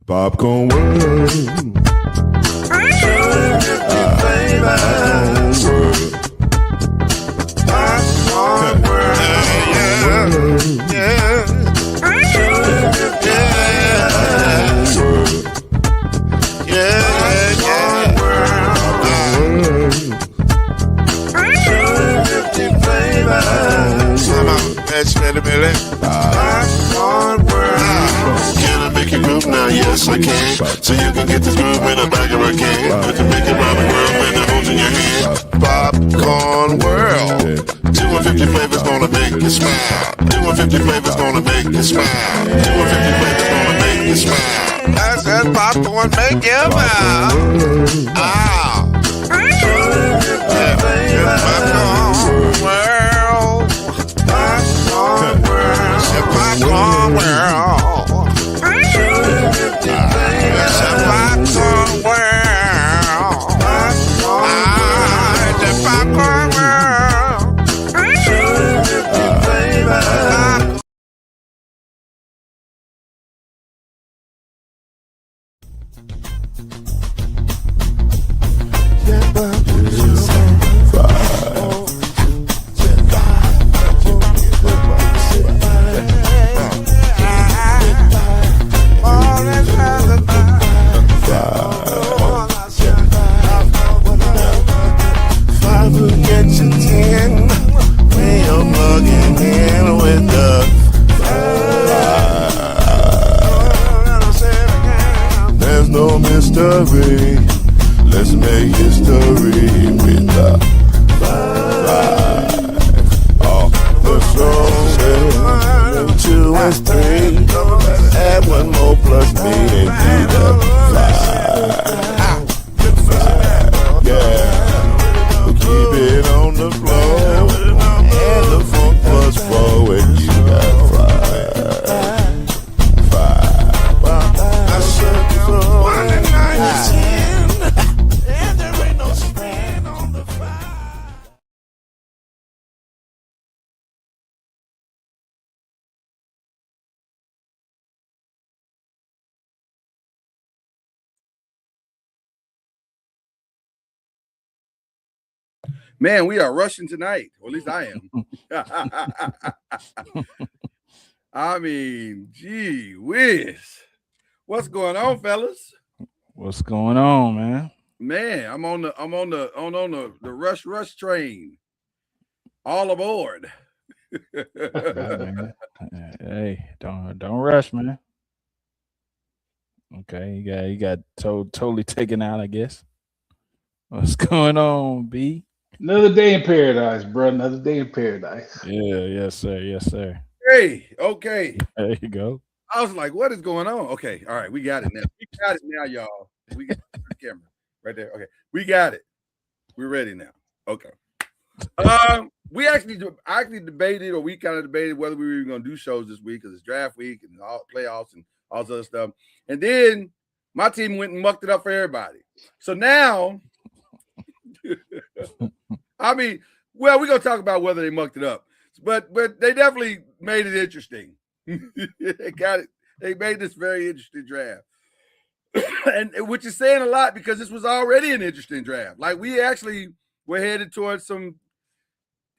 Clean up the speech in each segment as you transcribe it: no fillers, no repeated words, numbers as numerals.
Popcorn world. Popcorn world. Yeah. Can I make you groove now? Yes, I can. So you can get this groove in the back of a can. You can make it round the world when it holds in your hand. Popcorn world. 250 flavors gonna make you smile. 250 flavors gonna make you smile. 250 flavors gonna make you smile. That's that popcorn make you smile. Ah. Popcorn world. Popcorn world. Popcorn world. Popcorn world. The popcorn world. There's no mystery. Let's make history with the five. Off the show. 2 and 3. Add 1 more plus me and do the 5. Yeah. We keep it on the floor. And the funk plus 4 and you got 5. I said so. 1 and 9 is 10. And there ain't no span on the 5. Man, we are rushing tonight. Or at least I am. I mean, gee whiz. What's going on, fellas? What's going on, man? Man, I'm on the rush train. All aboard. Hey, don't rush, man. Okay, you got totally taken out, I guess. What's going on, B? Another day in paradise, bro. Another day in paradise. Yeah, yes, sir. Hey, okay. There you go. I was like, what is going on? Okay, all right, we got it now. We got it now, y'all. We got the camera right there. Okay, we got it. We're ready now. Okay. I actually debated, or we kind of debated whether we were going to do shows this week because it's draft week and all playoffs and all this other stuff. And then my team went and mucked it up for everybody. So now, I mean, well, we're going to talk about whether they mucked it up, but they definitely made it interesting. They made this very interesting draft. And which is saying a lot because this was already an interesting draft. Like we actually were headed towards some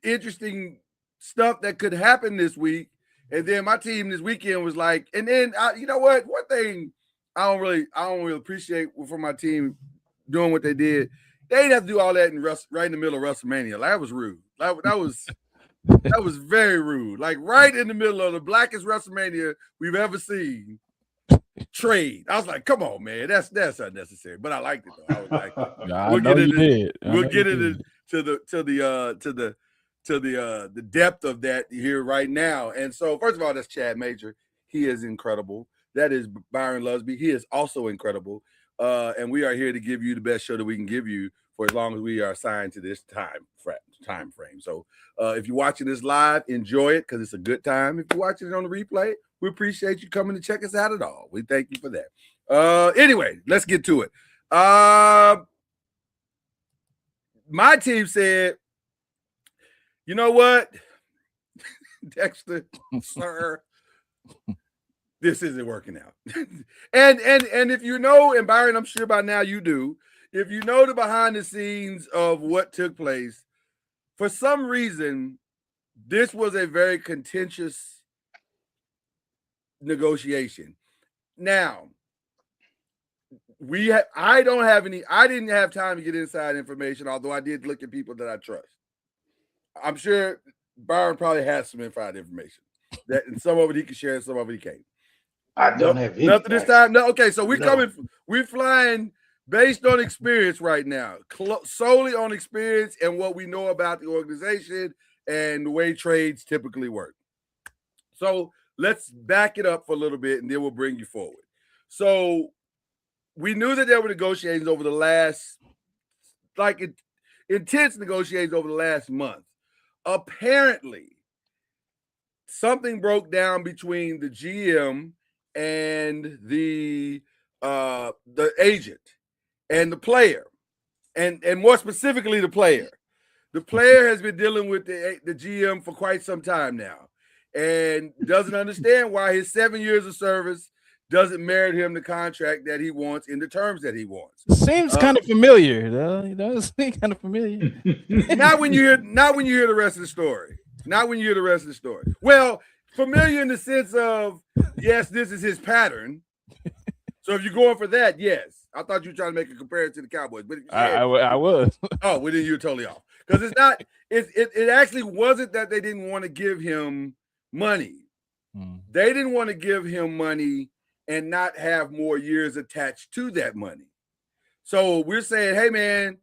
interesting stuff that could happen this week. And then my team this weekend was like, and then you know what? One thing I don't really appreciate for my team doing what they did. They didn't have to do all that right in the middle of WrestleMania. Like, that was rude. That was very rude. Like right in the middle of the blackest WrestleMania we've ever seen. Trade. I was like, come on, man. That's unnecessary. But I liked it though. I was like, we'll get into the depth of that here right now. And so, first of all, that's Chad Major. He is incredible. That is Byron Lusby. He is also incredible. And we are here to give you the best show that we can give you for as long as we are assigned to this time frame. So if you're watching this live, enjoy it because it's a good time. If you're watching it on the replay, we appreciate you coming to check us out at all. We thank you for that. Anyway, let's get to it. My team said, you know what, Dexter, sir, this isn't working out. and if you know, and Byron, I'm sure by now you do, if you know the behind the scenes of what took place, for some reason, this was a very contentious negotiation. Now, I didn't have time to get inside information, although I did look at people that I trust. I'm sure Byron probably has some inside information that, and some of it he can share, and some of it he can't. I don't have any. Nothing this time. No, okay. So we're flying based on experience right now, solely on experience and what we know about the organization and the way trades typically work. So let's back it up for a little bit, and then we'll bring you forward. So we knew that there were negotiations over the last, intense negotiations over the last month. Apparently, something broke down between the GM and the agent and the player, and more specifically the player. The player has been dealing with the GM for quite some time now, and doesn't understand why his 7 years of service doesn't merit him the contract that he wants in the terms that he wants. Seems kind of familiar, though. It does seem kind of familiar. Not when you hear the rest of the story. Not when you hear the rest of the story. Well, familiar in the sense of, yes, this is his pattern. So if you're going for that, yes. I thought you were trying to make a comparison to the Cowboys, but I was. Oh, well, then you're totally off. Because it's not. It actually wasn't that they didn't want to give him money. They didn't want to give him money and not have more years attached to that money. So we're saying, hey, man,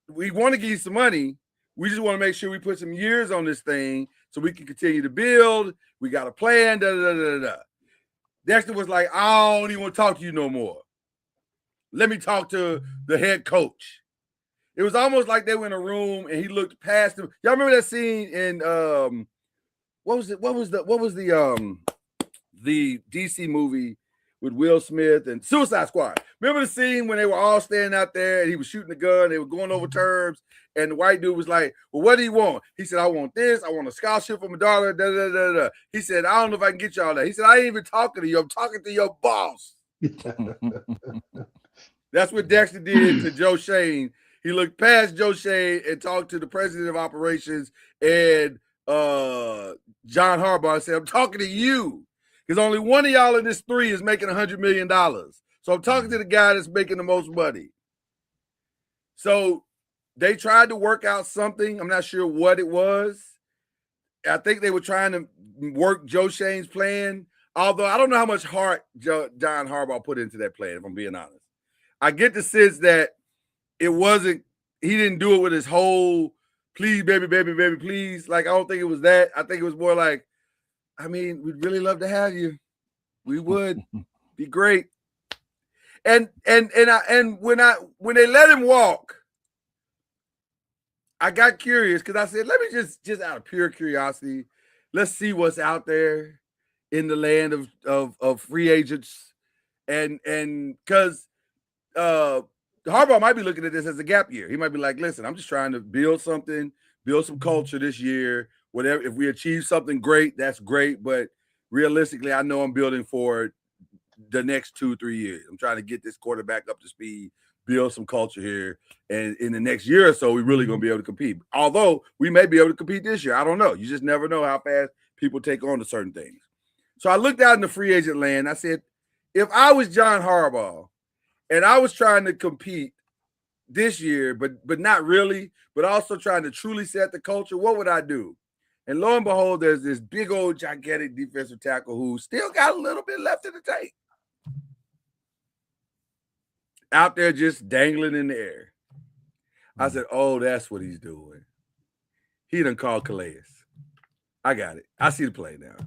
we want to give you some money. We just want to make sure we put some years on this thing so we can continue to build. We got a plan. Dexter was like, I don't even want to talk to you no more. Let me talk to the head coach. It was almost like they were in a room and he looked past him. Y'all remember that scene in what was the DC movie with Will Smith and Suicide Squad? Remember the scene when they were all standing out there and he was shooting the gun, they were going over terms, and the white dude was like, well, what do you want? He said, I want this, I want a scholarship for my daughter, He said, I don't know if I can get y'all that. He said, I ain't even talking to you, I'm talking to your boss. That's what Dexter did to Joe Shane. He looked past Joe Shane and talked to the president of operations and John Harbaugh and said, I'm talking to you. Because only one of y'all in this three is making $100 million. So I'm talking to the guy that's making the most money. So they tried to work out something. I'm not sure what it was. I think they were trying to work Joe Shane's plan. Although I don't know how much heart John Harbaugh put into that plan, if I'm being honest. I get the sense that he didn't do it with his whole, please, baby, baby, baby, please. Like, I don't think it was that. I think it was more like, I mean, we'd really love to have you. We would be great. And when they let him walk, I got curious because I said, let me just out of pure curiosity, let's see what's out there in the land of free agents. And because Harbaugh might be looking at this as a gap year. He might be like, listen, I'm just trying to build something, build some culture this year. Whatever, if we achieve something great, that's great. But realistically, I know I'm building for the next 2-3 years. I'm trying to get this quarterback up to speed, build some culture here. And in the next year or so, we're really going to be able to compete. Although we may be able to compete this year. I don't know. You just never know how fast people take on to certain things. So I looked out in the free agent land. I said, if I was John Harbaugh and I was trying to compete this year, but not really, but also trying to truly set the culture, what would I do? And lo and behold, there's this big old gigantic defensive tackle who still got a little bit left in the tank. Out there just dangling in the air. I said, oh, that's what he's doing. He done called Calais. I got it. I see the play now.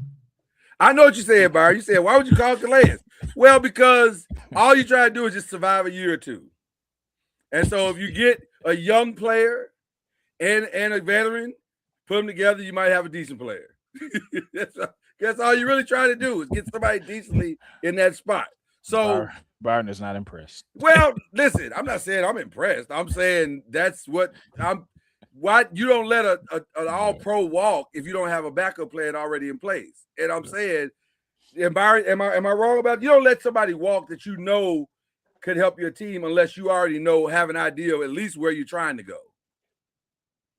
I know what you said, Byron. You said, why would you call Calais? Well, because all you try to do is just survive a year or two. And so if you get a young player and a veteran, put them together, you might have a decent player. That's all you're really trying to do is get somebody decently in that spot. So Byron is not impressed. Well, listen, I'm not saying I'm impressed. I'm saying that's what you don't let an all-pro walk if you don't have a backup plan already in place. And I'm saying am I wrong about it? You don't let somebody walk that you know could help your team unless you already have an idea of at least where you're trying to go.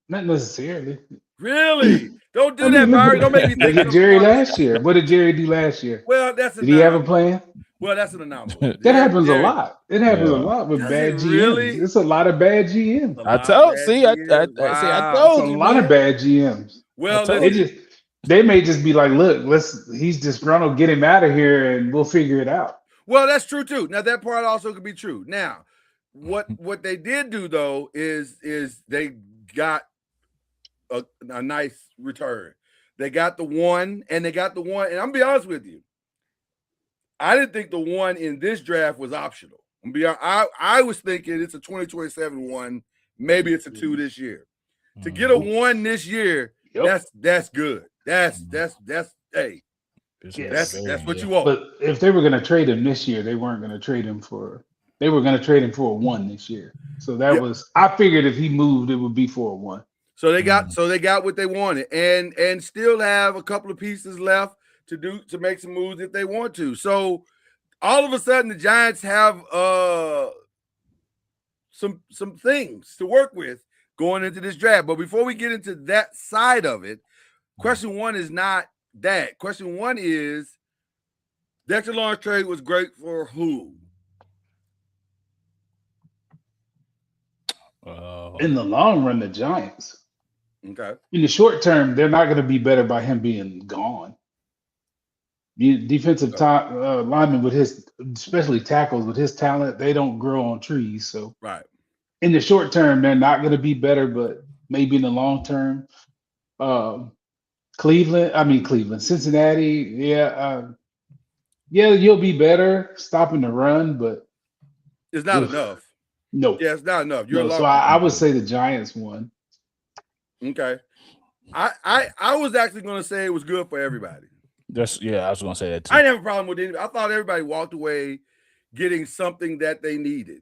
Not necessarily. Really? Don't do I that, mean, Byron. Don't make me look think at of Jerry something. last year. What did Jerry do last year? Well, that's Did he have a plan? Well, that's an anomaly. That happens a Jerry, lot. It happens a Yeah. lot with Does bad it GMs. really? It's a lot of bad GMs. A I lot of told. bad See, I GMs. I Wow. It's a told you, lot of man. bad GMs. Well, told They listen. you. they may just be like, look, he's disgruntled, get him out of here, and we'll figure it out. Well, that's true too. Now that part also could be true. Now, what they did do though is they got a nice return. They got the one, and I'm gonna be honest with you. I didn't think the one in this draft was optional. I was thinking it's a 2027 one. Maybe it's a 2 this year. To get a 1 this year, Yep. that's good. That's hey, It's that's what you want. But if they were going to trade him this year, they weren't going to trade him for. They were going to trade him for a 1 this year. So that Yep. was. I figured if he moved, it would be for a 1. So they got what they wanted, and still have a couple of pieces left to make some moves if they want to. So all of a sudden, the Giants have some things to work with going into this draft. But before we get into that side of it, question one is not that. Question one is Dexter Lawrence trade was great for who? In the long run, the Giants. Okay. In the short term, they're not going to be better by him being gone. The defensive lineman with his, especially tackles with his talent, they don't grow on trees. So Right. in the short term, they're not going to be better, but maybe in the long term, Cincinnati, you'll be better stopping the run, but It's not enough. No. Yeah, it's not enough. So I would say the Giants won. Okay. I was actually going to say it was good for everybody. I was going to say that too. I didn't have a problem with anybody. I thought everybody walked away getting something that they needed.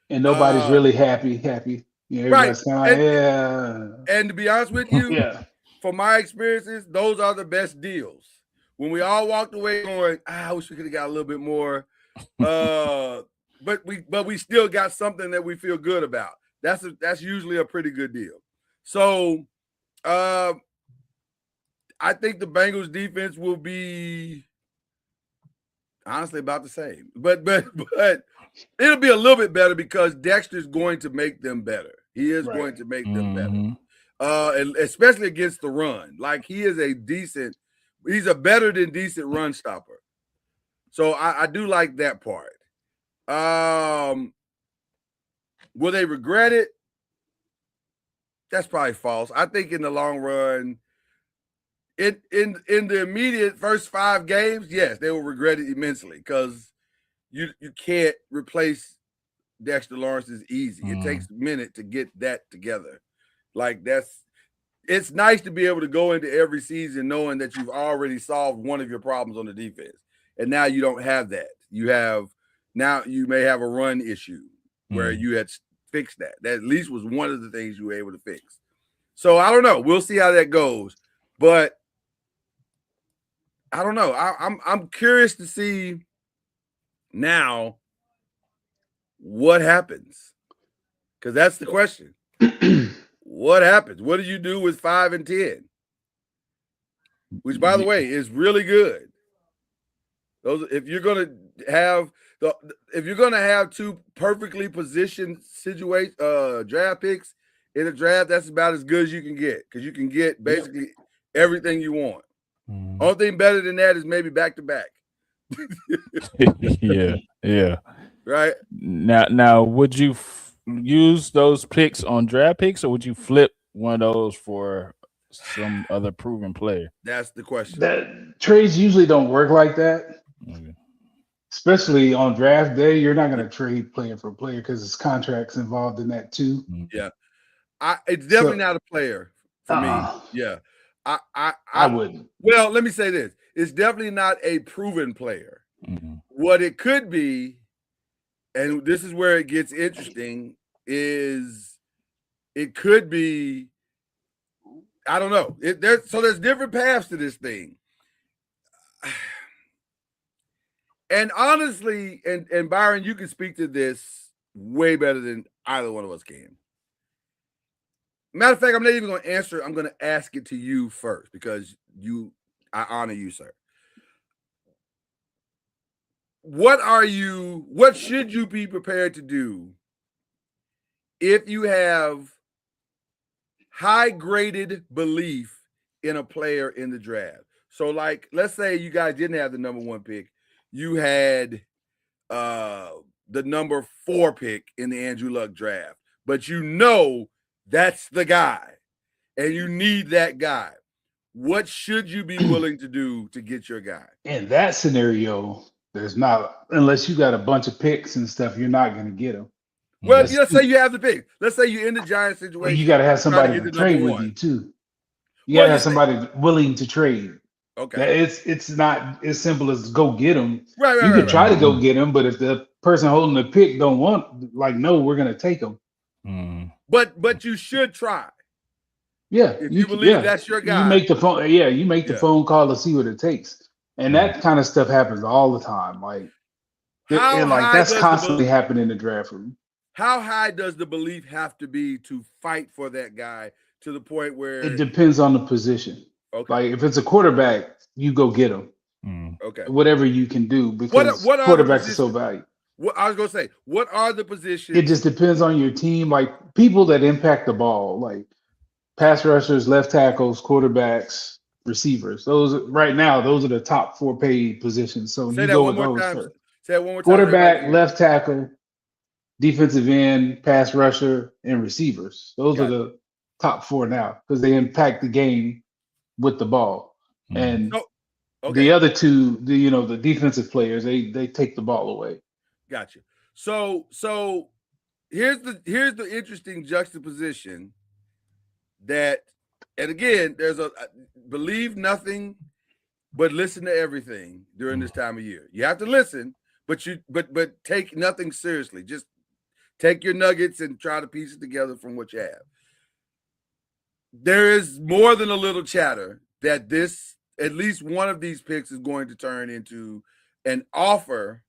And nobody's really happy. Everybody's kind of like, And to be honest with you, from my experiences, those are the best deals. When we all walked away going, I wish we could have got a little bit more. But we still got something that we feel good about. That's usually a pretty good deal. So I think the Bengals defense will be honestly about the same. But it'll be a little bit better because Dexter's going to make them better. He is going to make them better. And especially against the run. Like he's a better than decent run stopper. So I do like that part. Will they regret it? That's probably false. I think in the long run, in the immediate first 5 games, yes, they will regret it immensely because you can't replace Dexter Lawrence as easy. It takes a minute to get that together. Like it's nice to be able to go into every season knowing that you've already solved one of your problems on the defense. And now you don't have that. Now you may have a run issue where you had fixed that. That at least was one of the things you were able to fix. So I don't know. We'll see how that goes. But I don't know. I'm curious to see now what happens. Because that's the question. What happens? What do you do with 5 and 10? Which, by the way, is really good. If you're gonna have 2 perfectly positioned draft picks in a draft, that's about as good as you can get because you can get basically everything you want. Only thing better than that is maybe back to back. Yeah. Right. Now, would you use those picks on draft picks, or would you flip one of those for some other proven player? That's the question. That trades usually don't work like that. Okay. Especially on draft day, you're not going to trade player for player because there's contracts involved in that too. Yeah, it's definitely not a player for me. Yeah, I wouldn't. Well, let me say this: it's definitely not a proven player. What it could be, and this is where it gets interesting, is it could be. I don't know. There's different paths to this thing. And honestly, and Byron, you can speak to this way better than either one of us can. Matter of fact, I'm not even going to answer. I'm going to ask it to you first because I honor you, sir. What should you be prepared to do if you have high graded belief in a player in the draft? So, like, let's say you guys didn't have the number 1 pick. You had the number 4 pick in the Andrew Luck draft, but you know that's the guy and you need that guy. What should you be willing to do to get your guy? In that scenario, there's not, unless you got a bunch of picks and stuff, you're not going to get them. Well, let's say you have the pick. Let's say you're in the Giants situation. Well, you got to have somebody to trade with you too. You got to have somebody willing to trade. Okay. It's not as simple as go get them. Right. You can try to go get them, but if the person holding the pick don't want, like, no, we're going to take them. But you should try. Yeah, if you believe that's your guy, you make the phone. Yeah, you make the phone call to see what it takes, and that kind of stuff happens all the time. Like, that's constantly happening in the draft room. How high does the belief have to be to fight for that guy to the point where it depends on the position? Okay, like if it's a quarterback, you go get him. Okay, whatever you can do because quarterbacks are so valuable. What I was gonna say, what are the positions? It just depends on your team. Like people that impact the ball, like pass rushers, left tackles, quarterbacks, receivers. Those are the top 4 paid positions. So you go with those first. Say it one more time. Quarterback, left tackle, defensive end, pass rusher, and receivers. Those are the top 4 now because they impact the game with the ball. And the other 2, the defensive players, they take the ball away. Gotcha. So here's the interesting juxtaposition that, and again, there's a believe nothing, but listen to everything during this time of year. You have to listen, but take nothing seriously. Just take your nuggets and try to piece it together from what you have. There is more than a little chatter that at least one of these picks is going to turn into an offer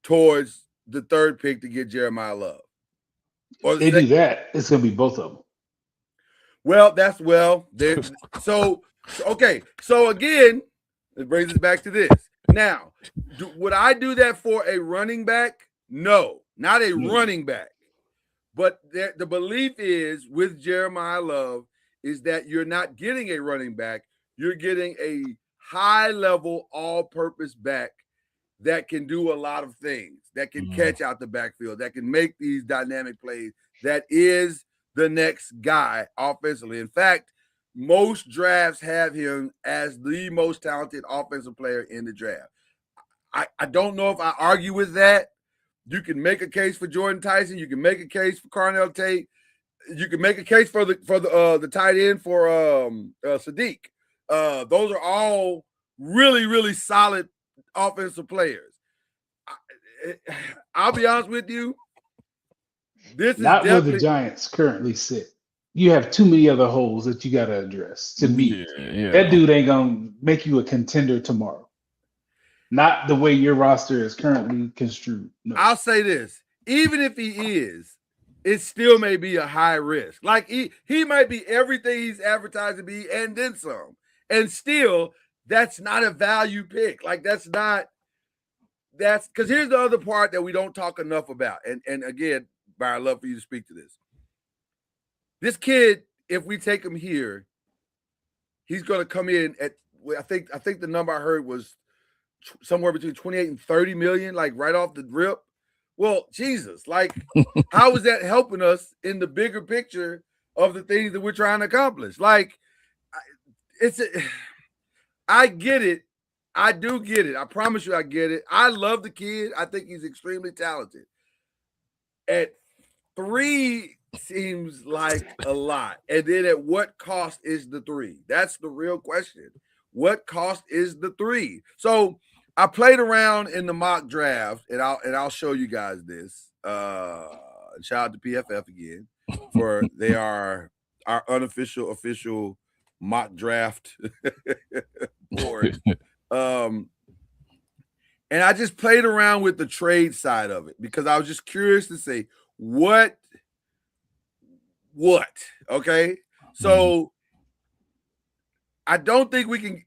towards the 3rd pick to get Jeremiah Love. Or they do that, it's going to be both of them. Well, so okay. So again, it brings us back to this. Now, would I do that for a running back? No, not a running back. But the belief is with Jeremiah Love is that you're not getting a running back. You're getting a high-level all-purpose back that can do a lot of things, that can catch out the backfield, that can make these dynamic plays, that is the next guy offensively. In fact, most drafts have him as the most talented offensive player in the draft. I don't know if I argue with that. You can make a case for Jordan Tyson. You can make a case for Carnell Tate. You can make a case for the tight end for Sadiq. Those are all really, really solid offensive players. I'll be honest with you. This is not where the Giants currently sit. You have too many other holes that you got to address. To me, that dude ain't gonna make you a contender tomorrow. Not the way your roster is currently construed. No. I'll say this: even if he is, it still may be a high risk. Like he might be everything he's advertised to be, and then some. And still, that's not a value pick. Like that's because here's the other part that we don't talk enough about. And again, Byron, I'd love for you to speak to this. This kid, if we take him here, he's going to come in at, I think the number I heard was somewhere between 28 and 30 million, like right off the rip. Well, Jesus, like how is that helping us in the bigger picture of the things that we're trying to accomplish? Like I get it. I do get it. I promise you I get it. I love the kid. I think he's extremely talented. At 3 seems like a lot. And then at what cost is the 3? That's the real question. What cost is the 3? So I played around in the mock draft, and I'll show you guys this. Shout out to PFF again for they are our unofficial official mock draft board. And I just played around with the trade side of it because I was just curious to say what, okay? So I don't think we can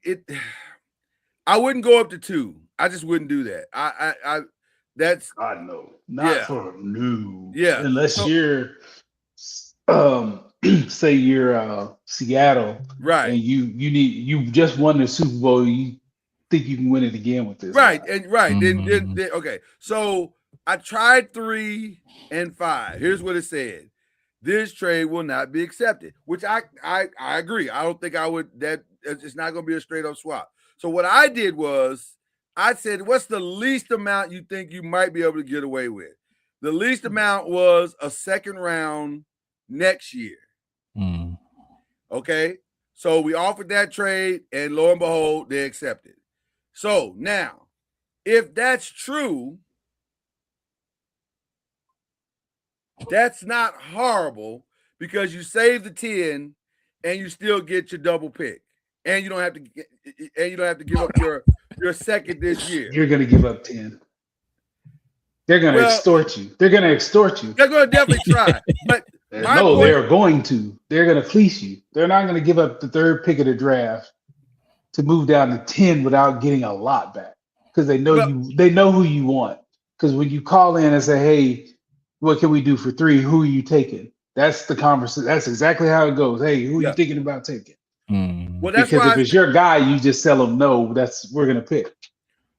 I wouldn't go up to 2. I just wouldn't do that. I know. Not for new. Yeah. Unless you're say you're Seattle, right. And you just won the Super Bowl, you think you can win it again with this. Right. Guy. And right. Then okay. So I tried 3 and 5. Here's what it said. This trade will not be accepted, which I agree. I don't think I would, that it's not going to be a straight up swap. So what I did was I said, what's the least amount you think you might be able to get away with? The least amount was a second round next year. Okay. So we offered that trade and lo and behold, they accepted. So now, if that's true, that's not horrible because you save the 10 and you still get your double pick. And you don't have to give up your second this year. You're gonna give up 10. They're gonna extort you. They're gonna extort you. They're gonna definitely try. But they're going to. They're gonna fleece you. They're not gonna give up the 3rd pick of the draft to move down to 10 without getting a lot back. Because they know who you want. Because when you call in and say, hey, what can we do for 3? Who are you taking? That's the conversation. That's exactly how it goes. Hey, who are you thinking about taking? Well, that's because if it's your guy, you just tell them no. We're gonna pick.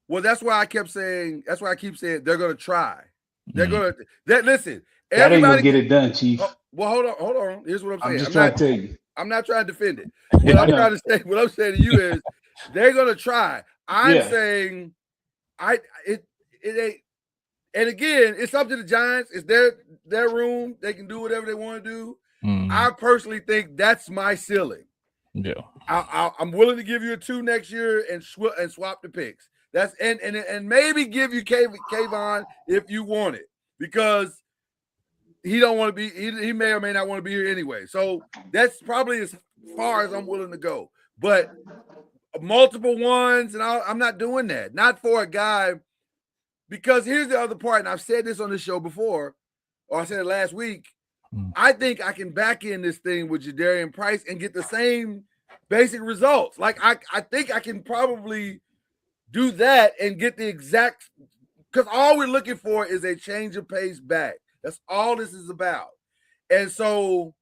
Well, that's why I keep saying they're gonna try. They're gonna listen. That ain't gonna get it done, Chief. Well, hold on. Here's what I'm saying. I'm just trying to tell you. I'm not trying to defend it. What I'm trying to say, what I'm saying to you is, they're gonna try. I'm saying, it ain't. And again, it's up to the Giants. It's their room. They can do whatever they want to do. I personally think that's my ceiling. Yeah, I'm willing to give you a 2 next year and swap the picks. That's and maybe give you Kayvon if you want it because he don't want to be. He may or may not want to be here anyway. So that's probably as far as I'm willing to go. But multiple ones and I'm not doing that. Not for a guy. Because here's the other part, and I've said this on this show before, or I said it last week. I think I can back in this thing with Jadarian Price and get the same basic results. Like I think I can probably do that and get the exact, because all we're looking for is a change of pace back. That's all this is about. And so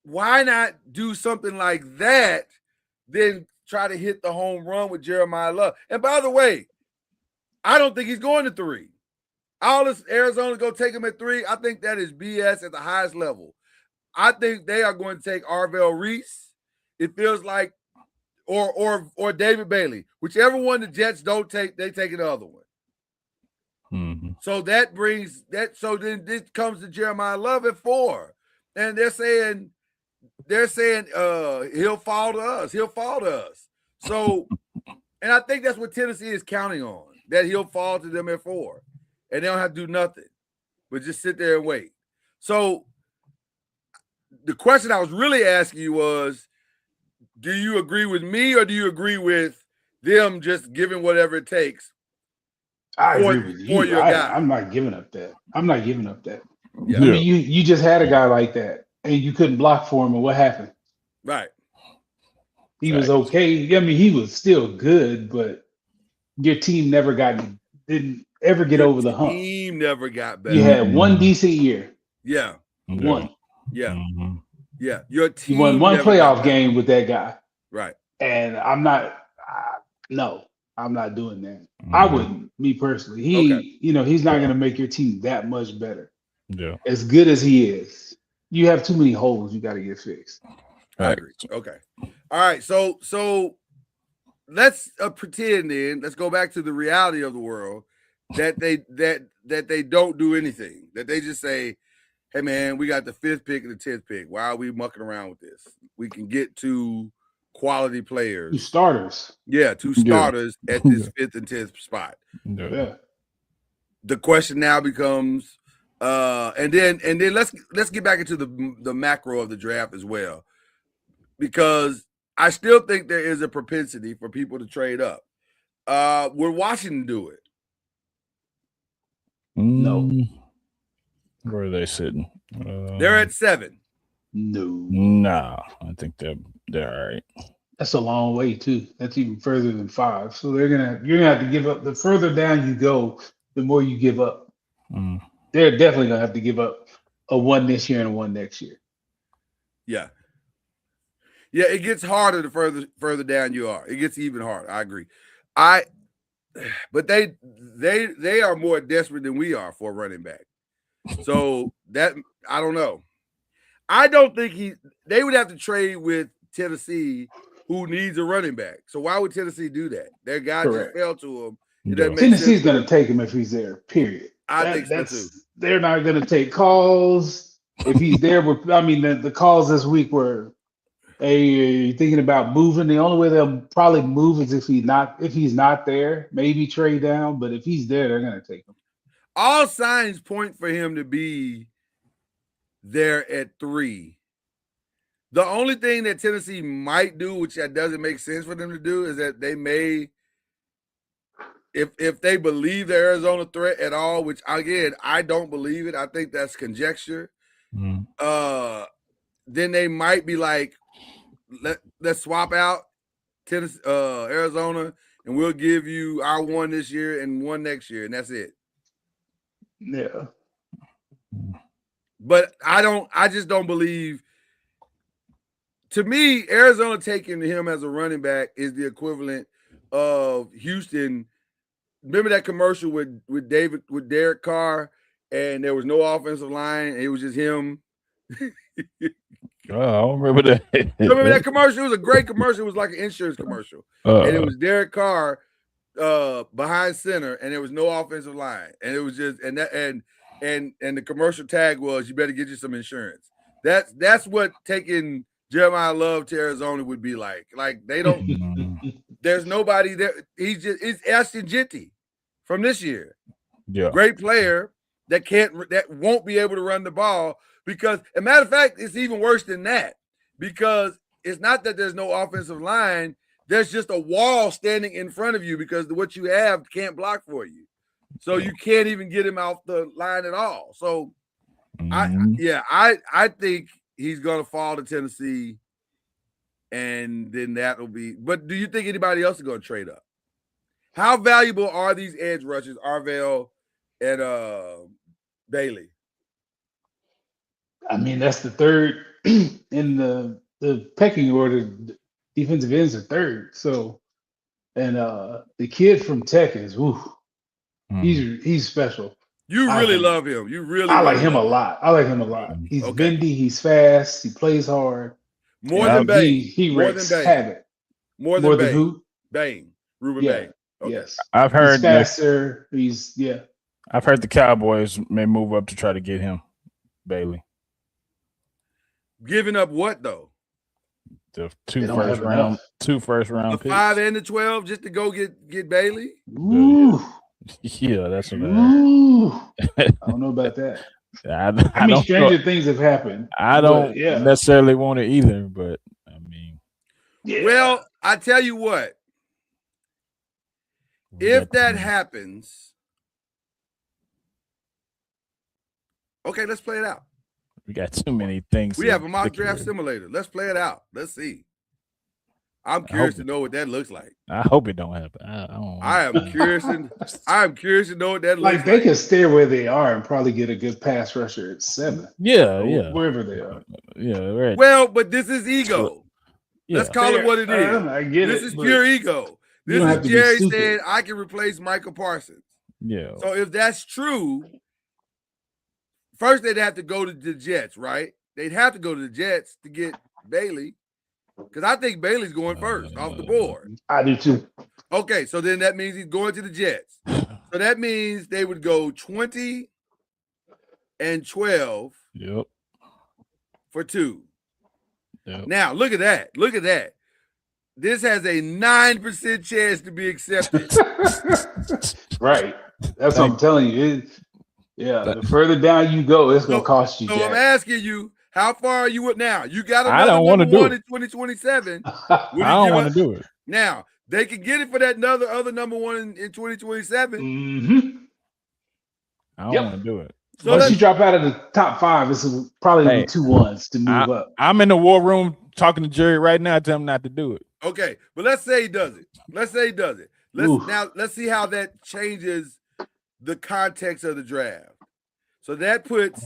why not do something like that, then try to hit the home run with Jeremiah Love? And by the way, I don't think he's going to 3. All this Arizona go take him at 3. I think that is BS at the highest level. I think they are going to take Arvell Reese. It feels like, or David Bailey, whichever one the Jets don't take, they take another one. So that brings that. So then this comes to Jeremiah Love at 4, and they're saying he'll fall to us. He'll fall to us. So, and I think that's what Tennessee is counting on. That he'll fall to them at 4 and they don't have to do nothing but just sit there and wait. So the question I was really asking you was, do you agree with me or do you agree with them just giving whatever it takes? I agree with you. I'm not giving up that. Yeah. I mean, you just had a guy like that and you couldn't block for him, and what happened? Right. He was okay. I mean, he was still good, but your team didn't ever get over the hump. Team never got better. You had one decent year. Yeah. One. Yeah. Yeah. Your team you won one playoff game with that guy. Right. And I'm not doing that. I wouldn't, me personally. He's not going to make your team that much better. Yeah. As good as he is. You have too many holes you got to get fixed. I agree. Okay. All right. So let's pretend then. Let's go back to the reality of the world that they don't do anything. That they just say, "Hey man, we got the 5th pick and the 10th pick. Why are we mucking around with this? We can get 2 quality players, 2 starters. Yeah, 2 starters at this 5th and 10th spot." Yeah. The question now becomes, and then let's get back into the macro of the draft as well, because I still think there is a propensity for people to trade up. Would Washington do it? No. Where are they sitting? They're at 7. No, I think they're all right. That's a long way too. That's even further than 5. So you're gonna have to give up. The further down you go, the more you give up. They're definitely gonna have to give up a 1 this year and a 1 next year. Yeah. Yeah, it gets harder the further down you are. It gets even harder. I agree. But they are more desperate than we are for a running back. So that I don't know. I don't think they would have to trade with Tennessee, who needs a running back. So why would Tennessee do that? Their guy just fell to him. It doesn't make Tennessee's sense. going to take him if he's there. Period. I think so too. They're not going to take calls if he's there. The calls this week were, "Hey, are you thinking about moving?" The only way they'll probably move is if he's not there. Maybe trade down, but if he's there, they're going to take him. All signs point for him to be there at 3. The only thing that Tennessee might do, which that doesn't make sense for them to do, is that they may, if they believe the Arizona threat at all, which again I don't believe it. I think that's conjecture. Then they might be like, let's swap out Tennessee, Arizona, and we'll give you our 1 this year and 1 next year, and that's it. Yeah. But I just don't believe. To me, Arizona taking him as a running back is the equivalent of Houston. Remember that commercial with Derek Carr, and there was no offensive line, and it was just him. Oh, I don't remember that. Remember that commercial? It was a great commercial. It was like an insurance commercial, and it was Derek Carr behind center, and there was no offensive line, and it was just and the commercial tag was, "You better get you some insurance." That's what taking Jeremiah Love to Arizona would be like. Like they don't. There's nobody there. It's Ashton Jitty from this year. Yeah, great player that won't be able to run the ball because, as a matter of fact, it's even worse than that because it's not that there's no offensive line. There's just a wall standing in front of you because what you have can't block for you. So you can't even get him off the line at all. So I think he's going to fall to Tennessee, and then that will be – but do you think anybody else is going to trade up? How valuable are these edge rushers, Arvell and Bailey? I mean, that's the third in the pecking order. Defensive ends are third. So, and the kid from Tech is, he's special. You really love him. I like him a lot. He's bendy. He's fast. He plays hard. More than Bain. He wreaks havoc. More than who? Bain. Ruben Bain. Okay. Yes. I've heard he's faster. I've heard the Cowboys may move up to try to get him, Bailey. Giving up what though? The two first round the picks. 5 and the 12 just to go get Bailey. Ooh. Yeah, that's what I don't know about that. I mean, stranger things have happened. I don't necessarily want it either, but I mean, well, I tell you what, if that happens, okay, let's play it out. We got too many things. We have a mock draft simulator. Let's play it out. Let's see. I'm curious to know what that looks like. I hope it don't happen. I am curious. I am curious to know what that looks like. They can stay where they are and probably get a good pass rusher at 7. Yeah, wherever they are. Yeah, right. Well, but this is ego. Yeah. Let's call it what it is. I get this is pure ego. This is Jerry saying I can replace Michael Parsons. Yeah. So if that's true, first they'd have to go to the Jets, right? They'd have to go to the Jets to get Bailey. Because I think Bailey's going first off the board. I do too. Okay, so then that means he's going to the Jets. So that means they would go 20 and 12 for 2. Yep. Now, look at that. Look at that. This has a 9% chance to be accepted. Right. That's what I'm telling you. The further down you go, it's going to cost you. So I'm asking you, how far are you now? You got I don't want to do it in 2027. I don't want to do it. Now, They can get it for that other number one in 2027. Mm-hmm. I don't Yep. want to do it. So Once let's- you drop out of the top 5, it's probably gonna be 2 1s to move up. I'm in the war room talking to Jerry right now. Tell him not to do it. Okay, but let's say he does it. Let's see how that changes the context of the draft. So that puts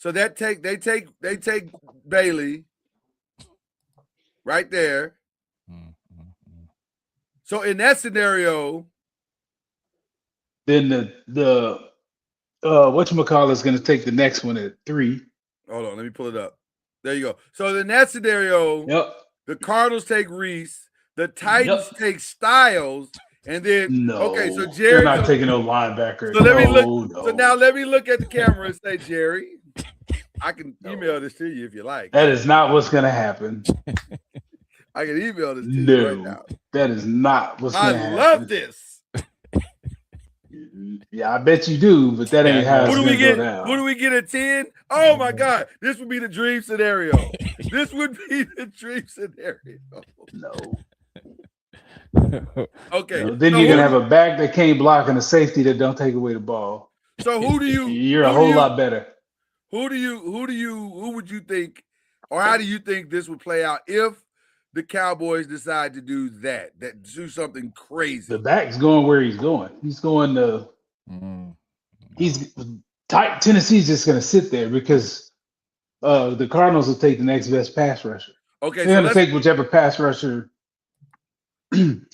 they take Bailey right there. So in that scenario, Then the whatchamacallit is going to take the next one at 3. hold on, let me pull it up. There you go. So in that scenario, Yep. the Cardinals take Reese, the Titans take Styles, and then so Jerry, they're not taking no linebacker. So let me look. No. So now let me look at the camera and say, Jerry, I can email this to you if you like. That is not what's going to happen. I can email this to you right now. That is not what's going to happen. I love this. Yeah, I bet you do, but that ain't how it's going to go down. What do we get at 10? Oh my God, this would be the dream scenario. This would be the dream scenario. No. Okay. No, then you're gonna have a back that can't block and a safety that don't take away the ball. So who do you? You're a whole lot better. Who would you think, or how do you think this would play out if the Cowboys decide to do that do something crazy? The back's going where he's going. He's going to. Tennessee's just gonna sit there because the Cardinals will take the next best pass rusher. Okay, they're gonna take whichever pass rusher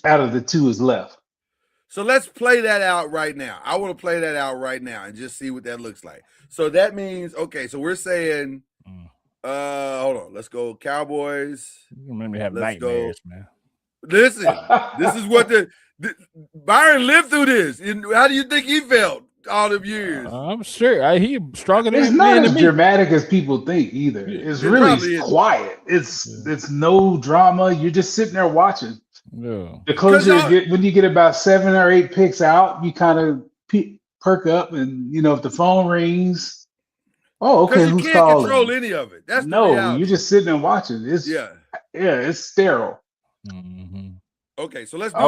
out of the 2 is left. So let's play that out right now. I want to play that out right now and just see what that looks like. So that means, okay, so we're saying, hold on, let's go Cowboys. You made me have nightmares, man. Listen, this is what Byron lived through this. And how do you think he felt all the years? I'm sure he's stronger than It's not as dramatic as people think either. It's really quiet. It's no drama. You're just sitting there watching. Yeah. The closer when you get about 7 or 8 picks out, you kind of perk up, and if the phone rings, okay, who's calling? You can't control any of it. That's you're just sitting and watching. It's it's sterile. Mm-hmm. Okay, so let's do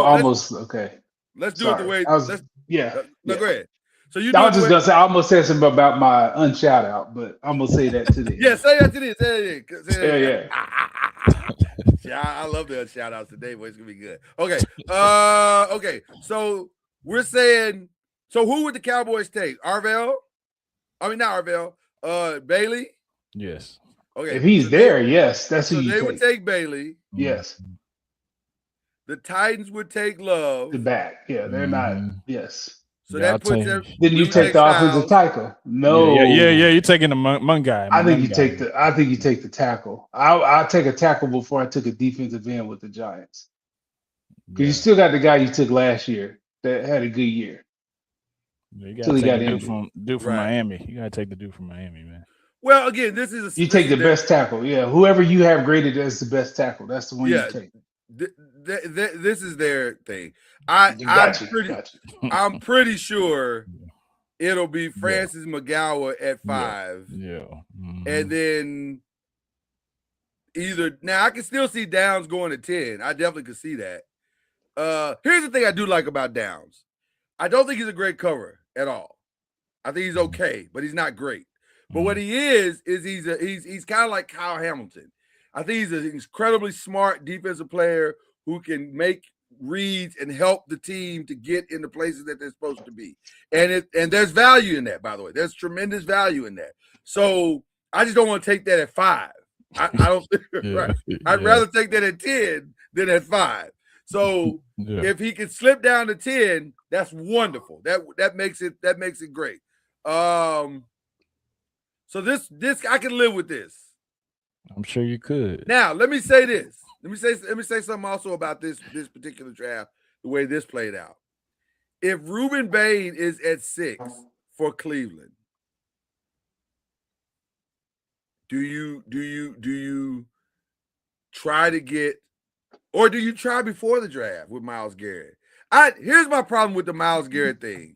Let's do it the way. Go ahead. So you. I was just gonna say. I almost said something about my unshout out, but I'm gonna say that to the say that to this. Say that. I love the shout outs today, but it's gonna be good. Okay. Okay. So we're saying. So who would the Cowboys take? Arvell? I mean, not Arvell. Bailey. Yes. Okay. If he's there, yes, that's who you take. They would take Bailey. Yes. The Titans would take Love. The back. Yeah, they're not. Yes. So that puts then you take the offensive tackle. No. Yeah. You're taking the Mun guy. I think you take the tackle. I'll take a tackle before I took a defensive end with the Giants. Because you still got the guy you took last year that had a good year. Yeah, you gotta take the dude from Miami. You gotta take the dude from Miami, man. Well, again, you take the best tackle. Yeah, whoever you have graded as the best tackle, that's the one you take. This is their thing. I'm pretty sure it'll be Francis McGowan at 5. Yeah. Mm-hmm. And then now I can still see Downs going to 10. I definitely could see that. Here's the thing I do like about Downs. I don't think he's a great cover at all. I think he's okay, but he's not great. But what he is he's kind of like Kyle Hamilton. I think he's an incredibly smart defensive player who can make reads and help the team to get in the places that they're supposed to be. And there's value in that, by the way. There's tremendous value in that. So I just don't want to take that at 5. I don't right. I'd rather take that at 10 than at 5. So if he can slip down to 10, that's wonderful. That makes it great. So this I can live with this. I'm sure you could. Now, let me say this. Let me say something also about this particular draft, the way this played out. If Reuben Bain is at 6 for Cleveland, do you try to get, or do you try before the draft with Myles Garrett? Here's my problem with the Myles Garrett thing.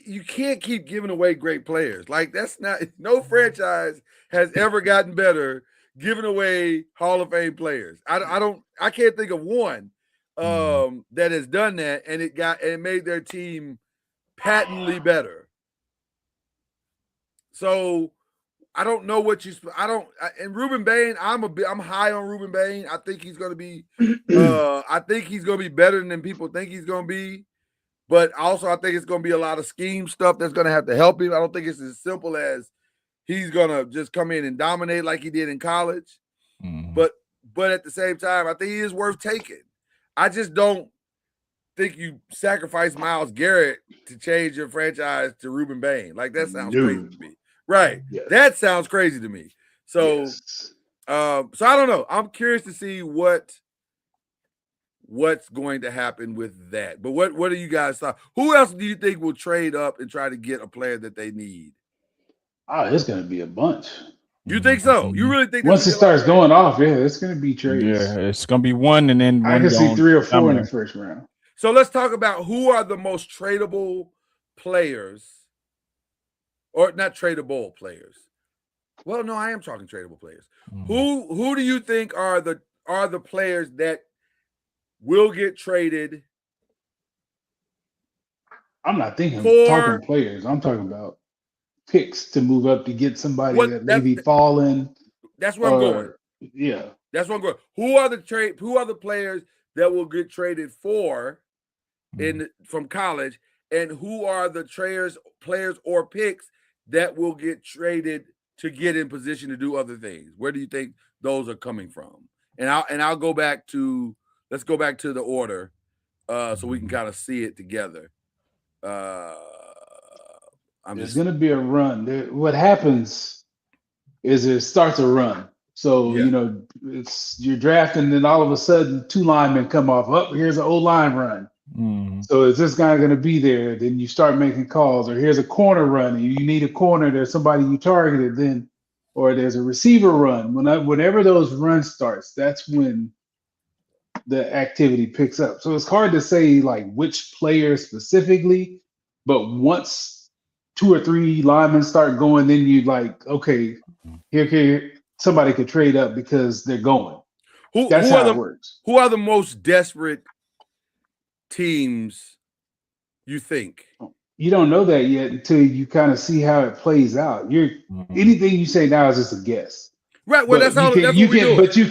You can't keep giving away great players. Like, that's not, no franchise has ever gotten better giving away Hall of Fame players. I can't think of one that has done that, and it made their team patently better. So I don't know what and Ruben Bain, I'm high on Ruben Bain. I think he's going to be better than people think he's going to be. But also I think it's going to be a lot of scheme stuff that's going to have to help him. I don't think it's as simple as he's going to just come in and dominate like he did in college. But at the same time, I think he is worth taking. I just don't think you sacrifice Myles Garrett to change your franchise to Ruben Bain. Like, that sounds crazy to me. Right. Yes. That sounds crazy to me. So, so I don't know. I'm curious to see what's going to happen with that. But what do you guys thought? Who else do you think will trade up and try to get a player that they need? Oh, it's going to be a bunch. You think so? You really think once it starts going off, yeah, it's going to be trades. Yeah, it's going to be one, and then I can see 3 or 4 in the first round. So let's talk about who are the most tradable players, or not tradable players. Well, no, I am talking tradable players. Who do you think are the players that will get traded? I'm not talking players. I'm talking about picks to move up to get somebody that maybe fallen. That's where I'm going. Yeah, that's where I'm going. Who are the players that will get traded for from college, and who are the players or picks that will get traded to get in position to do other things? Where do you think those are coming from? And I'll go back to let's go back to the order so we can kind of see it together. There's going to be a run. What happens is it starts a run. So, you're drafting, and all of a sudden 2 linemen come off. Oh, here's an O-line run. So is this guy going to be there? Then you start making calls. Or here's a corner run, and you need a corner. There's somebody you targeted then. Or there's a receiver run. Whenever those runs starts, that's when the activity picks up. So it's hard to say like which player specifically, but once 2 or 3 linemen start going, then you like, okay, here somebody could trade up because they're going. That's how it works. Who are the most desperate teams you think? You don't know that yet until you kind of see how it plays out. Anything you say now is just a guess. Right. Well, that's what we do. But you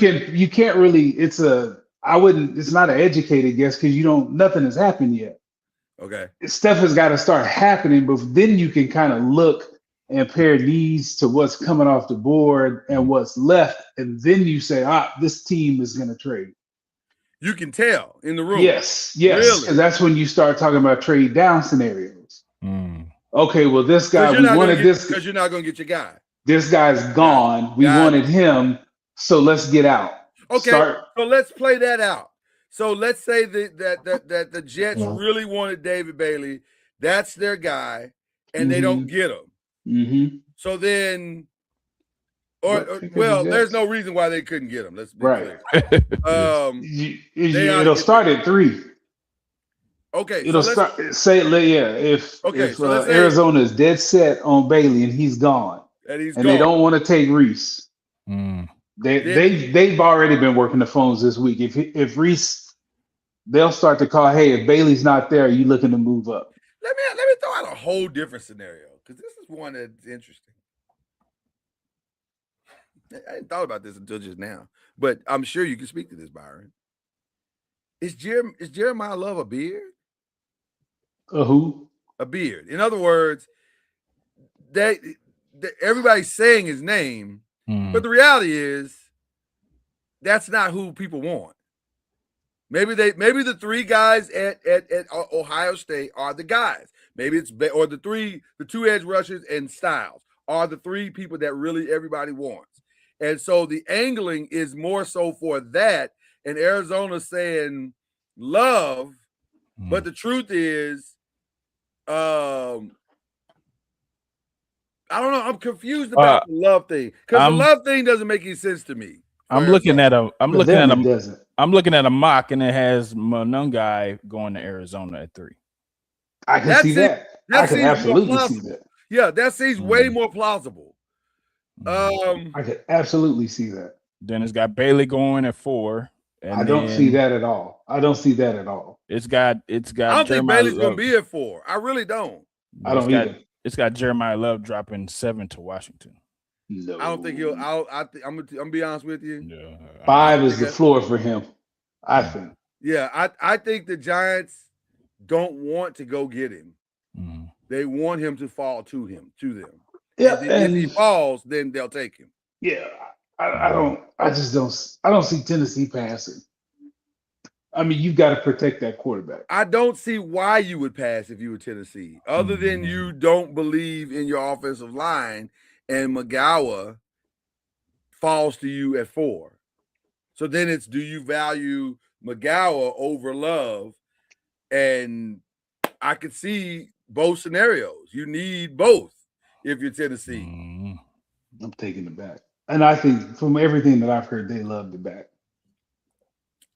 can't really. It's not an educated guess because nothing has happened yet. Okay. Stuff has got to start happening, but then you can kind of look and pair needs to what's coming off the board and what's left, and then you say, this team is going to trade. You can tell in the room. Yes, really? Because that's when you start talking about trade down scenarios. Okay, well, this guy, we wanted this because you're not going to get your guy. This guy's gone. We wanted him, so let's get out. Okay, so let's play that out. So let's say that the Jets really wanted David Bailey. That's their guy, and they don't get him. So then, there's no reason why they couldn't get him. Let's be clear. It'll start at 3. Okay, it'll start. If Arizona is dead set on Bailey and he's gone, and they don't want to take Reese, they've already been working the phones this week. If Reese, they'll start to call. Hey, if Bailey's not there, are you looking to move up? Let me throw out a whole different scenario because this is one that's interesting. I hadn't thought about this until just now, but I'm sure you can speak to this, Byron. Is Jeremiah Love a beard? Who? A beard. In other words, everybody's saying his name, but the reality is that's not who people want. Maybe the 3 guys at Ohio State are the guys. Maybe it's the 2 edge rushers and Styles are the 3 people that really everybody wants. And so the angling is more so for that, and Arizona's saying Love, but the truth is, I don't know. I'm confused about the Love thing because the Love thing doesn't make any sense to me. I'm looking at a mock, and it has Monungai going to Arizona at 3. I can see that. I can absolutely see that. Yeah, that seems way more plausible. I could absolutely see that. Then it's got Bailey going at 4. And I don't see that at all. It's got I don't think Bailey's going to be at 4. I really don't. I don't either. It's got Jeremiah Love dropping 7 to Washington. No. I don't think he'll. I'm gonna be honest with you. Yeah. 5 is the floor for him, I think. Yeah, I think the Giants don't want to go get him. Mm-hmm. They want him to fall to them. Yeah, and if he falls, then they'll take him. Yeah, I don't see Tennessee passing. I mean, you've got to protect that quarterback. I don't see why you would pass if you were Tennessee, other than you don't believe in your offensive line and McGowan falls to you at 4. So then it's, do you value McGowan over Love? And I could see both scenarios. You need both if you're Tennessee. I'm taking it back. And I think from everything that I've heard, they love the back.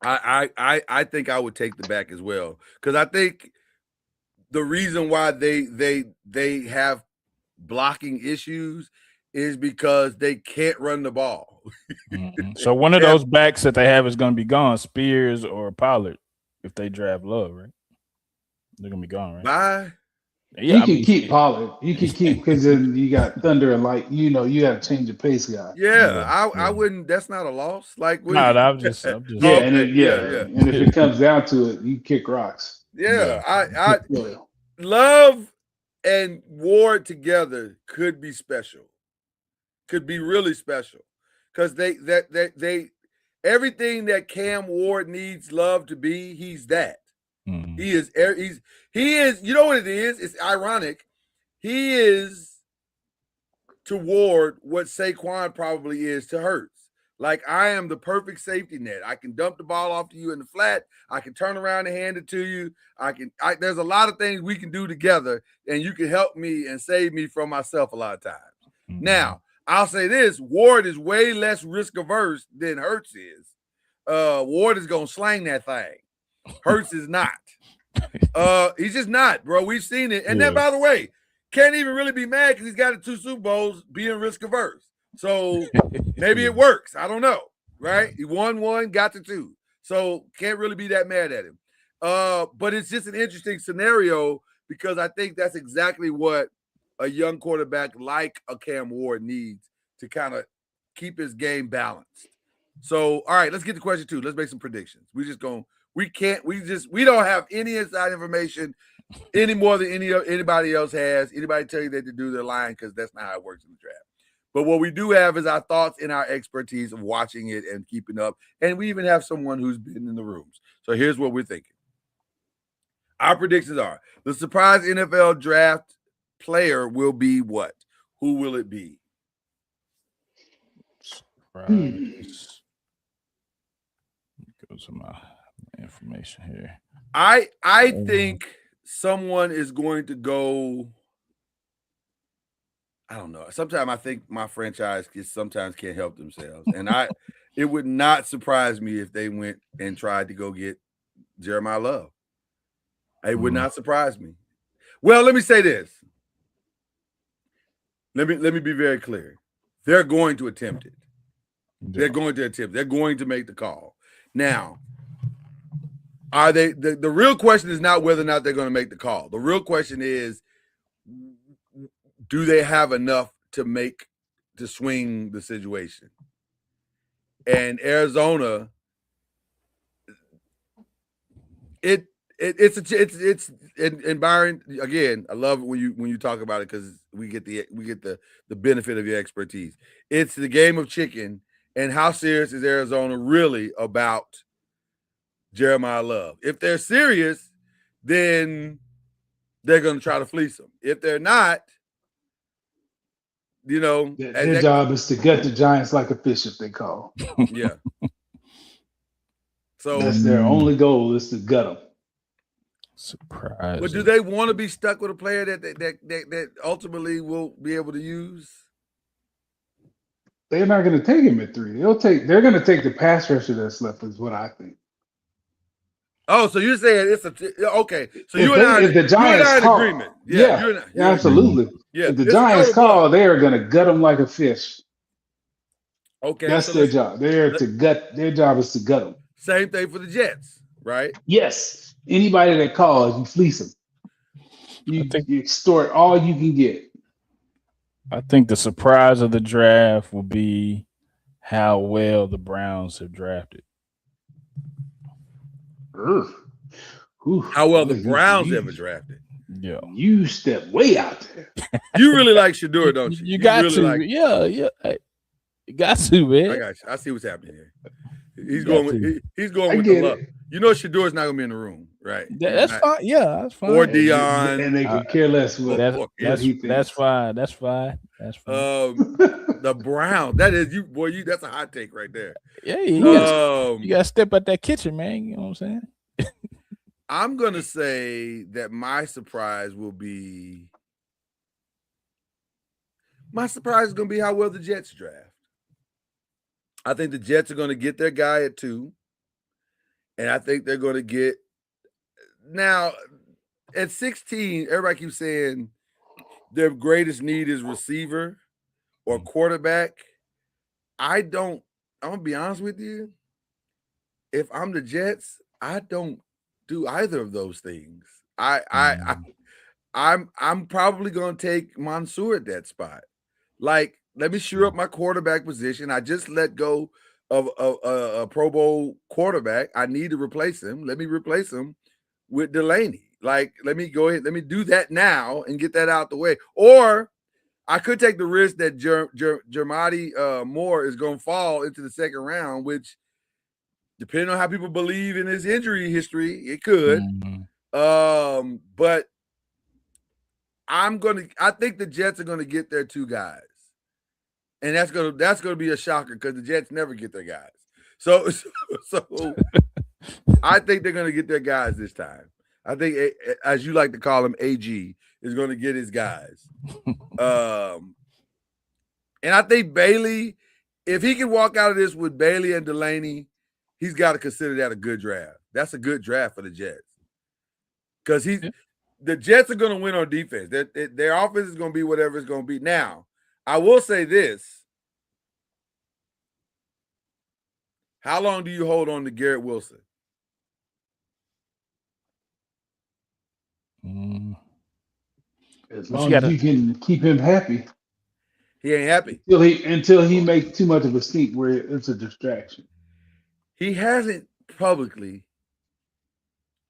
I think I would take the back as well, because I think the reason why they have blocking issues is because they can't run the ball. So one of those backs that they have is going to be gone, Spears or Pollard, if they draft Love, right? They're going to be gone, right? Bye. Yeah, you can keep Pollard. You can keep, because then you got Thunder and Light. You got to change the pace guy. Yeah, I wouldn't. That's not a loss. Like, I'm just and if it comes down to it, you kick rocks. Yeah, I Love and Ward together could be special. Could be really special, because they everything that Cam Ward needs Love to be, he's that. He is. You know what it is? It's ironic. He is to Ward what Saquon probably is to Hurts. Like, I am the perfect safety net. I can dump the ball off to you in the flat. I can turn around and hand it to you. There's a lot of things we can do together, and you can help me and save me from myself a lot of times. Now, I'll say this: Ward is way less risk averse than Hurts is. Ward is gonna slang that thing. Hurts is not. He's just not, bro. We've seen it. And then, by the way, can't even really be mad because he's got the 2 Super Bowls being risk averse. So maybe it works. I don't know, right? He won 1, got the 2. So can't really be that mad at him. But it's just an interesting scenario, because I think that's exactly what a young quarterback like a Cam Ward needs to kind of keep his game balanced. So, all right, let's get to question 2. Let's make some predictions. We don't have any inside information any more than anybody else has. Anybody tell you that to do, they're lying, because that's not how it works in the draft. But what we do have is our thoughts and our expertise of watching it and keeping up. And we even have someone who's been in the rooms. So here's what we're thinking. Our predictions are: the surprise NFL draft player will be what? Who will it be? Surprise. Go to my information here. I think someone is going to go. I don't know. Sometimes I think my franchise sometimes can't help themselves, and it would not surprise me if they went and tried to go get Jeremiah Love. It would not surprise me. Well, let me say this. Let me be very clear. They're going to attempt it. They're going to attempt. They're going to make the call. Now, are they? The real question is not whether or not they're going to make the call. The real question is, do they have enough to swing the situation? And Arizona, it's Byron, again, I love it when you talk about it, because we get the benefit of your expertise. It's the game of chicken, and how serious is Arizona really about Jeremiah Love? If they're serious, then they're going to try to fleece him. If they're not, their job is to gut the Giants like a fish, if they call. Yeah. So that's their only goal, is to gut them. Surprise. But do they want to be stuck with a player that ultimately will be able to use? They're not going to take him at 3. They're going to take the pass rusher that's left, is what I think. Oh, so you're saying it's okay? So if the Giants call, agreement? Yeah, absolutely. Yeah, if the Giants call, they are going to gut them like a fish. Okay, That's so their job. Their job is to gut them. same thing for the Jets, right? Yes. Anybody that calls, you fleece them. You extort all you can get. I think the surprise of the draft will be how well the Browns have drafted. Ugh. Ooh, How well the boy, Browns ever drafted. Yeah. You step way out there. You really like Shador, don't you? You got really to. like. Yeah. Hey, you got to, man. I got you. I see what's happening here. He's got going. to. He's going I with the get love. it. You know, Shador's not going to be in the room, right? That's fine. Yeah, that's fine. Or And Dion. they could care less what he thinks. That's fine. That's fine. The Browns. That is you, boy. That's a hot take right there. Yeah, you gotta step out that kitchen, man. You know what I'm saying? I'm gonna say that my surprise is gonna be how well the Jets draft. I think the Jets are gonna get their guy at 2, and I think they're gonna get now at 16. Everybody keeps saying their greatest need is receiver or quarterback. I'm gonna be honest with you. If I'm the Jets, I don't do either of those things. I'm probably gonna take Mansour at that spot. Like, let me shore up my quarterback position. I just let go of a Pro Bowl quarterback. I need to replace him. Let me replace him with Delaney. Like, let me go ahead. Let me do that now and get that out the way. Or I could take the risk that Jermati Moore is going to fall into the second round, which, depending on how people believe in his injury history, it could. But I think the Jets are going to get their 2 guys. And that's gonna be a shocker because the Jets never get their guys. So I think they're gonna get their guys this time. I think, as you like to call him, AG is gonna get his guys. And I think Bailey, if he can walk out of this with Bailey and Delaney, he's got to consider that a good draft. That's a good draft for the Jets because the Jets are gonna win on defense. Their offense is gonna be whatever it's gonna be. Now, I will say this. How long do you hold on to Garrett Wilson? As long as you can keep him happy. He ain't happy. Until he makes too much of a stink where it's a distraction. He hasn't publicly,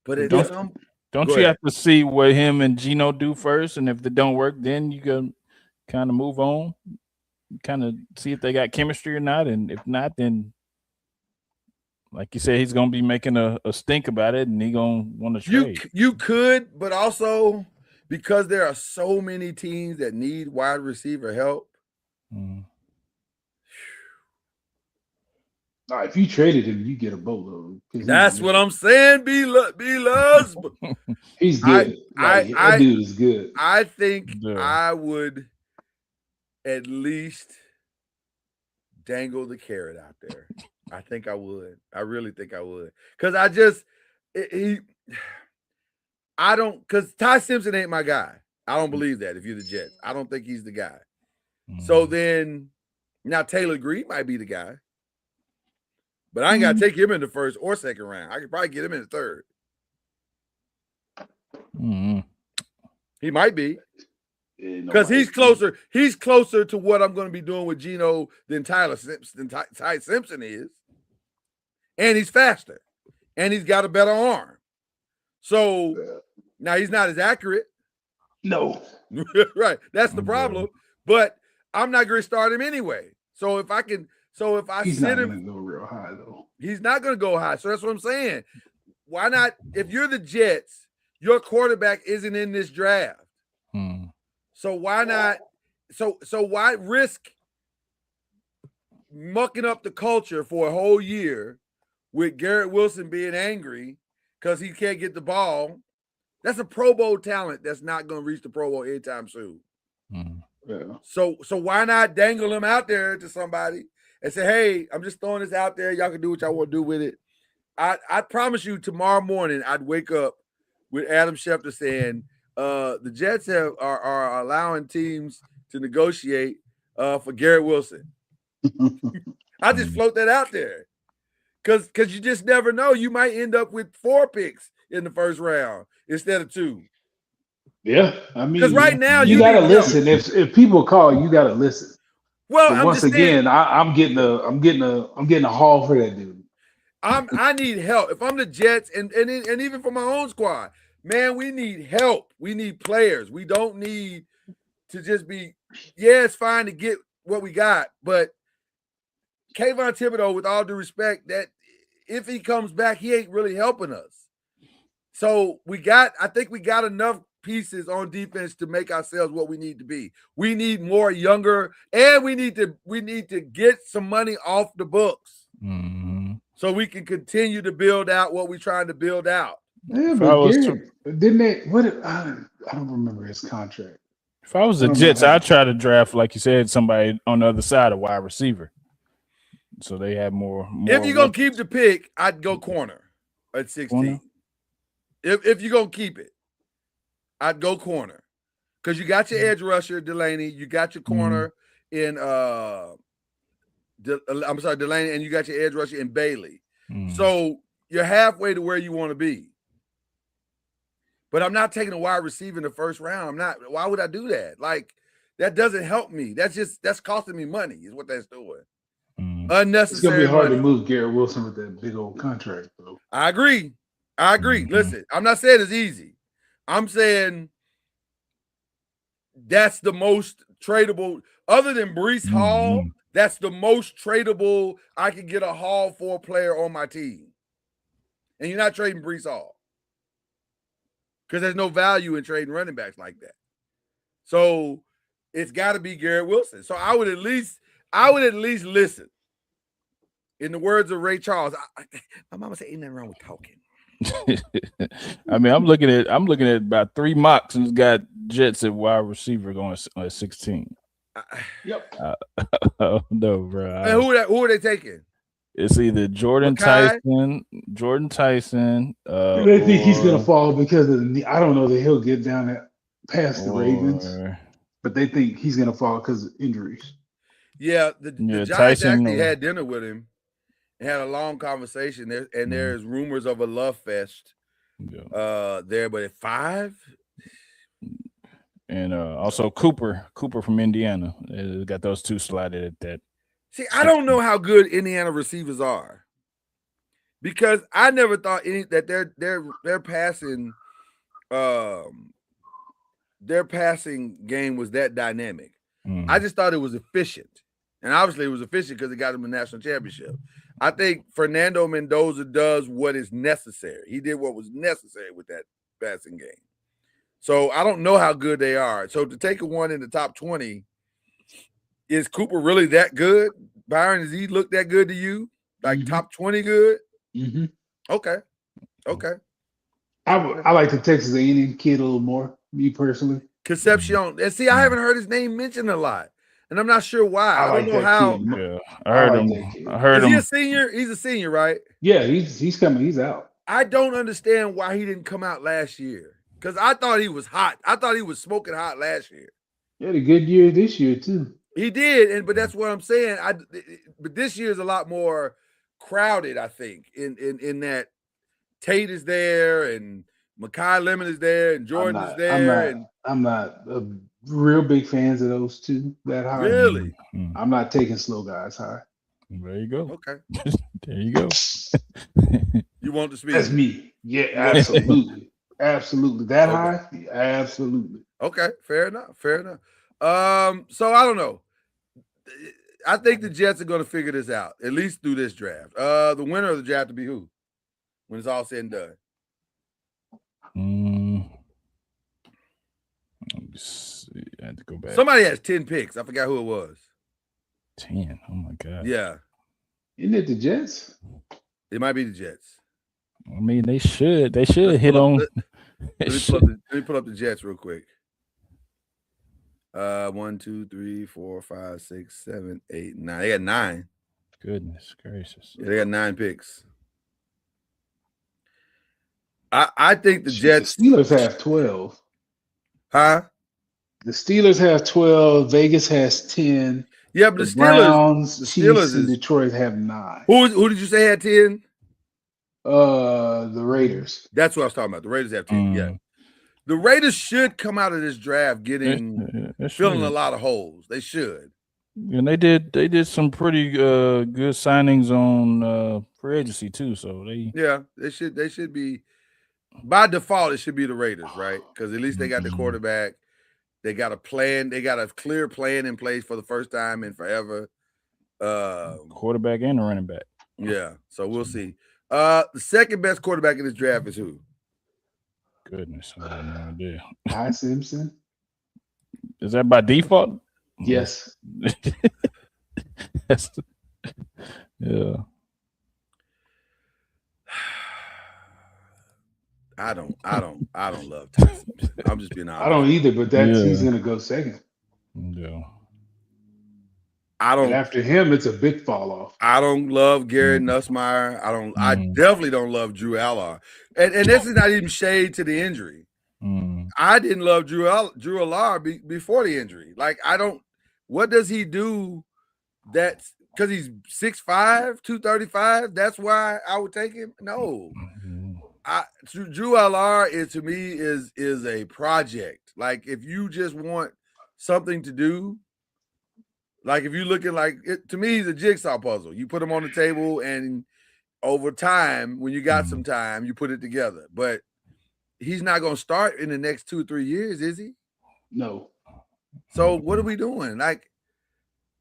but don't you have to see what him and Gino do first? And if they don't work, then you can kind of move on, kind of see if they got chemistry or not. And if not, then, like you said, he's going to be making a stink about it, and he's going to want to trade. You could, but also because there are so many teams that need wide receiver help. If you traded him, you get a boatload. That's what I'm saying. B-Luz. He's good. That dude is good. I think I would at least dangle the carrot out there. I think I would. I really think I would. Because because Ty Simpson ain't my guy. I don't believe that if you're the Jets. I don't think he's the guy. So then, now Taylor Green might be the guy. But I ain't got to take him in the first or second round. I could probably get him in the third. He might be. Because he's closer. He's closer to what I'm going to be doing with Gino than Ty Simpson is. And he's faster. And he's got a better arm. So now he's not as accurate. No. Right. That's the problem. But I'm not going to start him anyway. So if I he's sit not him, going to go real high though. He's not going to go high. So that's what I'm saying. Why not? If you're the Jets, your quarterback isn't in this draft. So why not? So why risk mucking up the culture for a whole year with Garrett Wilson being angry because he can't get the ball? That's a Pro Bowl talent that's not going to reach the Pro Bowl anytime soon. So why not dangle him out there to somebody and say, hey, I'm just throwing this out there. Y'all can do what y'all want to do with it. I promise you tomorrow morning I'd wake up with Adam Schefter saying the Jets are allowing teams to negotiate for Garrett Wilson. I just float that out there. Because you just never know. You might end up with 4 picks in the first round instead of 2. Yeah, I mean, because right now you gotta listen. If people call, you gotta listen. Well, but once again, I'm getting a haul for that dude. I need help. If I'm the Jets and even for my own squad, man, we need help. We need players. We don't need to just be. Yeah, it's fine to get what we got, but Kayvon Thibodeau, with all due respect, that if he comes back, he ain't really helping us. So I think we got enough pieces on defense to make ourselves what we need to be. We need more younger, and we need to get some money off the books so we can continue to build out what we're trying to build out. Yeah, but Garrett, didn't they? I don't remember his contract. If I was the Jets, I'd try to draft, like you said, somebody on the other side, a wide receiver, so they have more. If you're gonna keep the pick, I'd go corner at 16. Corner? If you're gonna keep it, I'd go corner because you got your edge rusher Delaney, you got your corner in Delaney, and you got your edge rusher in Bailey. So you're halfway to where you want to be. But I'm not taking a wide receiver in the first round. I'm not. Why would I do that? Like, that doesn't help me. That's costing me money. Is what that's doing. Unnecessary. It's gonna be hard to move Garrett Wilson with that big old contract, though. I agree. Listen, I'm not saying it's easy. I'm saying that's the most tradable, other than Breece Hall. That's the most tradable I could get a haul for a player on my team. And you're not trading Breece Hall because there's no value in trading running backs like that. So it's got to be Garrett Wilson. So I would at least listen. In the words of Ray Charles, my mama said, "Ain't nothing wrong with talking." I mean, I'm looking at about 3 mocks and it's got Jets at wide receiver going at 16. Yep. No, bro. And who are they taking? It's either Jordan Tyson. They think he's gonna fall because of the. I don't know that he'll get down that past the Ravens, but they think he's gonna fall because of injuries. Yeah, the Giants actually had dinner with him and had a long conversation there, and there's rumors of a love fest there, but at 5. And also Cooper from Indiana. Got those 2 slotted at that. See, I don't know how good Indiana receivers are because I never thought that their passing game was that dynamic. I just thought it was efficient, and obviously it was efficient because it got them a national championship. I think Fernando Mendoza does what is necessary. He did what was necessary with that passing game. So I don't know how good they are. So to take one in the top 20, is Cooper really that good? Byron, does he look that good to you? Like top 20 good? Mm-hmm. Okay. I like the Texas A&M kid a little more, me personally. Concepcion. And see, I haven't heard his name mentioned a lot. And I'm not sure why. I don't know how. Yeah, I heard him. I heard him. Is he a senior? He's a senior, right? Yeah, he's coming. He's out. I don't understand why he didn't come out last year. Because I thought he was hot. I thought he was smoking hot last year. He had a good year this year, too. He did, but that's what I'm saying. But this year is a lot more crowded, I think, in that Tate is there and Mekhi Lemon is there and Jordan is there. I'm not a real big fans of those 2 that high. Really? I'm not taking slow guys high. There you go. Okay. There you go. You want to speak? That's me. Yeah, absolutely. Absolutely. That high? Yeah, absolutely. Okay, fair enough. So I don't know. I think the Jets are going to figure this out, at least through this draft. The winner of the draft to be who? When it's all said and done. Let me see. I had to go back. Somebody has 10 picks. I forgot who it was. 10. Oh my God. Yeah. Isn't it the Jets? It might be the Jets. I mean, they should hit on. Let me pull up the Jets real quick. 1, 2, 3, 4, 5, 6, 7, 8, 9. They got 9. Goodness gracious. Yeah, they got 9 picks. I think the Jets. The Steelers have 12. Huh? The Steelers have 12. Vegas has 10. Yeah, but The the Browns, Steelers Chiefs, and is Detroit have 9. who did you say had 10? The Raiders. That's what I was talking about. The Raiders have 10. Yeah. Mm. The Raiders should come out of this draft It filling a should. lot of holes. They should. And they did some pretty good signings on free agency too. So they should be by default. It should be the Raiders, right? Because at least they got the quarterback. They got a plan. They got a clear plan in place for the first time in forever. Quarterback and a running back. Yeah. So we'll see. The second best quarterback in this draft is who? Goodness, I have no idea. Ty Simpson. Is that by default? Yes. Yeah. I don't love Ty Simpson. I'm just being honest. I don't either, but he's gonna go second. Yeah. And after him, it's a big fall off. I don't love Garrett Nussmeier. I definitely don't love Drew Allard. And this is not even shade to the injury. I didn't love Drew Allard before the injury. Like, what does he do that's because he's 6'5", 235? That's why I would take him? No. Drew Allard to me is a project. Like, if you just want something to do, like if you're looking like it, to me, he's a jigsaw puzzle. You put him on the table, and over time, when you got some time, you put it together. But he's not going to start in the next 2 or 3 years, is he? No. So what are we doing? Like,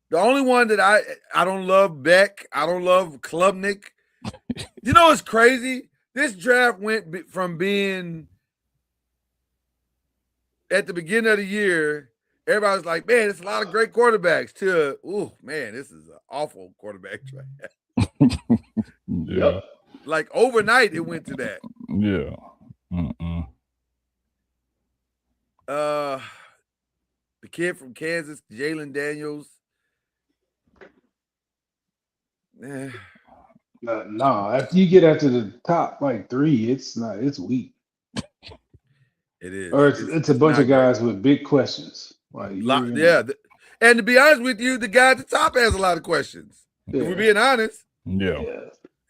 the only one that I don't love Beck. I don't love Klubnik. You know what's crazy? This draft went from being at the beginning of the year, everybody was like, man, it's a lot of great quarterbacks, to, oh, man, this is an awful quarterback draft. Yeah. Like, overnight, it went to that. Yeah. The kid from Kansas, Jalen Daniels. No, after you get after the top like 3, it's weak. It is. Or it's a bunch of guys with big questions. Like, and to be honest with you, the guy at the top has a lot of questions. Yeah. If we're being honest. Yeah.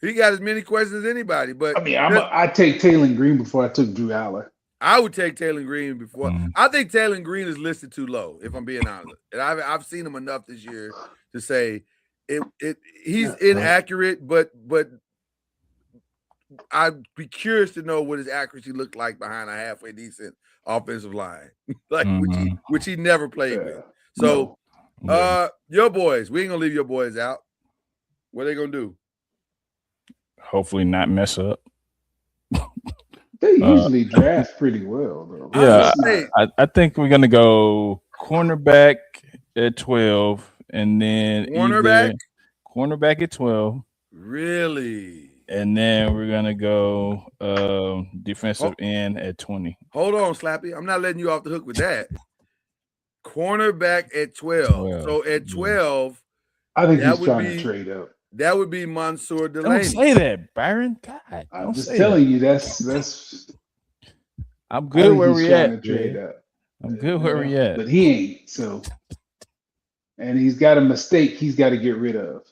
He got as many questions as anybody. But I mean, I take Taylor Green before I took Drew Aller. I would take Taylor Green before. I think Taylor Green is listed too low, if I'm being honest. And I've seen him enough this year to say he's inaccurate, but I'd be curious to know what his accuracy looked like behind a halfway decent offensive line, like which he never played with. So, your boys, we ain't gonna leave your boys out. What are they gonna do? Hopefully, not mess up. They usually draft pretty well, though. Yeah, I think we're gonna go cornerback at 12, and then cornerback at 12. Really? And then we're gonna go defensive end at 20. Hold on, Slappy. I'm not letting you off the hook with that. Cornerback at 12. So at 12, I think he's trying to trade up. That would be Mansour Delaney. Don't say that, Byron. God, I'm just telling you, that's. I'm good where we at. I'm good where we at. But he ain't. So, and he's got a mistake he's got to get rid of.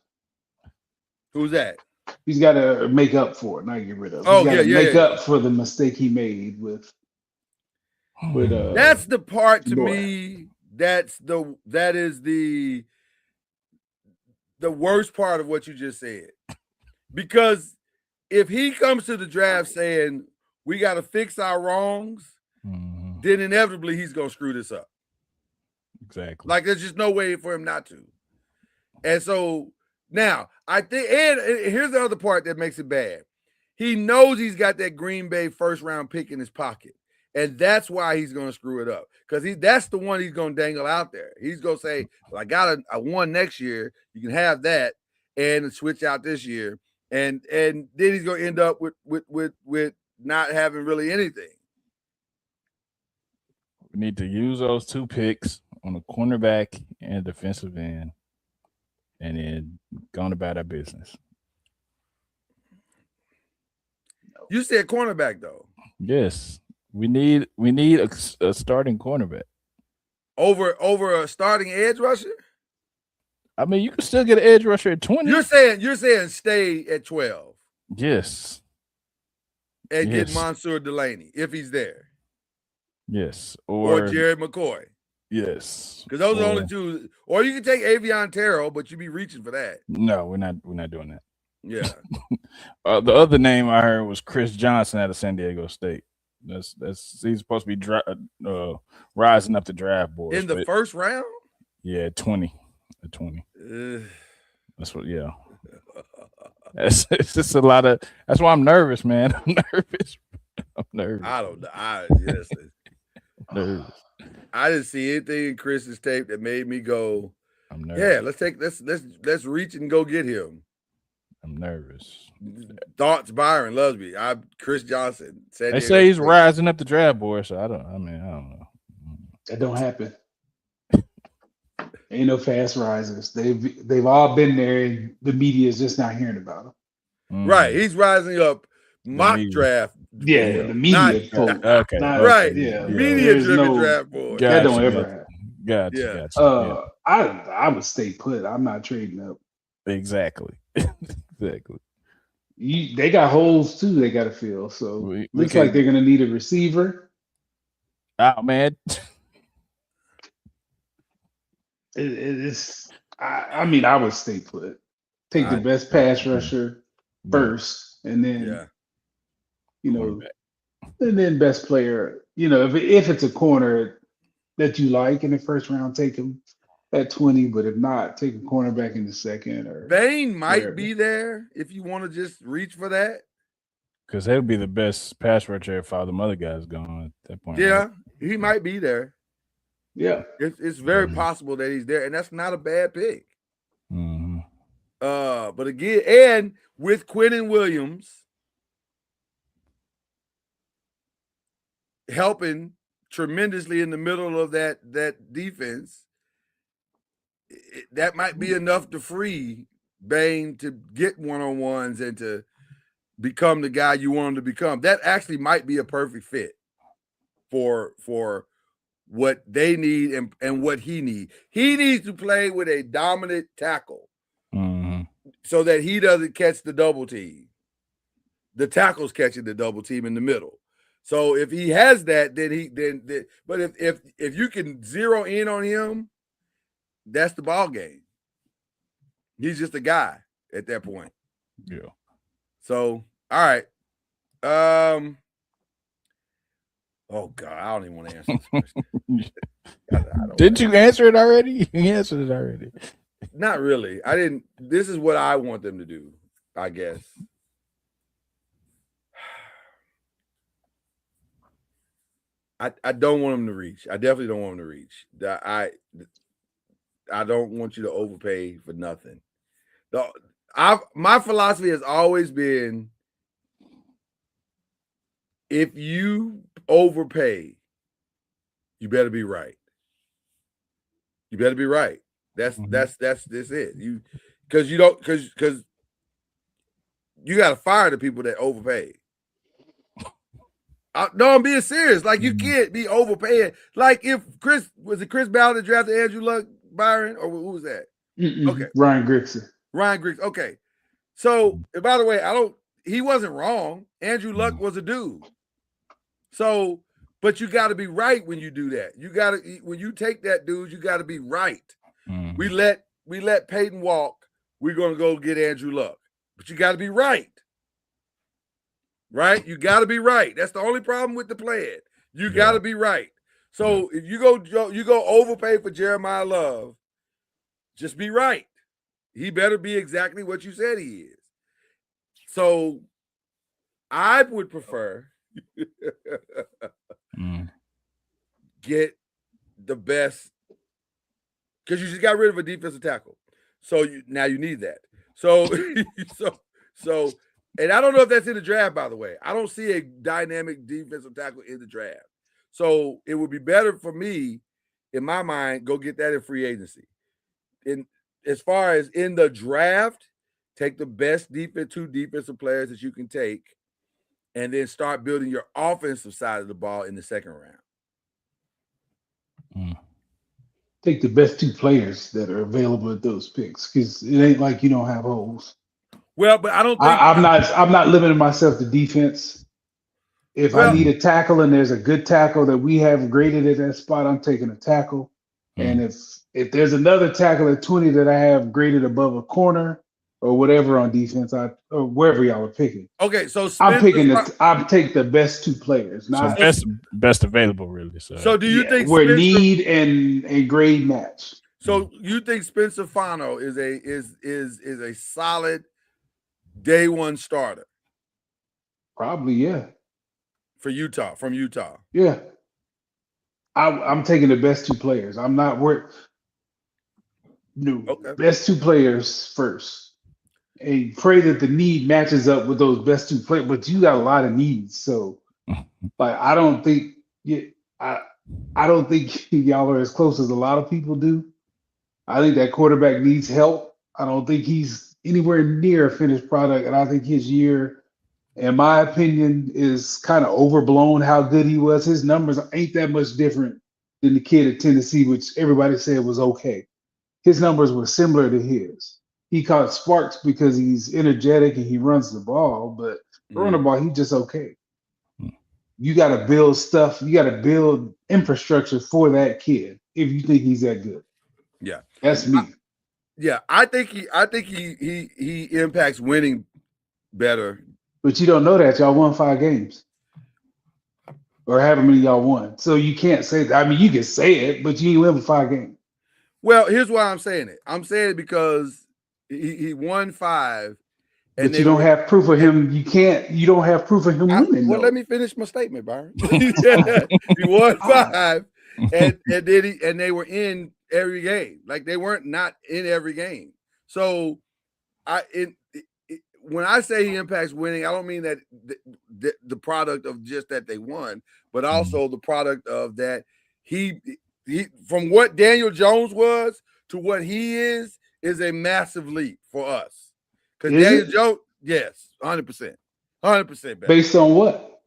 Who's that? He's got to make up for it, not get rid of. Make up for the mistake he made with. That's the part to me. That is the worst part of what you just said, because if he comes to the draft saying we got to fix our wrongs, then inevitably he's gonna screw this up. Exactly. Like, there's just no way for him not to. And so now I think, and here's the other part that makes it bad. He knows he's got that Green Bay first round pick in his pocket. And that's why he's going to screw it up, because that's the one he's going to dangle out there. He's going to say, well, I got a one next year. You can have that and switch out this year. And then he's going to end up with not having really anything. We need to use those 2 picks on a cornerback and a defensive end, and then going about our business. You said cornerback, though. Yes. We need a starting cornerback over a starting edge rusher. I mean, you can still get an edge rusher at 20. You're saying stay at 12. Yes. And get Mansour Delaney if he's there. Yes. Or Jared McCoy. Yes. Because those are the only two. Or you can take Avion Terrell, but you'd be reaching for that. No, we're not doing that. Yeah. The other name I heard was Chris Johnson out of San Diego State. That's he's supposed to be rising up the draft board in the first round. Yeah, 20. At 20. That's what. Yeah. It's just a lot of. That's why I'm nervous, man. I'm nervous. I don't know. Nervous. I didn't see anything in Chris's tape that made me go, I'm nervous. Yeah, let's reach and go get him. I'm nervous. Thoughts, Byron Lusby. Chris Johnson. They say he's rising up the draft board, so I don't know. That don't happen. Ain't no fast risers. They've all been there, and the media is just not hearing about them. Right, he's rising up mock draft. Yeah, the media. Okay. Right. Yeah. Media driven draft board. That don't ever happen. Gotcha. I would stay put. I'm not trading up. Exactly. They got holes too. They got to fill. So looks like they're gonna need a receiver. Oh man. I mean, I would stay put. Take the best pass rusher first, and then and then best player. If it's a corner that you like in the first round, take him at 20. But if not, take a cornerback in the second. Or Bain might be there if you want to just reach for that. Because he'll be the best pass rusher if all the other guys gone at that point. Yeah, he might be there. Yeah, it's very possible that he's there, and that's not a bad pick. Mm-hmm. But again, and with Quinnen Williams helping tremendously in the middle of that defense, that might be enough to free Bain to get one-on-ones and to become the guy you want him to become. That actually might be a perfect fit for what they need and what he needs. He needs to play with a dominant tackle so that he doesn't catch the double team. The tackle's catching the double team in the middle. So if he has that, but if you can zero in on him, that's the ball game. He's just a guy at that point. Yeah. So, all right. Oh God, I don't even want to answer this question. Did you answer it already? You answered it already. Not really. I didn't. This is what I want them to do, I guess. I don't want them to reach. I definitely don't want them to reach. I don't want you to overpay for nothing. My philosophy has always been, if you overpay, you better be right. You better be right. That's it. Because you got to fire the people that overpay. No, I'm being serious. Like, you can't be overpaying. Like, if Chris Ballard that drafted Andrew Luck, Byron, or who was that? Okay, Ryan Grigson. Okay. So, and by the way, he wasn't wrong. Andrew Luck was a dude. So, but you got to be right when you do that. When you take that dude, you got to be right. We let Peyton walk. We're going to go get Andrew Luck. But you got to be right. Right? You got to be right. That's the only problem with the plan. You got to be right. So if you go overpay for Jeremiah Love, just be right. He better be exactly what you said he is. So I would prefer get the best, because you just got rid of a defensive tackle. So now you need that. So and I don't know if that's in the draft, by the way. I don't see a dynamic defensive tackle in the draft. So it would be better for me, in my mind, go get that in free agency. As far as in the draft, take the best two defensive players that you can take, and then start building your offensive side of the ball in the second round. take the best 2 players that are available at those picks because it ain't like you don't have holes. Well, but I don't think I'm not limiting myself to defense. If I need a tackle and there's a good tackle that we have graded at that spot, I'm taking a tackle. And if there's another tackle at 20 that I have graded above a corner or whatever on defense, or wherever y'all are picking. Okay, so I'm take the best 2 players, not best available, really. So do you think where need and a grade match? So you think Spencer Fano is a solid day one starter? Probably, yeah. From Utah. Yeah. I'm taking the best 2 players. I'm not worried. No, best 2 players first. And pray that the need matches up with those best 2 players. But you got a lot of needs. So like I don't think y'all are as close as a lot of people do. I think that quarterback needs help. I don't think he's anywhere near a finished product. And I think his year, in my opinion, is kind of overblown how good he was. His numbers ain't that much different than the kid at Tennessee, which everybody said was okay. His numbers were similar to his. He caught sparks because he's energetic and he runs the ball, but throwing the ball, he's just okay. You got to build stuff. You got to build infrastructure for that kid if you think he's that good. Yeah, that's me. I think he impacts winning better. But you don't know that y'all won 5 games, or however many y'all won. So you can't say that. I mean, you can say it, but you ain't win 5 games. Well, here's why I'm saying it. I'm saying it because he won 5. And but you don't have proof of him. You don't have proof of him winning. Well, let me finish my statement, Byron. He won 5, and they were in every game. Like they weren't not in every game. So when I say he impacts winning, I don't mean that the product of just that they won, but also the product of that he from what Daniel Jones was to what he is a massive leap for us. Because Daniel Jones, yes, 100%. 100%. Based on what?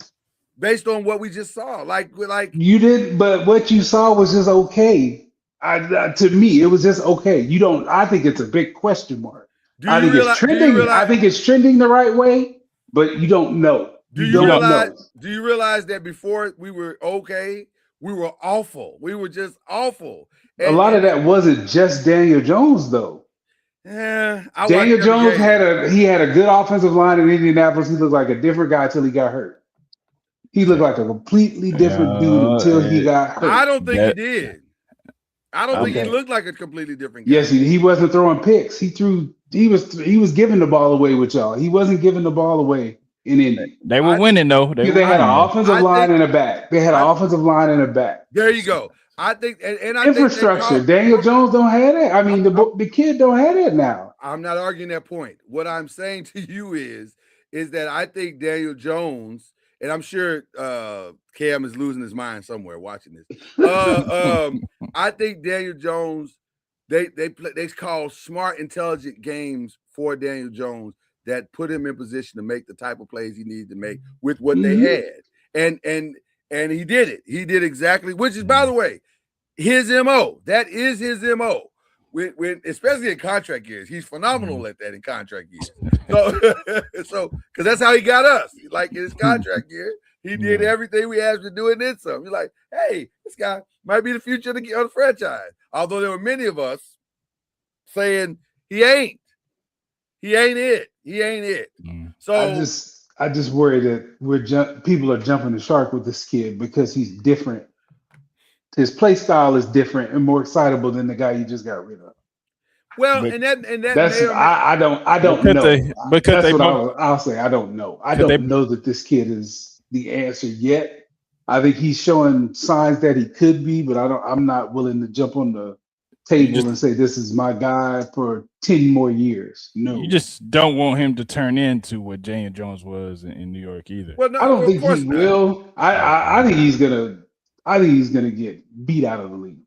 Based on what we just saw. Like you did, but what you saw was just okay. To me, it was just okay. I think it's a big question mark. I think it's trending. I think it's trending the right way, but you don't know. Do you realize that before we were okay, we were awful. We were just awful. A lot of that wasn't just Daniel Jones, though. Yeah, Daniel Jones had a good offensive line in Indianapolis. He looked like a different guy till he got hurt. He looked like a completely different dude until he got hurt. I don't think he did. I don't think he looked like a completely different guy. Yes, he wasn't throwing picks. He was giving the ball away with y'all. He wasn't giving the ball away in Indy. They were winning though. They had an offensive line and a back. They had an offensive line and a back. There you go. I think and I infrastructure. Think Daniel Jones don't have that. I mean, the kid don't have that now. I'm not arguing that point. What I'm saying to you is that I think Daniel Jones, and I'm sure Cam is losing his mind somewhere watching this. I think Daniel Jones, they call smart, intelligent games for Daniel Jones that put him in position to make the type of plays he needed to make with what they had, and he did it. He did exactly, which is, by the way, his MO. That is his MO. When especially in contract years, he's phenomenal at that in contract years. So because that's how he got us. Like in his contract year, he did everything we asked him to do and then some. You're like, hey, this guy might be the future of the franchise. Although there were many of us saying he ain't it. He ain't it. So I just worry that people are jumping the shark with this kid because he's different. His play style is different and more excitable than the guy you just got rid of. Well, but and that that's I don't know. I'll say I don't know. I don't know that this kid is the answer yet. I think he's showing signs that he could be, but I'm not willing to jump on the table and say this is my guy for 10 more years. No, you just don't want him to turn into what Daniel Jones was in New York either. Well, no, I don't think he will. I think he's gonna get beat out of the league.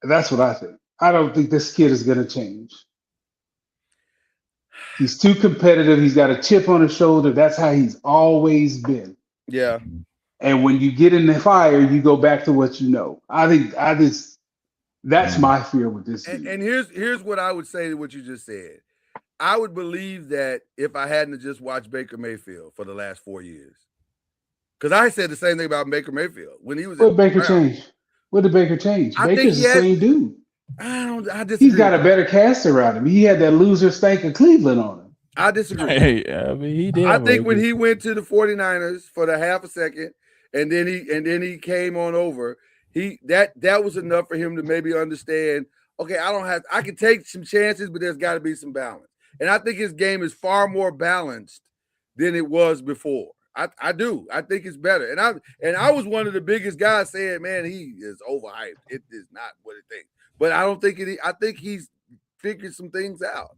That's what I think. I don't think this kid is gonna change. He's too competitive. He's got a chip on his shoulder. That's how he's always been. Yeah. And when you get in the fire, you go back to what you know. I That's my fear with this team. And here's what I would say to what you just said. I would believe that if I hadn't just watched Baker Mayfield for the last 4 years. Because I said the same thing about Baker Mayfield when he was. What Baker change? What did Baker change? Baker's the same dude. I disagree. He's got a better cast around him. He had that loser stank of Cleveland on him. I disagree. Hey, I mean, he did. I think when he went to the 49ers for the half a second, and then he came on over, that was enough for him to maybe understand. Okay, I can take some chances, but there's got to be some balance. And I think his game is far more balanced than it was before. I do. I think it's better. And I was one of the biggest guys saying, man, he is overhyped. It is not what it thinks. But I don't think it. I think he's figured some things out.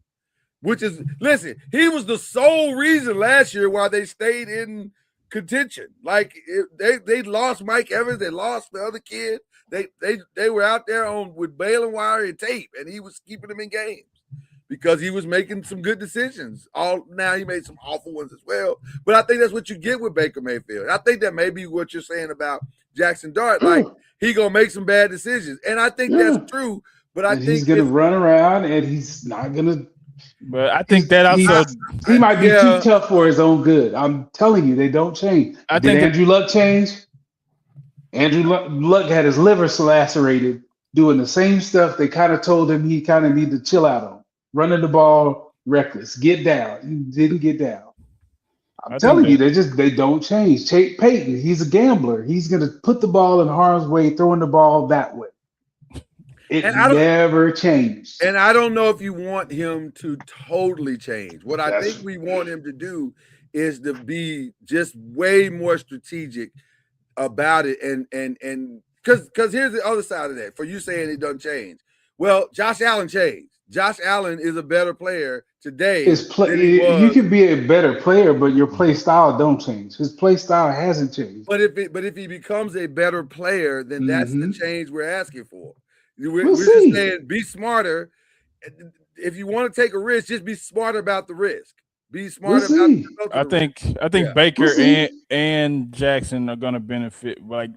Which is, listen, he was the sole reason last year why they stayed in contention. Like they lost Mike Evans, they lost the other kid. They were out there with baling wire and tape, and he was keeping them in games because he was making some good decisions. Now he made some awful ones as well. But I think that's what you get with Baker Mayfield. I think that may be what you're saying about Jackson Dart. Like he gonna make some bad decisions, and I think that's true. But I think he's gonna run around, and he's not gonna. But I think that also he might be too tough for his own good. I'm telling you, they don't change. Did Andrew Luck change? Andrew Luck had his liver lacerated doing the same stuff they kind of told him he kind of needed to chill out on. Running the ball reckless. Get down. He didn't get down. I'm telling you, they don't change. Chase Payton, he's a gambler. He's gonna put the ball in harm's way, throwing the ball that way. It never changed. And I don't know if you want him to totally change. What I think we want him to do is to be just way more strategic about it. And because here's the other side of that. For you saying it doesn't change. Well, Josh Allen changed. Josh Allen is a better player today. You can be a better player, but your play style don't change. His play style hasn't changed. But if he becomes a better player, then that's the change we're asking for. We're just saying be smarter. If you want to take a risk, just be smart about the risk. Be smart about the I think Baker and Jackson are going to benefit like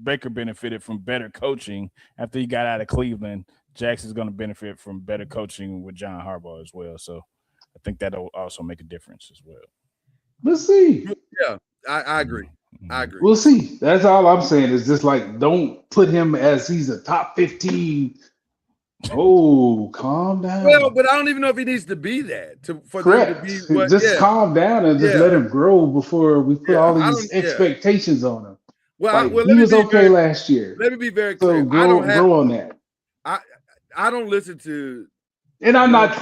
Baker benefited from better coaching after he got out of Cleveland. Jackson's going to benefit from better coaching with John Harbaugh as well. So I think that'll also make a difference as well. Let's see. Yeah, I agree. I agree. We'll see. That's all I'm saying is just like don't put him as he's a top 15. Oh, calm down. Well, but I don't even know if he needs to be that for Correct. them to be. Just calm down and just let him grow before we put all these expectations on him. Well, he was okay last year. Let me be very clear. So grow on that. I don't listen to. And I'm not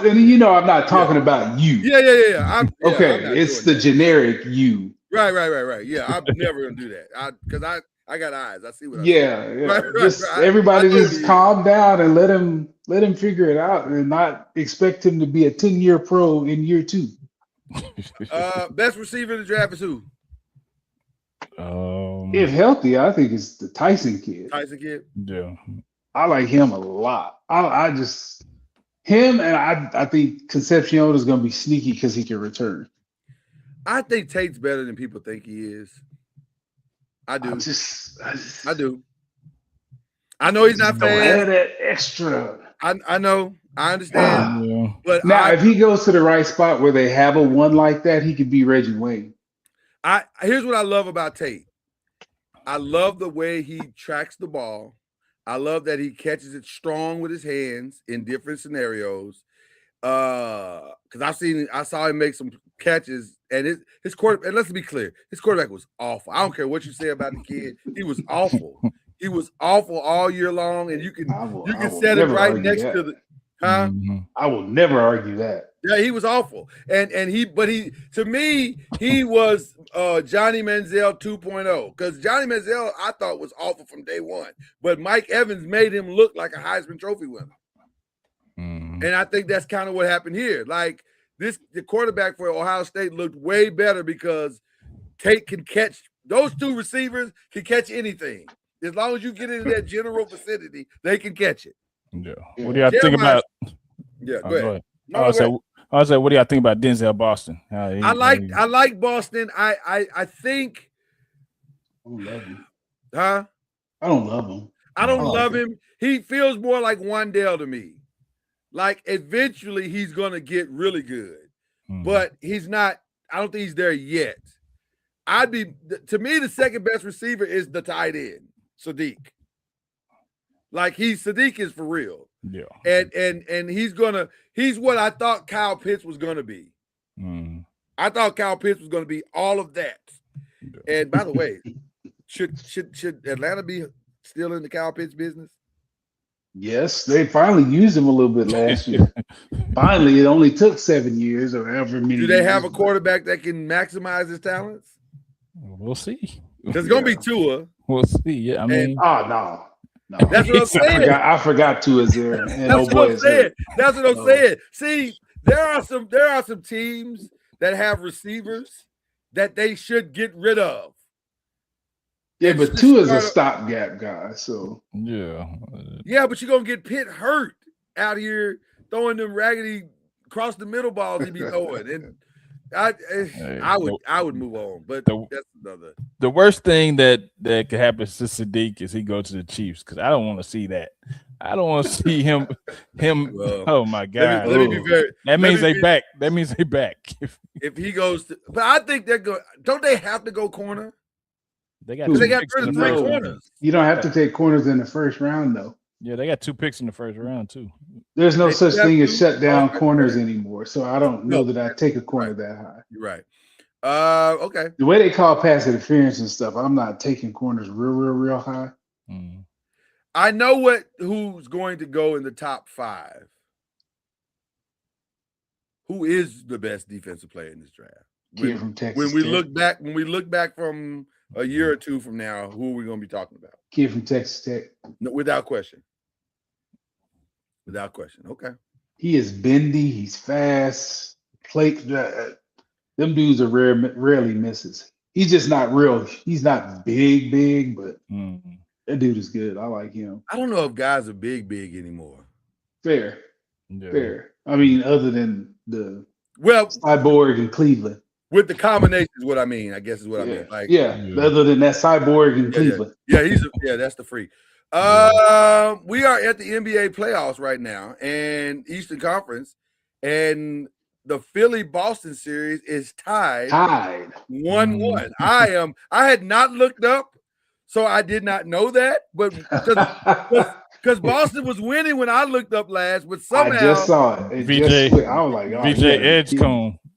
talking about you. Yeah. It's the generic you. Right. Yeah, I'm never gonna do that. Because I got eyes. I see what. Everybody just calm down and let him figure it out, and not expect him to be a 10-year pro in year 2. Best receiver in the draft is who? If healthy, I think it's the Tyson kid. Yeah, I like him a lot. Him, and I think Concepcion is going to be sneaky because he can return. I think Tate's better than people think he is. I do. I do. I know he's not fast. That extra. I know. I understand. But now, if he goes to the right spot where they have a one like that, he could be Reggie Wayne. Here's what I love about Tate. I love the way he tracks the ball. I love that he catches it strong with his hands in different scenarios. Because I saw him make some catches, and his quarterback. And let's be clear, his quarterback was awful. I don't care what you say about the kid; he was awful. He was awful all year long, and you can set it right next to the. Huh? I will never argue that. Yeah, he was awful, and to me he was Johnny Manziel 2.0, because Johnny Manziel I thought was awful from day one, but Mike Evans made him look like a Heisman Trophy winner, and I think that's kind of what happened here. Like the quarterback for Ohio State looked way better because Tate can catch. Those two receivers can catch anything as long as you get into that general vicinity. They can catch it. Yeah. What do y'all think about? Yeah, go ahead. I said, what do y'all think about Denzel Boston? I like Boston. I think. I don't love him. Huh? I don't love him. I don't love him. He feels more like Wandale to me. Like eventually he's gonna get really good, but he's not. I don't think he's there yet. To me, the second best receiver is the tight end, Sadiq. Like Sadiq is for real. Yeah. And he's what I thought Kyle Pitts was gonna be. I thought Kyle Pitts was gonna be all of that. Yeah. And by the way, should Atlanta be still in the Kyle Pitts business? Yes, they finally used him a little bit last year. Finally, it only took 7 years or however many. Do they have a quarterback that can maximize his talents? We'll see. There's gonna be Tua. We'll see. Yeah, I mean, no. That's what I'm saying. I forgot Tua's there. That's what I'm saying. That's what I'm saying. See, there are some teams that have receivers that they should get rid of. Yeah, but Tua's a stopgap guy, so yeah, but you're gonna get Pitt hurt out here throwing them raggedy across the middle balls he be throwing, and I would move on, but that's another. The worst thing that could happen to Sadiq is he go to the Chiefs because I don't want to see that. I don't want to see him. Well, oh my God! Let me be very. That means they back. That means they back. If he goes to, but I think they're going. Don't they have to go corner? They got 3 corners. You don't have to take corners in the first round, though. Yeah, they got 2 picks in the first round too. There's no such thing as shut down corners anymore, so I don't know that I take a corner that high. You're right. Okay. The way they call pass interference and stuff, I'm not taking corners real high. I know who's going to go in the top 5. Who is the best defensive player in this draft? Kid from Texas. When we look back from a year or two from now, who are we going to be talking about? Kid from Texas Tech. No, without question. Without question. Okay. He is bendy. He's fast. Them dudes are rarely misses. He's just not real. He's not big, but that dude is good. I like him. I don't know if guys are big anymore. Fair. I mean, other than the Cyborg in Cleveland. With the combination is what I mean. I guess is what I mean. Like, other than that Cyborg in Cleveland. Yeah, that's the freak. We are at the NBA playoffs right now and Eastern Conference, and the Philly-Boston series is tied 1-1. I had not looked up, so I did not know that, but because Boston was winning when I looked up last, but somehow I just saw it. I was like,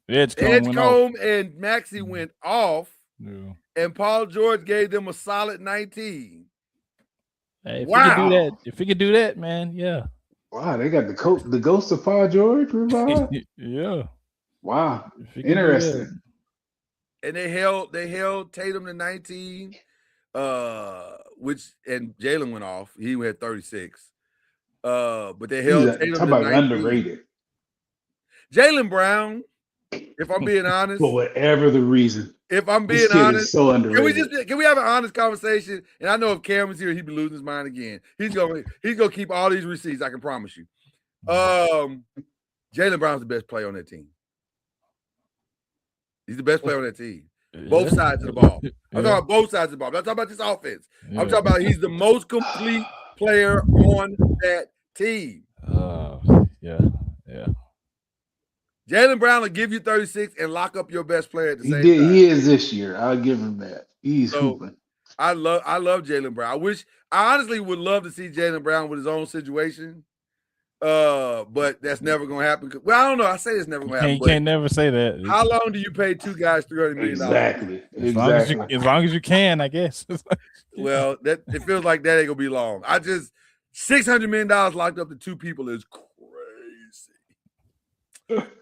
Edgecombe and Maxey went off, and Paul George gave them a solid 19. Hey, if he could do that, man, yeah. Wow, they got the ghost of Paul George revived. Yeah. Wow, interesting. And they held Tatum to 19, and Jalen went off. He had 36. But they held Tatum to 19. Underrated. Jalen Brown, if I'm being honest, for whatever the reason. If I'm being honest, so underrated. Can we have an honest conversation? And I know if Cam was here, he'd be losing his mind again. He's gonna keep all these receipts. I can promise you. Jalen Brown's the best player on that team. He's the best player on that team. Both sides of the ball. I'm talking about both sides of the ball. I'm not talking about this offense. I'm talking about he's the most complete player on that team. Yeah. Jalen Brown will give you 36 and lock up your best player at the same time. He is this year. I'll give him that. He's hooping. I love Jalen Brown. I honestly would love to see Jalen Brown with his own situation. But that's never gonna happen. Well, I don't know. I say it's never gonna happen. You can't never say that. How long do you pay 2 guys $300 million? Exactly. As long as you can, I guess. Well, it feels like that ain't gonna be long. $600 million locked up to 2 people is crazy.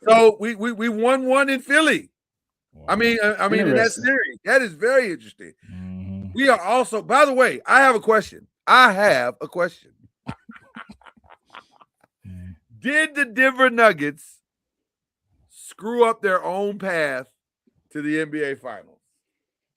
So we won 1 in Philly. Wow. I mean in that series. That is very interesting. Mm-hmm. We are also, by the way, I have a question. Did the Denver Nuggets screw up their own path to the NBA Finals?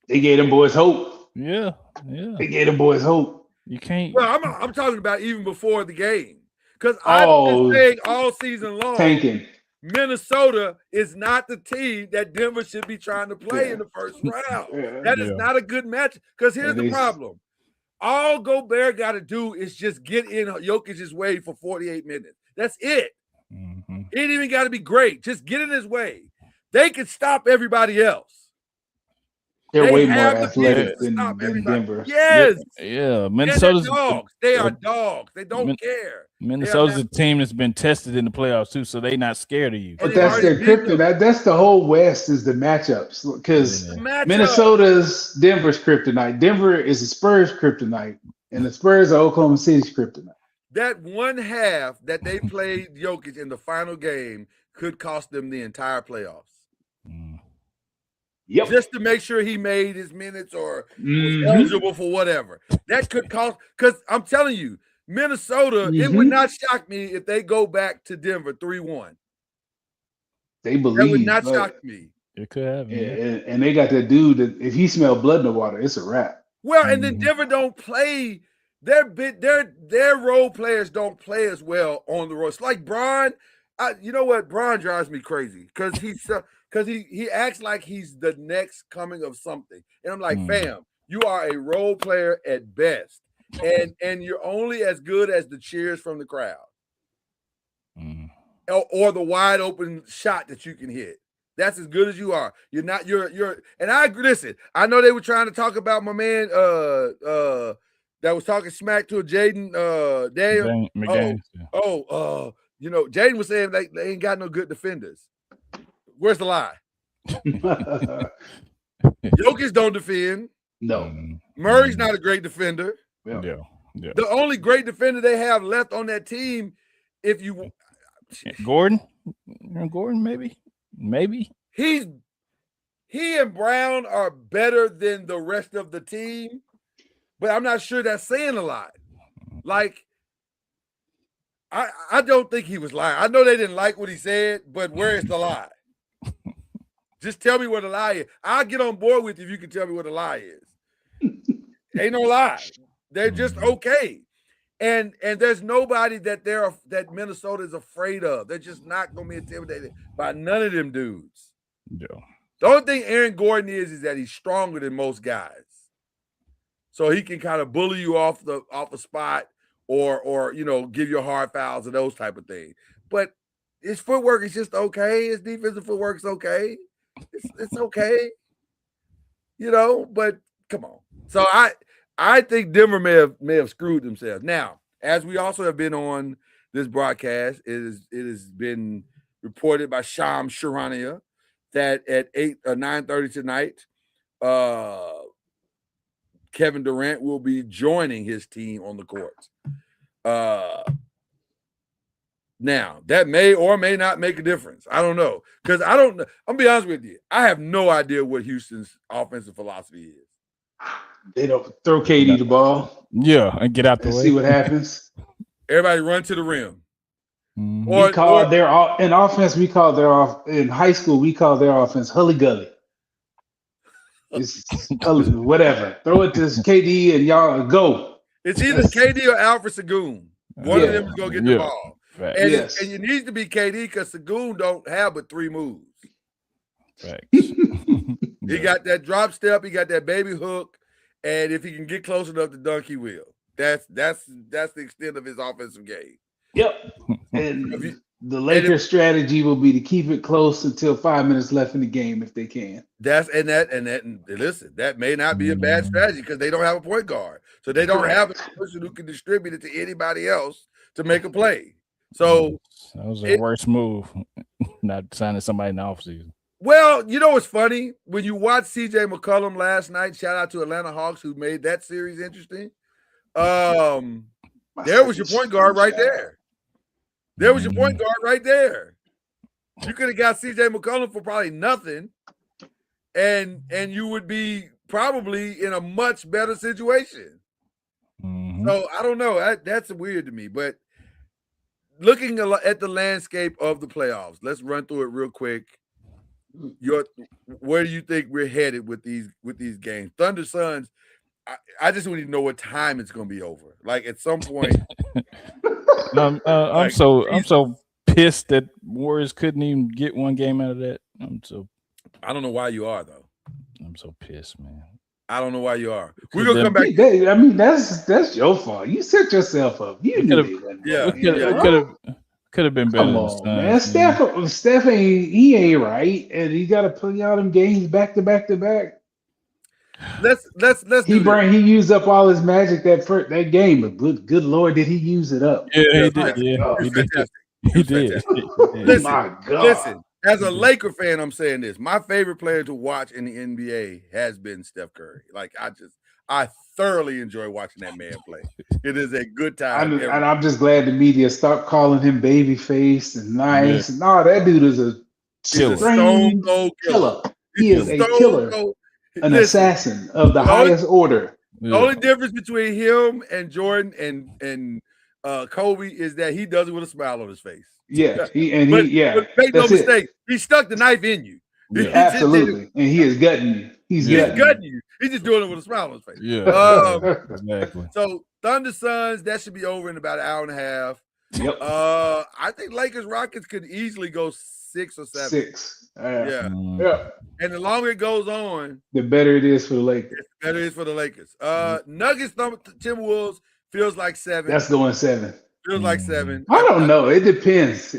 They gave them boys hope. Yeah. They gave them boys hope. You can't. Well, I'm talking about even before the game, because I've been saying all season long, tanking. Minnesota is not the team that Denver should be trying to play in the first round. That is not a good match. Because here's the problem: All Gobert got to do is just get in Jokic's way for 48 minutes. That's it. Mm-hmm. It ain't even got to be great. Just get in his way. They can stop everybody else. They're They way more have the athletic defense to stop than everybody. Denver. Yes. Yeah. And Minnesota's they're dogs. They are dogs. They don't care. Minnesota's a team that's been tested in the playoffs too, so they're not scared of you. But that's their kryptonite. That's the whole West is the matchups because Minnesota's Denver's kryptonite. Denver is the Spurs' kryptonite, and the Spurs are Oklahoma City's kryptonite. That one half that they played Jokic in the final game could cost them the entire playoffs. Yep. Just to make sure he made his minutes or was eligible for whatever. That could cost, because I'm telling you, Minnesota, it would not shock me if they go back to Denver 3-1. They believe. That would not shock me. It could happen. Yeah, and they got that dude that if he smelled blood in the water, it's a wrap. Well, and then Denver don't play. Their role players don't play as well on the road. It's like Bron. You know what? Bron drives me crazy because he acts like he's the next coming of something, and I'm like, fam, you are a role player at best, and you're only as good as the cheers from the crowd, or the wide open shot that you can hit. That's as good as you are. You're not. You're. And I agree. Listen, I know they were trying to talk about my man. That was talking smack to a Jaden Daniel. Jaden was saying they ain't got no good defenders. Where's the lie? Jokic don't defend. No. Murray's not a great defender. Yeah. The only great defender they have left on that team, if you Gordon, maybe. He and Brown are better than the rest of the team. But I'm not sure that's saying a lot. Like, I don't think he was lying. I know they didn't like what he said, but where is the lie? Just tell me what the lie is. I'll get on board with you if you can tell me what the lie is. Ain't no lie. They're just okay. And there's nobody that Minnesota is afraid of. They're just not going to be intimidated by none of them dudes. Yeah. The only thing Aaron Gordon is that he's stronger than most guys. So he can kind of bully you off the spot or give you hard fouls and those type of things. But his footwork is just okay. His defensive footwork is okay. It's okay. But come on. So I think Denver may have screwed themselves. Now, as we also have been on this broadcast, it has been reported by Shams Charania that at 9:30 tonight, Kevin Durant will be joining his team on the court. Now, that may or may not make a difference. I don't know. Because I don't know. I'm going to be honest with you. I have no idea what Houston's offensive philosophy is. They don't throw KD the ball. Yeah, and get out the way. See what happens. Everybody run to the rim. In offense, in high school, we call their offense Hully Gully. It's whatever. Throw it to KD and y'all go. It's either KD or Alfred Sagoon. One of them is going to get the ball. Right. And it needs to be KD because Sagoon don't have but 3 moves. Right. He got that drop step. He got that baby hook. And if he can get close enough to dunk, he will. That's the extent of his offensive game. Yep. And the Lakers' strategy will be to keep it close until 5 minutes left in the game if they can. Listen, that may not be a bad strategy because they don't have a point guard. So they don't have a person who can distribute it to anybody else to make a play. So that was a worse move, not signing somebody in the offseason. Well, you know what's funny? When you watch CJ McCollum last night, shout out to Atlanta Hawks who made that series interesting. There was your point guard right there. There was your point guard right there. You could have got CJ McCollum for probably nothing, and you would be probably in a much better situation. So I don't know. That's weird to me. But looking at the landscape of the playoffs, let's run through it real quick. Where do you think we're headed with these games? Thunder Suns. I just want to know what time it's going to be over. Like at some point. I'm so pissed that Warriors couldn't even get one game out of that. I don't know why you are though. I'm so pissed, man. I don't know why you are. We're gonna come back. I mean, that's your fault. You set yourself up. You knew they wasn't. Could have been better. Come on, man. Steph ain't right, and he got to play all them games back to back to back. Let's He used up all his magic that game, but good Lord, did he use it up? Yeah, he did. Yeah, he did. My God. Listen, as a Laker fan, I'm saying this. My favorite player to watch in the NBA has been Steph Curry. Like I thoroughly enjoy watching that man play. It is a good time. And I'm just glad the media stopped calling him babyface and nice. Yeah. No, that dude is a stone cold killer. He is a killer, an assassin of the highest order. The only difference between him and Jordan and Kobe is that he does it with a smile on his face. Yeah, but make no mistake, he stuck the knife in you. Yeah, absolutely, and he is gutting you. He's gutting you. He's just doing it with a smile on his face. Yeah, exactly. So Thunder Suns, that should be over in about an hour and a half. Yep. I think Lakers Rockets could easily go 6 or 7. 6. Yeah. And the longer it goes on, the better it is for the Lakers. Nuggets Timberwolves feels like 7. That's going 7. Feels like 7. I don't know. It depends.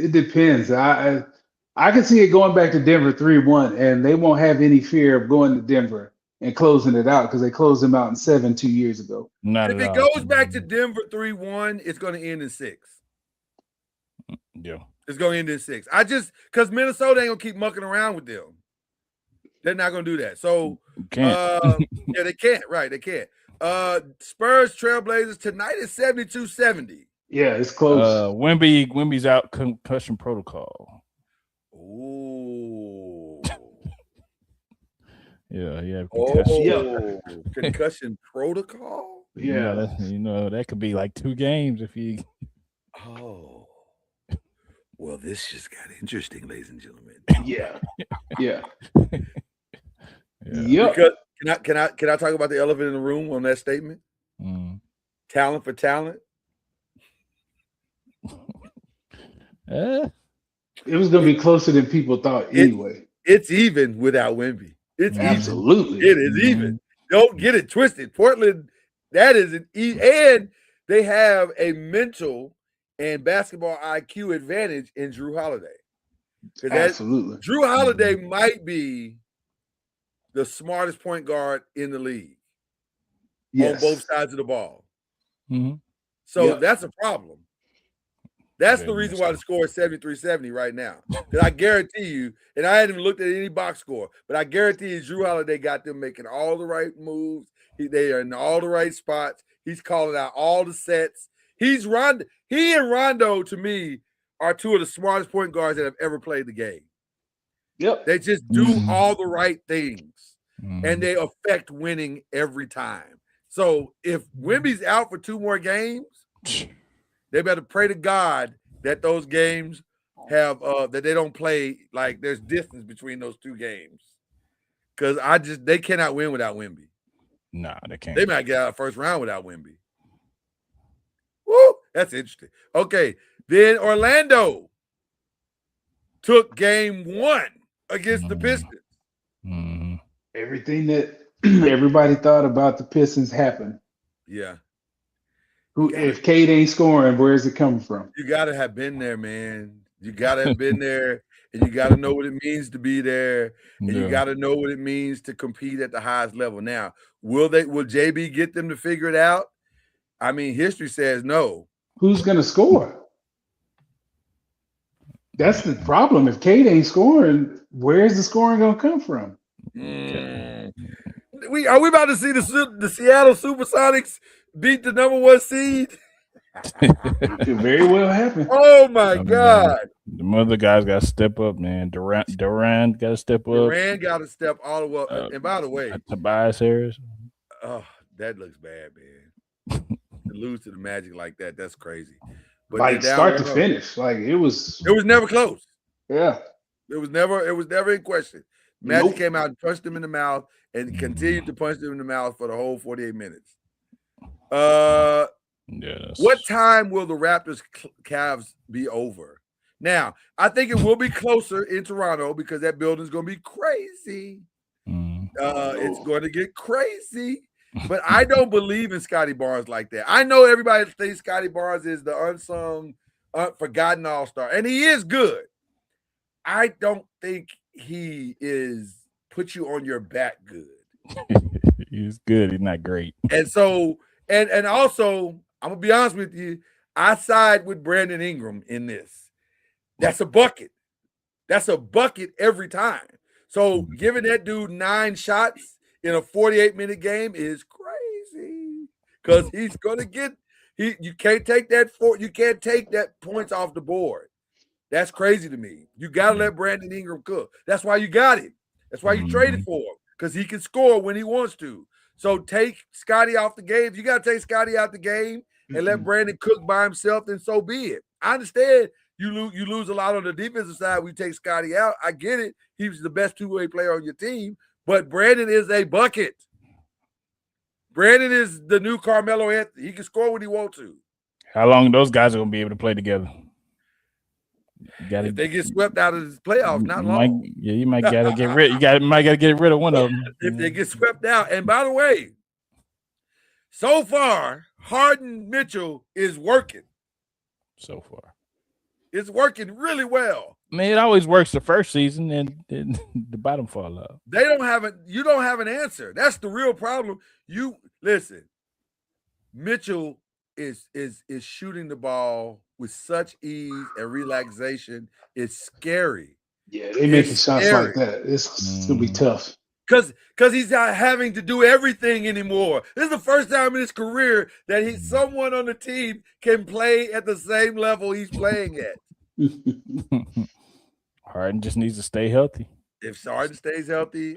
I can see it going back to Denver 3-1, and they won't have any fear of going to Denver and closing it out because they closed them out in 7 2 years ago. If it goes back to Denver 3-1, it's going to end in 6. Yeah. It's going to end in 6. Because Minnesota ain't going to keep mucking around with them. They're not going to do that. So, they can't. Right, they can't. Spurs Trailblazers tonight is 72-70. Yeah, it's close. Wemby's out concussion protocol. Ooh. Yeah, concussion protocol? Yeah. That could be like 2 games if he. Oh. Well, this just got interesting, ladies and gentlemen. Yeah. Yeah. Because can I talk about the elephant in the room on that statement? Talent for talent. It was going to be closer than people thought anyway. It's even without Wemby. It's absolutely even. It is even. Don't get it twisted. Portland, that is and they have a mental and basketball IQ advantage in Drew Holiday. Absolutely. Drew Holiday might be the smartest point guard in the league on both sides of the ball. So that's a problem. That's the reason why the score is 73-70 right now. Because I guarantee you, and I hadn't even looked at any box score, but I guarantee you Drew Holiday got them making all the right moves. They are in all the right spots. He's calling out all the sets. He and Rondo, to me, are 2 of the smartest point guards that have ever played the game. Yep. They just do all the right things, and they affect winning every time. So if Wemby's out for 2 more games, they better pray to God that those games have that they don't play, like there's distance between those 2 games. Because they cannot win without Wemby. Nah, they can't. They might get out of the first round without Wemby. Woo, that's interesting. Okay, then Orlando took game 1 against the Pistons. Everything that everybody thought about the Pistons happened. Yeah. If Cade ain't scoring, where's it coming from? You got to have been there, man. You got to have been there, and you got to know what it means to be there, and you got to know what it means to compete at the highest level. Now, will JB get them to figure it out? I mean, history says no. Who's going to score? That's the problem. If Cade ain't scoring, where's the scoring going to come from? Are we about to see the Seattle Supersonics beat the number 1 seed? It could very well happen. Oh my God! The other guys got to step up, man. Durant got to step up. Durant got to step all the way up. And by the way, Tobias Harris. Oh, that looks bad, man. To lose to the Magic like that's crazy. But like start to finish, like it was never close. Yeah, it was never in question. Magic came out and punched him in the mouth and continued to punch him in the mouth for the whole 48 minutes. What time will the Raptors Cavs be over? Now, I think it will be closer in Toronto because that building's going to be crazy. It's going to get crazy. But I don't believe in Scotty Barnes like that. I know everybody thinks Scotty Barnes is the unsung, forgotten all-star, and he is good. I don't think he is put you on your back good. He's good. He's not great. And so, and also, I'm gonna be honest with you, I side with Brandon Ingram in this. That's a bucket. That's a bucket every time. So giving that dude 9 shots in a 48-minute game is crazy because he's gonna get you can't take that points off the board. That's crazy to me. You gotta let Brandon Ingram cook. That's why you got him. That's why you traded for him, because he can score when he wants to. So take Scotty off the game. If you gotta take Scotty out the game and let Brandon cook by himself, then so be it. I understand you lose a lot on the defensive side when you take Scotty out. I get it. He was the best two-way player on your team, but Brandon is a bucket. Brandon is the new Carmelo Anthony. He can score when he wants to. How long those guys are gonna be able to play together? If they get swept out of the playoffs, not long. You might gotta get rid. Might gotta get rid of one of them if they get swept out. And by the way, so far, Harden Mitchell is working. So far, it's working really well. Man, it always works the first season, and the bottom fall out. You don't have an answer. That's the real problem. You listen. Mitchell is shooting the ball with such ease and relaxation. It's scary. Yeah, they making shots like that. It's gonna be tough. Because he's not having to do everything anymore. This is the first time in his career that someone on the team can play at the same level he's playing at. Harden just needs to stay healthy. If Harden stays healthy,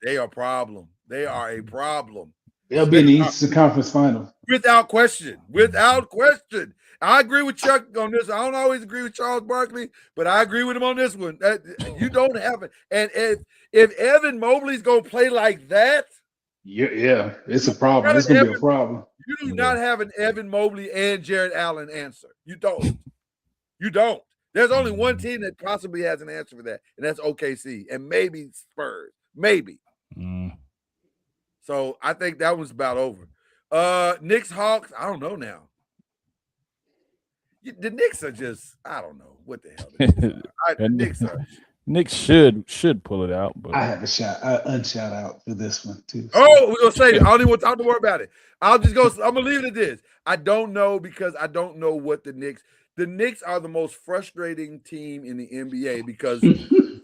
they are a problem. They are a problem. They'll be in the Eastern Conference Final. Without question. Without question. I agree with Chuck on this. I don't always agree with Charles Barkley, but I agree with him on this one. You don't have it. And if Evan Mobley's going to play like that. Yeah, it's a problem. It's going to be a problem. You do not have an Evan Mobley and Jared Allen answer. You don't. You don't. There's only one team that possibly has an answer for that, and that's OKC and maybe Spurs. Maybe. So I think that was about over. Knicks, Hawks, I don't know now. The Knicks are just, I don't know what the hell. The Knicks should pull it out. But I have a unshout out for this one too. Oh, we're gonna say I don't even want to talk more about it. I'm gonna leave it at this. I don't know because I don't know what the Knicks are the most frustrating team in the NBA because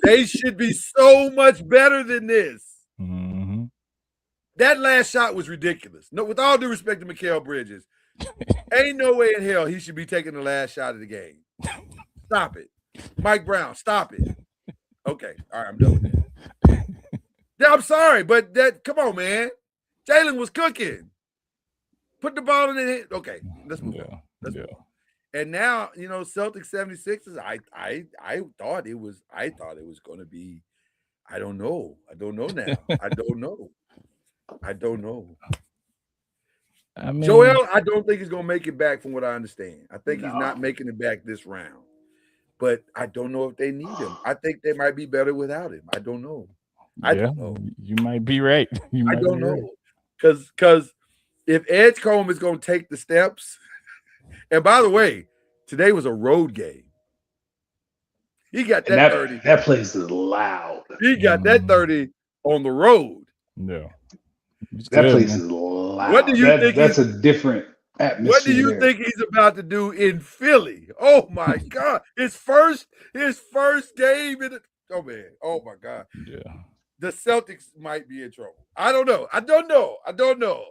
they should be so much better than this. Mm-hmm. That last shot was ridiculous. No, with all due respect to Mikal Bridges, ain't no way in hell he should be taking the last shot of the game. Stop it. Mike Brown, stop it. Okay, all right, I'm done with that. Yeah, I'm sorry, but come on, man. Jalen was cooking. Put the ball in the head. Okay, let's move on. Let's move on. And now, Celtics 76ers, I thought it was going to be, I don't know now. I don't know. I mean, Joel, I don't think he's going to make it back from what I understand. I think he's not making it back this round. But I don't know if they need him. I think they might be better without him. I don't know. I don't know. You might be right. I don't know. Because if Edgecombe is going to take the steps, and by the way, today was a road game. He got that 30. That place is loud. He got that 30 on the road. Yeah. That place is loud. What do you think? That's a different atmosphere. What do you think he's about to do in Philly? Oh my God. His first game in it. Oh man. Oh my God. Yeah. The Celtics might be in trouble. I don't know.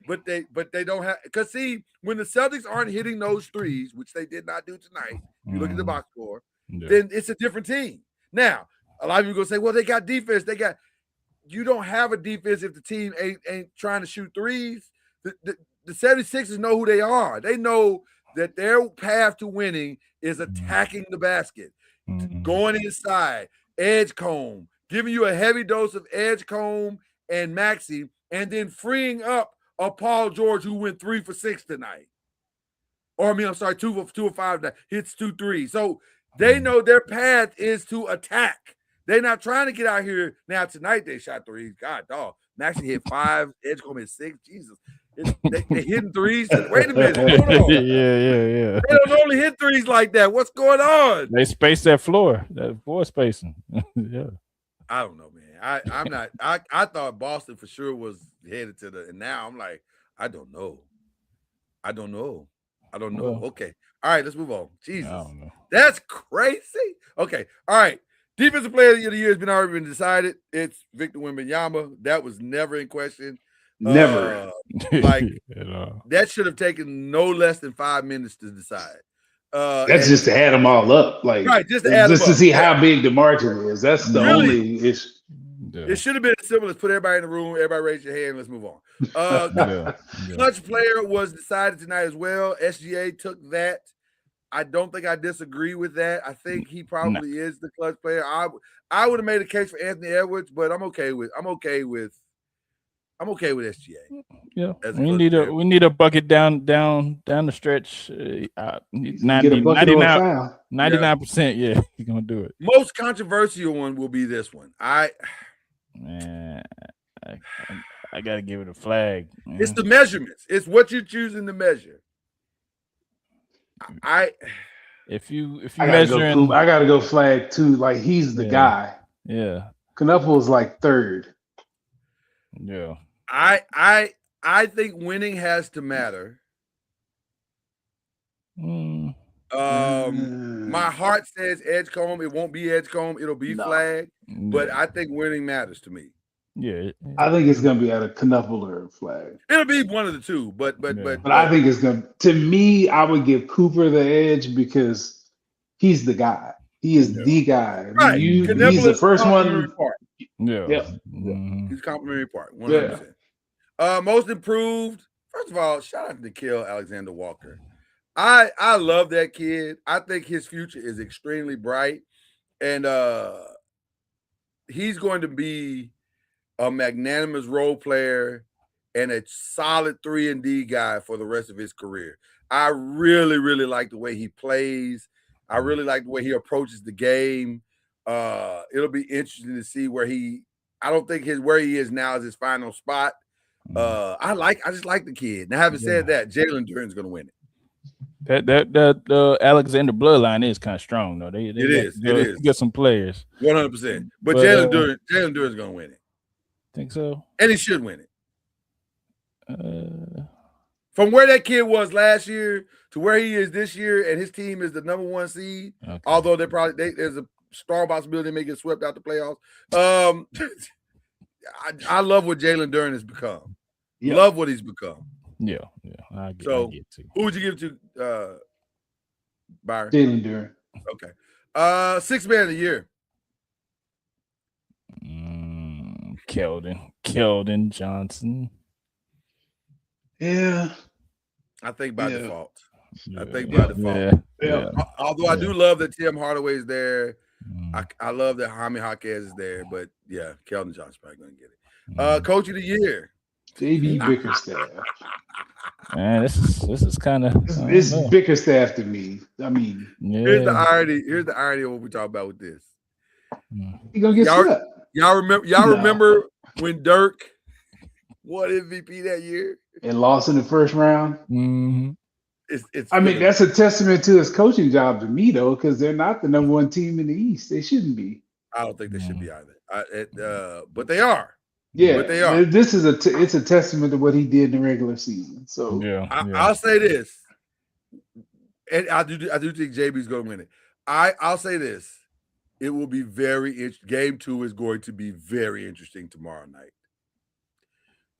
But they don't have, because see, when the Celtics aren't hitting those threes, which they did not do tonight, you look at the box score, then it's a different team. Now, a lot of people go say, well, they got defense. You don't have a defense if the team ain't trying to shoot threes. The 76ers know who they are. They know that their path to winning is attacking the basket, going inside, Edgecombe, giving you a heavy dose of Edgecombe and Maxey, and then freeing up a Paul George who went 3 for 6 tonight. Or 2 for 5 tonight. Hits 2 3. So they know their path is to attack. They're not trying to get out here. Now, tonight they shot threes. God, dog. Maxey hit 5. Edgecombe hit 6. Jesus. They hitting threes. Wait a minute. Hold on. Yeah. They don't only hit threes like that. What's going on? They space that floor. That floor spacing. Yeah. I don't know, man. I'm not. I thought Boston for sure was headed to and now I'm like, I don't know. Well, Okay. All right, let's move on. Jesus. I don't know. That's crazy. Okay. All right. Defensive player of the year has already been decided. It's Victor Wembanyama. That was never in question. Never. Like that should have taken no less than 5 minutes to decide. That's just to add them all up, like right, just to add them to up. see how big the margin is. That's the only issue. Yeah. It should have been as simple as put everybody in the room, everybody raise your hand, let's move on. Clutch player was decided tonight as well. SGA took that. I don't think I disagree with that. I think he probably is the clutch player. I would have made a case for Anthony Edwards, but I'm okay with SGA. Yeah, we need a bucket down the stretch. 99%. Yeah, he's gonna do it. Most controversial one will be this one. I gotta give it a flag. Man. It's the measurements. It's what you're choosing to measure. If you measuring, I gotta go flag too. Like he's the guy. Yeah, Knuckle is like third. Yeah. I think winning has to matter. My heart says Edgecombe. It won't be Edgecombe. It'll be flag. But I think winning matters to me. Yeah. I think it's gonna be at a Knuckle or a flag. It'll be one of the two. But I think it's gonna. To me, I would give Cooper the edge because he's the guy. He is the guy. Right. He's the first one. Part. Yeah. Mm-hmm. He's complimentary part. 100%. Most improved. First of all, shout out to Nickeil Alexander-Walker. I love that kid. I think his future is extremely bright, and he's going to be a magnanimous role player and a solid 3-and-D guy for the rest of his career. I really, really like the way he plays. I really like the way he approaches the game. It'll be interesting to see where I don't think where he is now is his final spot. I just like the kid. Now, having said that, Jalen Duren's going to win it. That Alexander bloodline is kind of strong though. It is. Get some players. 100%. But Jalen Duren's going to win it. Think so? And he should win it. From where that kid was last year to where he is this year, and his team is the number 1 seed. Okay. Although there's a strong possibility they may get swept out the playoffs. I love what Jalen Duren has become. Yeah. Love what he's become. Yeah. I get to. Who would you give to Byron? Jalen Duren. Okay. 6th man of the year. Keldon Johnson. Yeah. I think by default. Yeah. Although I do love that Tim Hardaway's there. I love that Jaime Jaquez is there, but yeah, Keldon Johnson's probably going to get it. Coach of the year. JB Bickerstaff. Man, this is kind of this Bickerstaff to me. I mean, here's the irony of what we talk about with this. He gonna get swept. Y'all remember when Dirk won MVP that year and lost in the first round? Mm-hmm. I mean, that's a testament to his coaching job to me, though, because they're not the number 1 team in the East. They shouldn't be. I don't think they should be either. But they are. Yeah, but they are. This is it's a testament to what he did in the regular season. So I'll say this, and I do think JB's going to win it. I'll say this: it will be very interesting. Game 2 is going to be very interesting tomorrow night.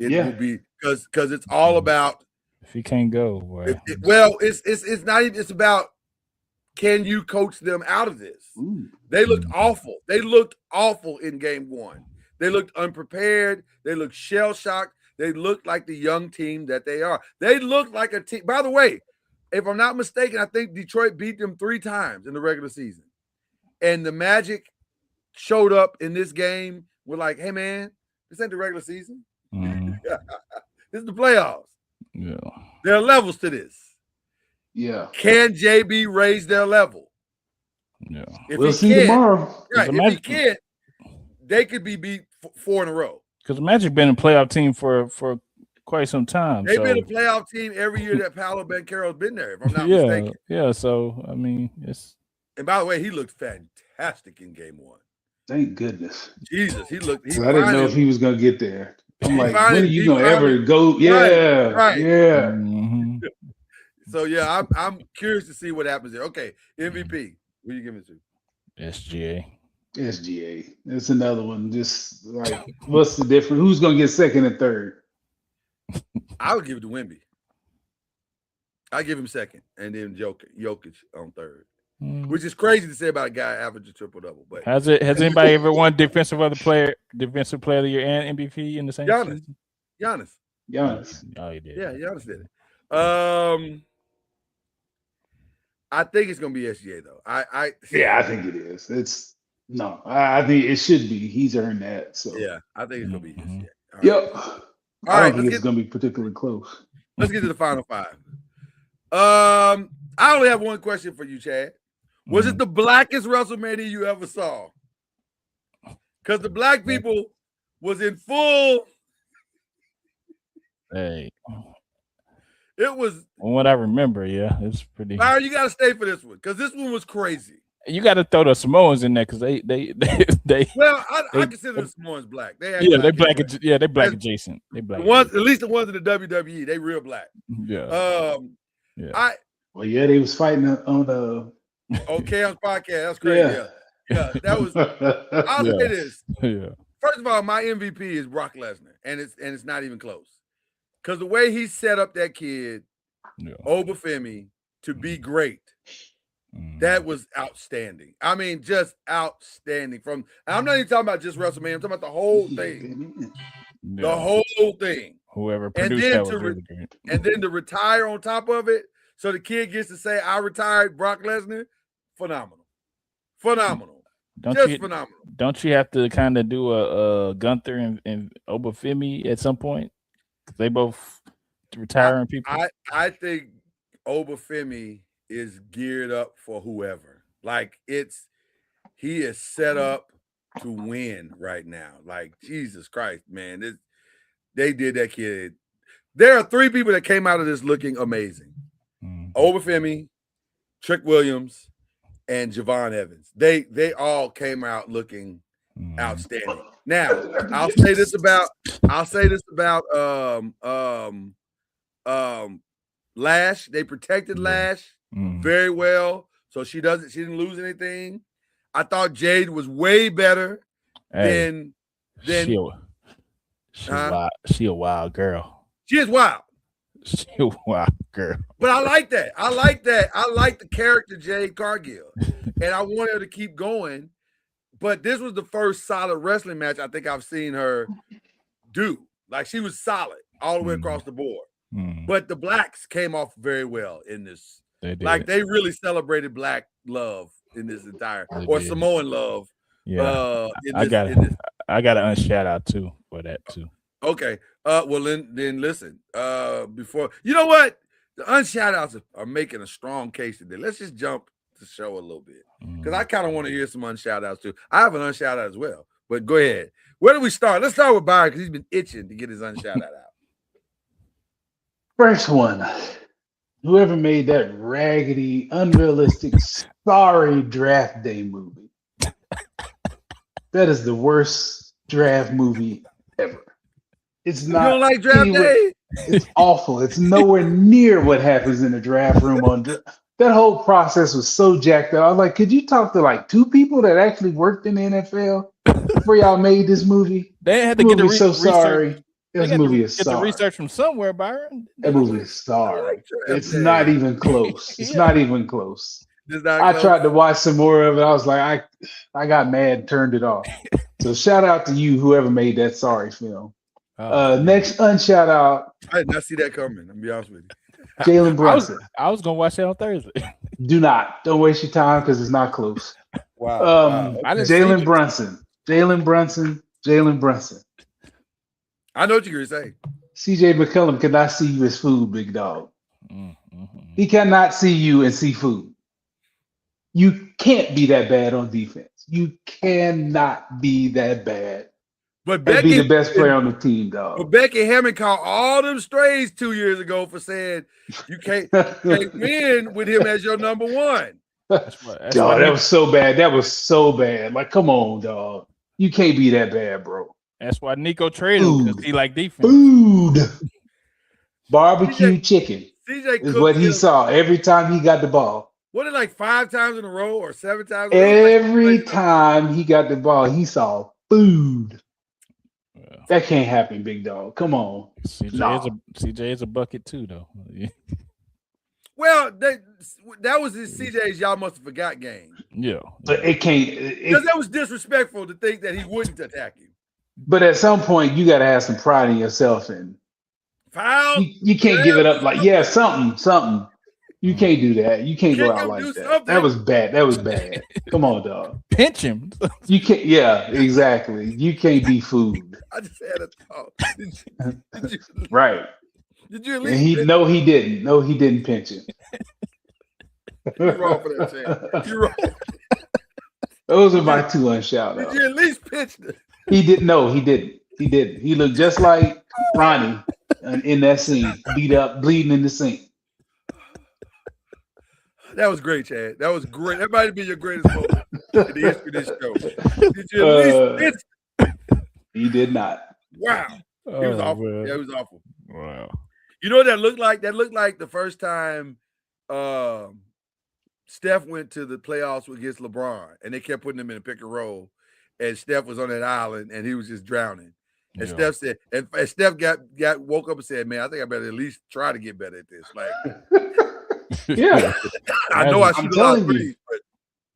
It will be because it's all about. If he can't go, it's not even. It's about can you coach them out of this? Ooh. They looked awful. They looked awful in game 1. They looked unprepared. They looked shell-shocked. They looked like the young team that they are. They looked like a team. By the way, if I'm not mistaken, I think Detroit beat them 3 times in the regular season. And the Magic showed up in this game. We're like, hey, man, this ain't the regular season. Mm-hmm. This is the playoffs. Yeah. There are levels to this. Yeah. Can JB raise their level? Yeah. We'll see tomorrow. Right. If he can't, they could be beat 4 in a row. Because Magic been a playoff team for quite some time. They've been a playoff team every year that Paolo Banchero's been there, if I'm not yeah, mistaken. Yeah, so I mean, it's. And by the way, he looked fantastic in game 1. Thank goodness. Jesus, he looked. I didn't know if he was gonna get there. I'm like, when are you gonna ever go? Right. Yeah. Mm-hmm. So yeah, I'm curious to see what happens there. Okay, MVP. What are you giving it to? SGA. SGA. It's another one. Just like, what's the difference? Who's gonna get second and third? I would give it to Wemby. I give him second, and then Jokic on third. Which is crazy to say about a guy average a triple-double. But has anybody ever won defensive player of the year and MVP in the same season? Giannis. Oh, he did. Yeah, Giannis did it. I think it's gonna be SGA though. I think it is. I think it should be. He's earned that. So yeah, I think it's gonna be SGA. Right. Yep. I don't think it's gonna be particularly close. Let's get to the final 5. I only have one question for you, Chad. Was it the blackest WrestleMania you ever saw? Because the black people was in full. Hey. It was. From what I remember, yeah, it's pretty. Byron, you got to stay for this one because this one was crazy. You got to throw the Samoans in there because they. Well, I consider the Samoans black. They black adjacent. They black. At least the ones in the WWE, they real black. Yeah. They was fighting on the. Cam's podcast. That's crazy. Yeah. That was. I'll say this. Yeah. First of all, my MVP is Brock Lesnar, and it's not even close. Because the way he set up that kid, Obafemi, to be great, that was outstanding. I mean, just outstanding. I'm not even talking about just WrestleMania. I'm talking about the whole thing. Yeah. The whole thing. Whoever produced that was really good. And then to retire on top of it, so the kid gets to say, I retired Brock Lesnar. Phenomenal. Phenomenal. Phenomenal. Don't you have to kind of do a Gunther and Obafemi at some point? They both retiring people. I think Obafemi is geared up for whoever. Like he is set up to win right now. Like Jesus Christ, man. They did that kid. There are 3 people that came out of this looking amazing. Obafemi, Trick Williams, and Javon Evans. They all came out looking outstanding. Now, I'll say this about Lash. They protected Lash very well, so she didn't lose anything. I thought Jade was way better than she a wild girl. She is wild. She a wild girl. But I like that. I like the character Jade Cargill. And I want her to keep going. But this was the first solid wrestling match I think I've seen her do. Like she was solid all the way across the board. But the blacks came off very well in this. They did. Like they really celebrated black love in this entire Samoan love. Yeah. I got an unshout out too for that too. Okay. Well then listen. Before you know what? The unshout outs are making a strong case today. Let's just jump the show a little bit. Because I kind of want to hear some unshout outs too. I have an unshout out as well. But go ahead. Where do we start? Let's start with Byron because he's been itching to get his unshout out. First one. Whoever made that raggedy, unrealistic, sorry draft day movie. That is the worst draft movie ever. It's not. You don't like draft day? It's awful. It's nowhere near what happens in the draft room on that whole process was so jacked up. I was like, could you talk to like 2 people that actually worked in the NFL before y'all made this movie? They had to get the research. Sorry. This movie is sorry. Get the research from somewhere, Byron. That movie is sorry. It's not even close. It's not even close. I tried to watch some more of it. I was like, I got mad and turned it off. So shout out to you, whoever made that sorry film. Next unshout out. I did not see that coming. I'm be honest with you. Jalen Brunson. I was gonna watch that on Thursday. Don't waste your time because it's not close. Wow. Jalen Brunson. I know what you're gonna say. CJ McCollum cannot see you as food, big dog. He cannot see you and see food. You can't be that bad on defense. You cannot be that bad. But And Becky be the best player on the team, But dog. Becky Hammond caught all them strays 2 years ago for saying you can't win with him as your number one. That's dog, that was so bad. That was so bad. Like, come on, dog. You can't be that bad, bro. That's why Nico traded him, because he like defense. Food. Barbecue chicken CJ is what he saw every time he got the ball. What, it like 5 times in a row or 7 times? Every time he got the ball, he saw food. That can't happen, big dog. Come on. CJ is a bucket too, though. Well, that was his CJ's y'all must have forgot game. Yeah. But it can't. Because that was disrespectful to think that he wouldn't attack him. But at some point, you got to have some pride in yourself. And foul. You can't give it up like, something. You can't do that. You can't go out like that. Something. That was bad. Come on, dog. Pinch him. You can't. Yeah, exactly. You can't be food. I just had a thought. Did you, right. Did you at least? He didn't. No, he didn't pinch him. You're wrong for that, Chad. You're wrong. Those are my 2 unshout outs. Did you at least pinch it? He didn't. No, he didn't. He didn't. He looked just like Ronnie in that scene, beat up, bleeding in the sink. That was great, Chad. That was great. That might be your greatest moment in the history of this show. Did you at least pinch it? He did not. Wow. He was awful. Man. Yeah, he was awful. Wow. You know what that looked like? That looked like the first time Steph went to the playoffs against LeBron, and they kept putting him in a pick and roll, and Steph was on that island, and he was just drowning. And Steph said, and Steph woke up and said, "Man, I think I better at least try to get better at this." Like, yeah, I know I should have threes, but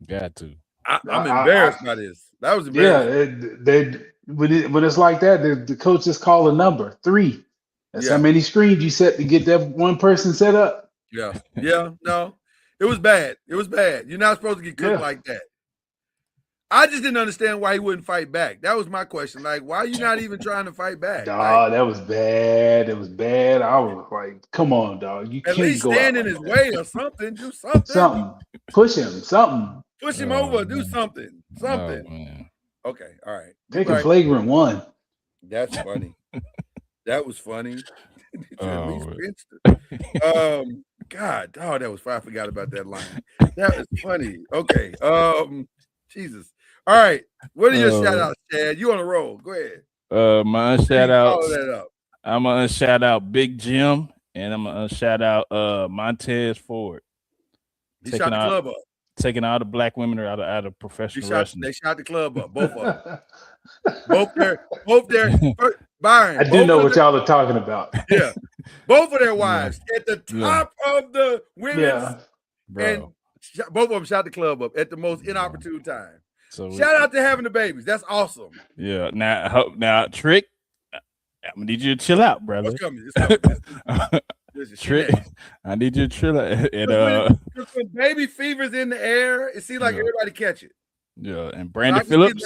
got to. I'm embarrassed by this. That was embarrassing. Yeah, when it's like that, the coach just call a number 3. That's how many screens you set to get that one person set up. Yeah. No, it was bad. It was bad. You're not supposed to get cooked like that. I just didn't understand why he wouldn't fight back. That was my question. Like, why are you not even trying to fight back? Dog, that was bad. It was bad. I was like, come on, dog. You can't least go stand in his way or something. Do something. Something. Push him. Something. Push him over. Do something. Something. Oh, okay. All right. Take a flagrant 1. That's funny. That was funny. God, that was fun. I forgot about that line. That was funny. Okay. Jesus. All right. What are your shout outs, Chad? You on a roll. Go ahead. My shout outs. Follow that up. I'm gonna shout out Big Jim, and I'm gonna shout out Montez Ford. He shot the club up. Taking all the black women out of professional wrestling. They shot the club up, both of them. both their Byron. I do know what y'all are talking about. Yeah, both of their wives at the top of the women's, and both of them shot the club up at the most inopportune time. So shout out to having the babies. That's awesome. Yeah. Now, Trick, I'm gonna need you to chill out, brother. What's coming? It's coming. Trick, I need you to chill out. And when baby fever's in the air, it seems like everybody catch it. Yeah, and Brandon Phillips.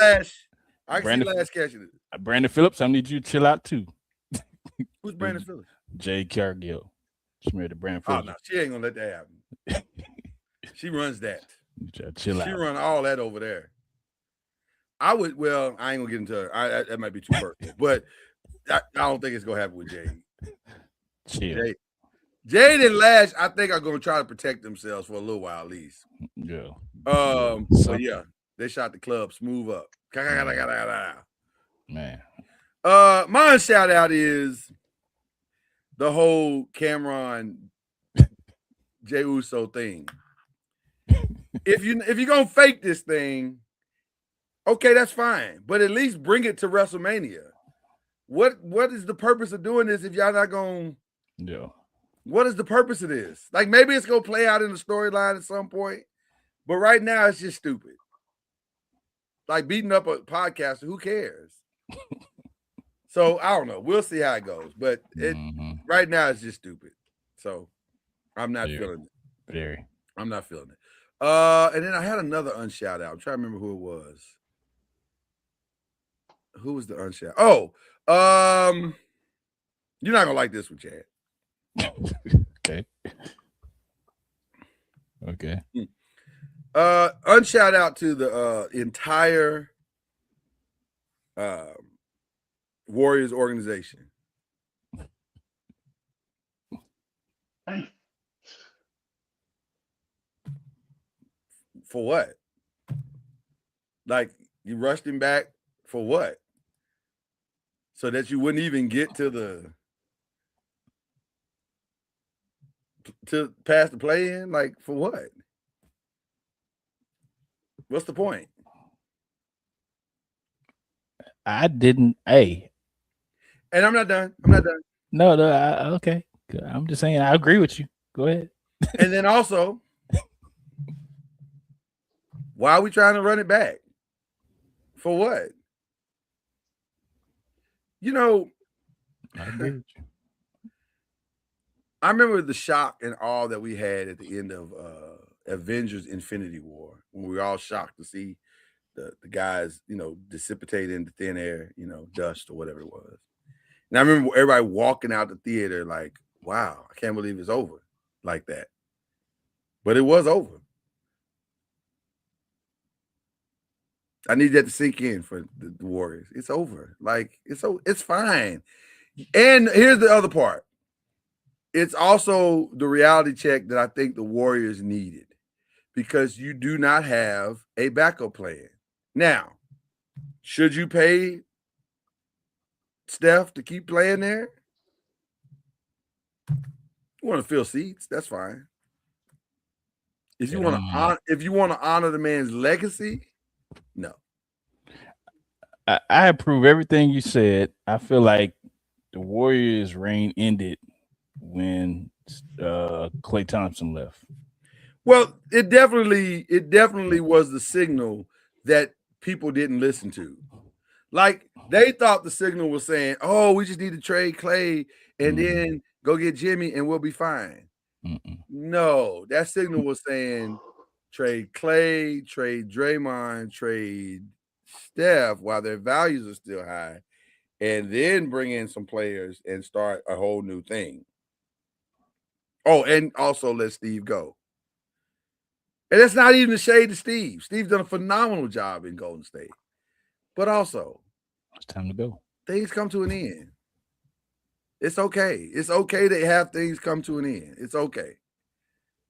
I can see Lash catching it. Brandon Phillips, I need you to chill out too. Who's Brandon Phillips? Jay Cargill. She's married to Brandon Phillips. Oh no, she ain't gonna let that happen. She runs that. Chill out. She run all that over there. I ain't gonna get into her. That might be too personal, but I don't think it's gonna happen with Jay. Chill. Jade and Lash, I think, are going to try to protect themselves for a little while at least. Yeah. So yeah, they shot the club smooth up. Man. My shout out is the whole Cameron Jey Uso thing. If you're gonna fake this thing, okay, that's fine. But at least bring it to WrestleMania. What is the purpose of doing this if y'all not gonna? Yeah. What is the purpose of this? Like, maybe it's gonna play out in the storyline at some point, but right now it's just stupid. Like beating up a podcaster, who cares? So I don't know. We'll see how it goes, but right now it's just stupid. So I'm not feeling it. Very. I'm not feeling it. And then I had another unshout out. I'm trying to remember who it was. Who was the unshout? Oh, you're not gonna like this one, Chad. Okay. Unshout out to the entire Warriors organization. For what? Like, you rushed him back for what? So that you wouldn't even get to past the play-in? Like, for what? What's the point? I didn't. Hey, and I'm not done. No, okay. I'm just saying. I agree with you. Go ahead. And then also, why are we trying to run it back? For what? You know, I agree with you. I remember the shock and awe that we had at the end of Avengers Infinity War, when we were all shocked to see the guys, dissipate into thin air, dust or whatever it was. And I remember everybody walking out the theater like, wow, I can't believe it's over like that. But it was over. I need that to sink in for the Warriors. It's over. Like, it's fine. And here's the other part. It's also the reality check that I think the Warriors needed, because you do not have a backup plan. Now, should you pay Steph to keep playing there? You want to fill seats, that's fine. If you want to honor the man's legacy, no. I approve everything you said. I feel like the Warriors' reign ended when Klay Thompson left. Well, it definitely was the signal that people didn't listen to. Like, they thought the signal was saying, "Oh, we just need to trade Klay and then go get Jimmy and we'll be fine." No, that signal was saying trade Klay, trade Draymond, trade Steph while their values are still high, and then bring in some players and start a whole new thing. Oh, and also let Steve go. And that's not even a shade to Steve. Steve's done a phenomenal job in Golden State. But also, it's time to go. Things come to an end. It's okay. It's okay to have things come to an end. It's okay.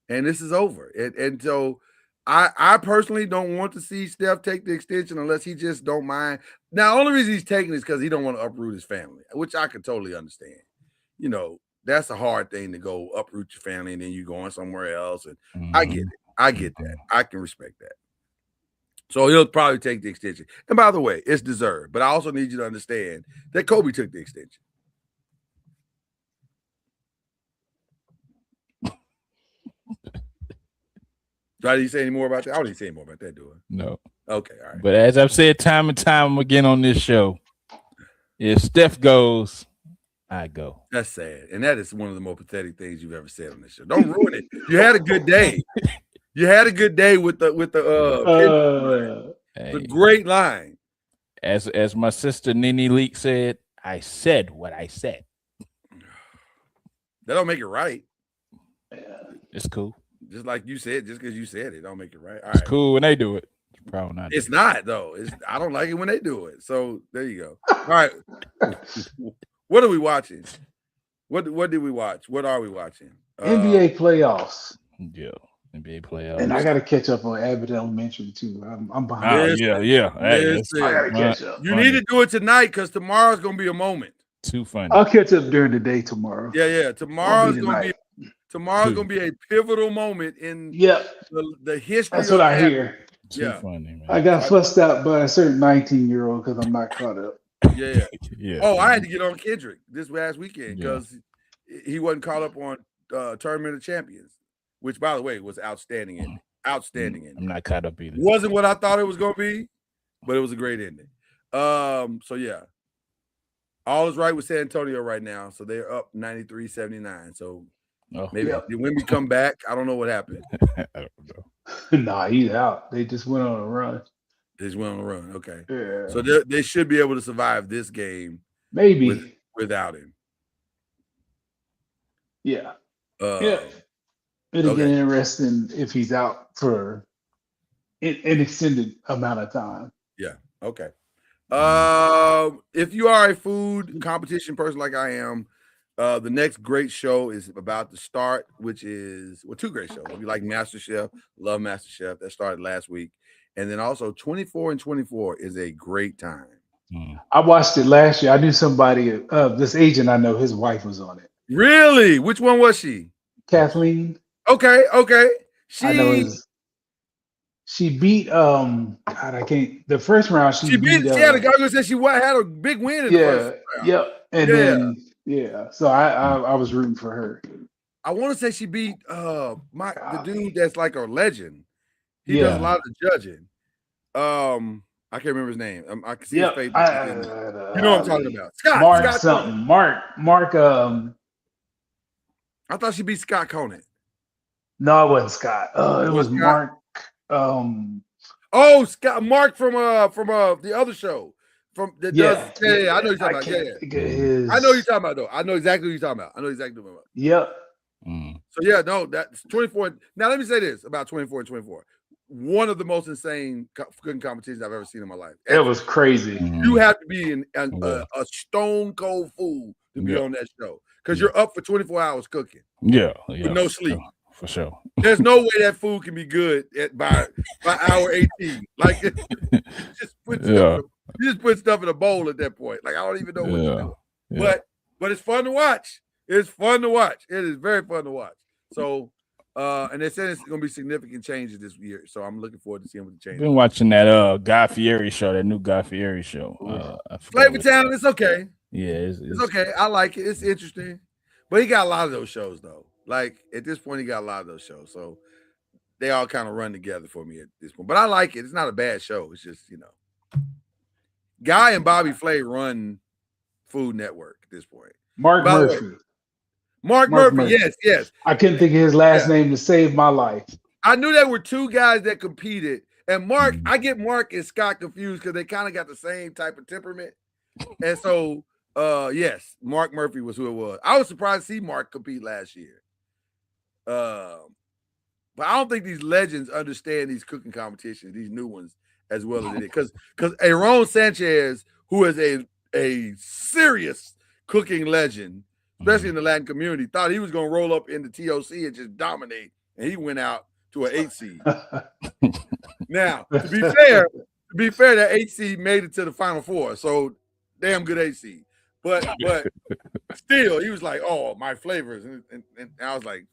And this is over. And so I personally don't want to see Steph take the extension unless he just don't mind. Now, the only reason he's taking it is because he don't want to uproot his family, which I could totally understand. That's a hard thing to go uproot your family and then you going somewhere else. And I get it. I get that. I can respect that. So he'll probably take the extension. And by the way, it's deserved. But I also need you to understand that Kobe took the extension. Do I need to say any more about that? I don't need to say any more about that, do I? No. Okay, all right. But as I've said time and time again on this show, if Steph goes, I go. That's sad. And that is one of the more pathetic things you've ever said on this show. Don't ruin it. You had a good day. You had a good day with the great line. As my sister Nene Leak said, I said what I said. That don't make it right. It's cool. Just like you said, just because you said it, don't make it right. All it's right. cool when they do it. It's probably not. It's not though. I don't like it when they do it. So there you go. All right. What are we watching? What did we watch? What are we watching? NBA playoffs. Yeah, NBA playoffs. And I got to catch up on Abbott Elementary too. I'm behind. Yeah. Hey, I got to catch up. You need to do it tonight because tomorrow's gonna be a moment. Too funny. I'll catch up during the day tomorrow. Yeah. Tomorrow's gonna be a pivotal moment in the history. That's what I hear. Too funny, man. I got fussed out by a certain 19-year-old because I'm not caught up. Yeah. Oh, I had to get on Kendrick this last weekend because he wasn't caught up on Tournament of Champions, which, by the way, was outstanding ending. Outstanding ending. I'm not caught up either. Wasn't what I thought it was going to be, but it was a great ending. So yeah, all is right with San Antonio right now. So they're up 93-79. So maybe when we come back, I don't know what happened. I don't know. Nah, he's out. They just went on a run. Okay. Yeah. So they should be able to survive this game. Maybe without him. Yeah. It'll get interesting if he's out for an extended amount of time. Yeah. Okay. If you are a food competition person like I am, the next great show is about to start, which is two great shows. If you like MasterChef, love MasterChef. That started last week, and then also 24 and 24 is a great time. I watched it last year. I knew somebody, this agent I know, his wife was on it. Really? Which one was she? Kathleen. Okay. I know she beat God, I can't, the first round she beat she had a guy who said she had a big win in the first round. Yep. And then so I was rooting for her. I want to say she beat the dude that's like a legend. He does a lot of the judging. I can't remember his name. I can see his face. You know what I'm talking about. Scott Mark I thought she beat Scott Conant. No, it wasn't Scott. It was Mark. Scott Mark from the other show. I know you're talking about. I know you're talking about though. I know exactly what you're talking about. Yep. So that's 24. Now let me say this about 24 and 24. One of the most insane cooking competitions I've ever seen in my life. It was crazy. You have to be a stone cold fool to be on that show because you're up for 24 hours cooking. Yeah. With no sleep. For sure. There's no way that food can be good by hour 18. Like you just put stuff in a bowl at that point. Like I don't even know what to do. Yeah. But it's fun to watch. It's fun to watch. It is very fun to watch. So and they said it's going to be significant changes this year. So I'm looking forward to seeing what the changes. Been watching that Guy Fieri show, that new Guy Fieri show. Flavor Town, it's okay. Yeah, it's okay. I like it. It's interesting. But he got a lot of those shows though. Like at this point, he got a lot of those shows. So they all kind of run together for me at this point. But I like it. It's not a bad show. It's just, Guy and Bobby Flay run Food Network at this point. Mark Murphy. Mark Murphy. Yes. I couldn't think of his last name to save my life. I knew there were two guys that competed. And Mark, I get Mark and Scott confused because they kind of got the same type of temperament. And so, yes, Mark Murphy was who it was. I was surprised to see Mark compete last year. But I don't think these legends understand these cooking competitions, these new ones, as well as they did. Because Aaron Sanchez, who is a serious cooking legend, especially in the Latin community, thought he was going to roll up in the TOC and just dominate, and he went out to an 8 seed. Now, to be fair, that 8 seed made it to the Final Four, so damn good 8 seed. But still, he was like, "Oh, my flavors," and I was like,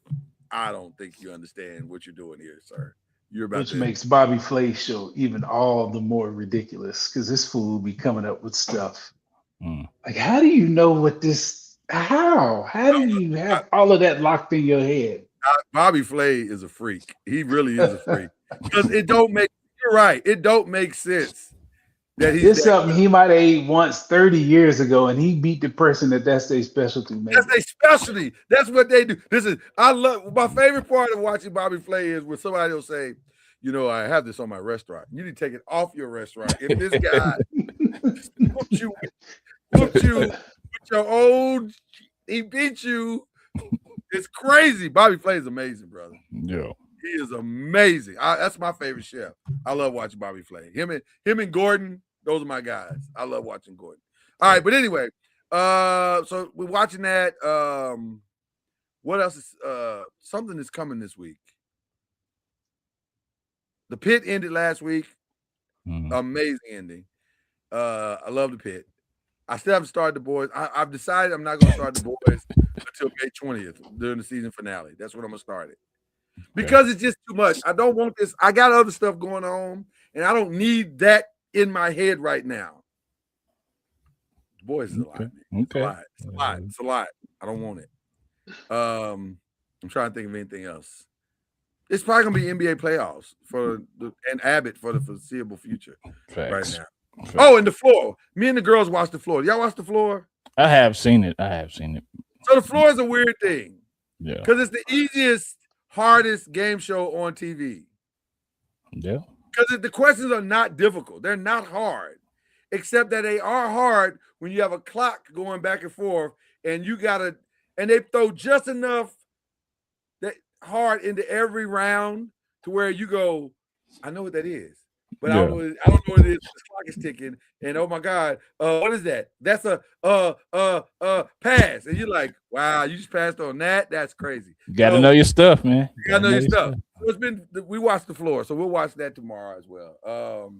"I don't think you understand what you're doing here, sir. You're about Which makes Bobby Flay's show even all the more ridiculous because this fool will be coming up with stuff. Like, how do you know what this? How do you have all of that locked in your head? Bobby Flay is a freak. He really is a freak because it don't make. You're right. It don't make sense that he's something he might have ate once 30 years ago, and he beat the person that's their specialty. Maybe. That's their specialty. That's what they do. I love my favorite part of watching Bobby Flay is when somebody will say, I have this on my restaurant. You need to take it off your restaurant. If this guy put you with your old, he beat you. It's crazy. Bobby Flay is amazing, brother. Yeah. He is amazing. That's my favorite chef. I love watching Bobby Flay. Him and Gordon, those are my guys. I love watching Gordon. All right, but anyway, so we're watching that. What else is something is coming this week? The Pit ended last week. Amazing ending. I love The Pit. I still haven't started The Boys. I've decided I'm not going to start The Boys until May 20th during the season finale. That's when I'm going to start it. Because it's just too much. I don't want this. I got other stuff going on, and I don't need that in my head right now. The Boys is a lot. It's a lot. I don't want it. I'm trying to think of anything else. It's probably gonna be NBA playoffs and Abbott for the foreseeable future. Right now. Oh, and The Floor. Me and the girls watch The Floor. Y'all watch The Floor? I have seen it. So The Floor is a weird thing. Yeah. Because it's the easiest, hardest game show on TV. Yeah. Because the questions are not difficult. They're not hard. Except that they are hard when you have a clock going back and forth and and they throw just enough that hard into every round to where you go, I know what that is. But I don't know what it is. The clock is ticking, and oh my God, what is that? That's a pass. And you're like, wow, you just passed on that? That's crazy. You gotta know your stuff, man. You gotta know your stuff. So we watched The Floor, so we'll watch that tomorrow as well.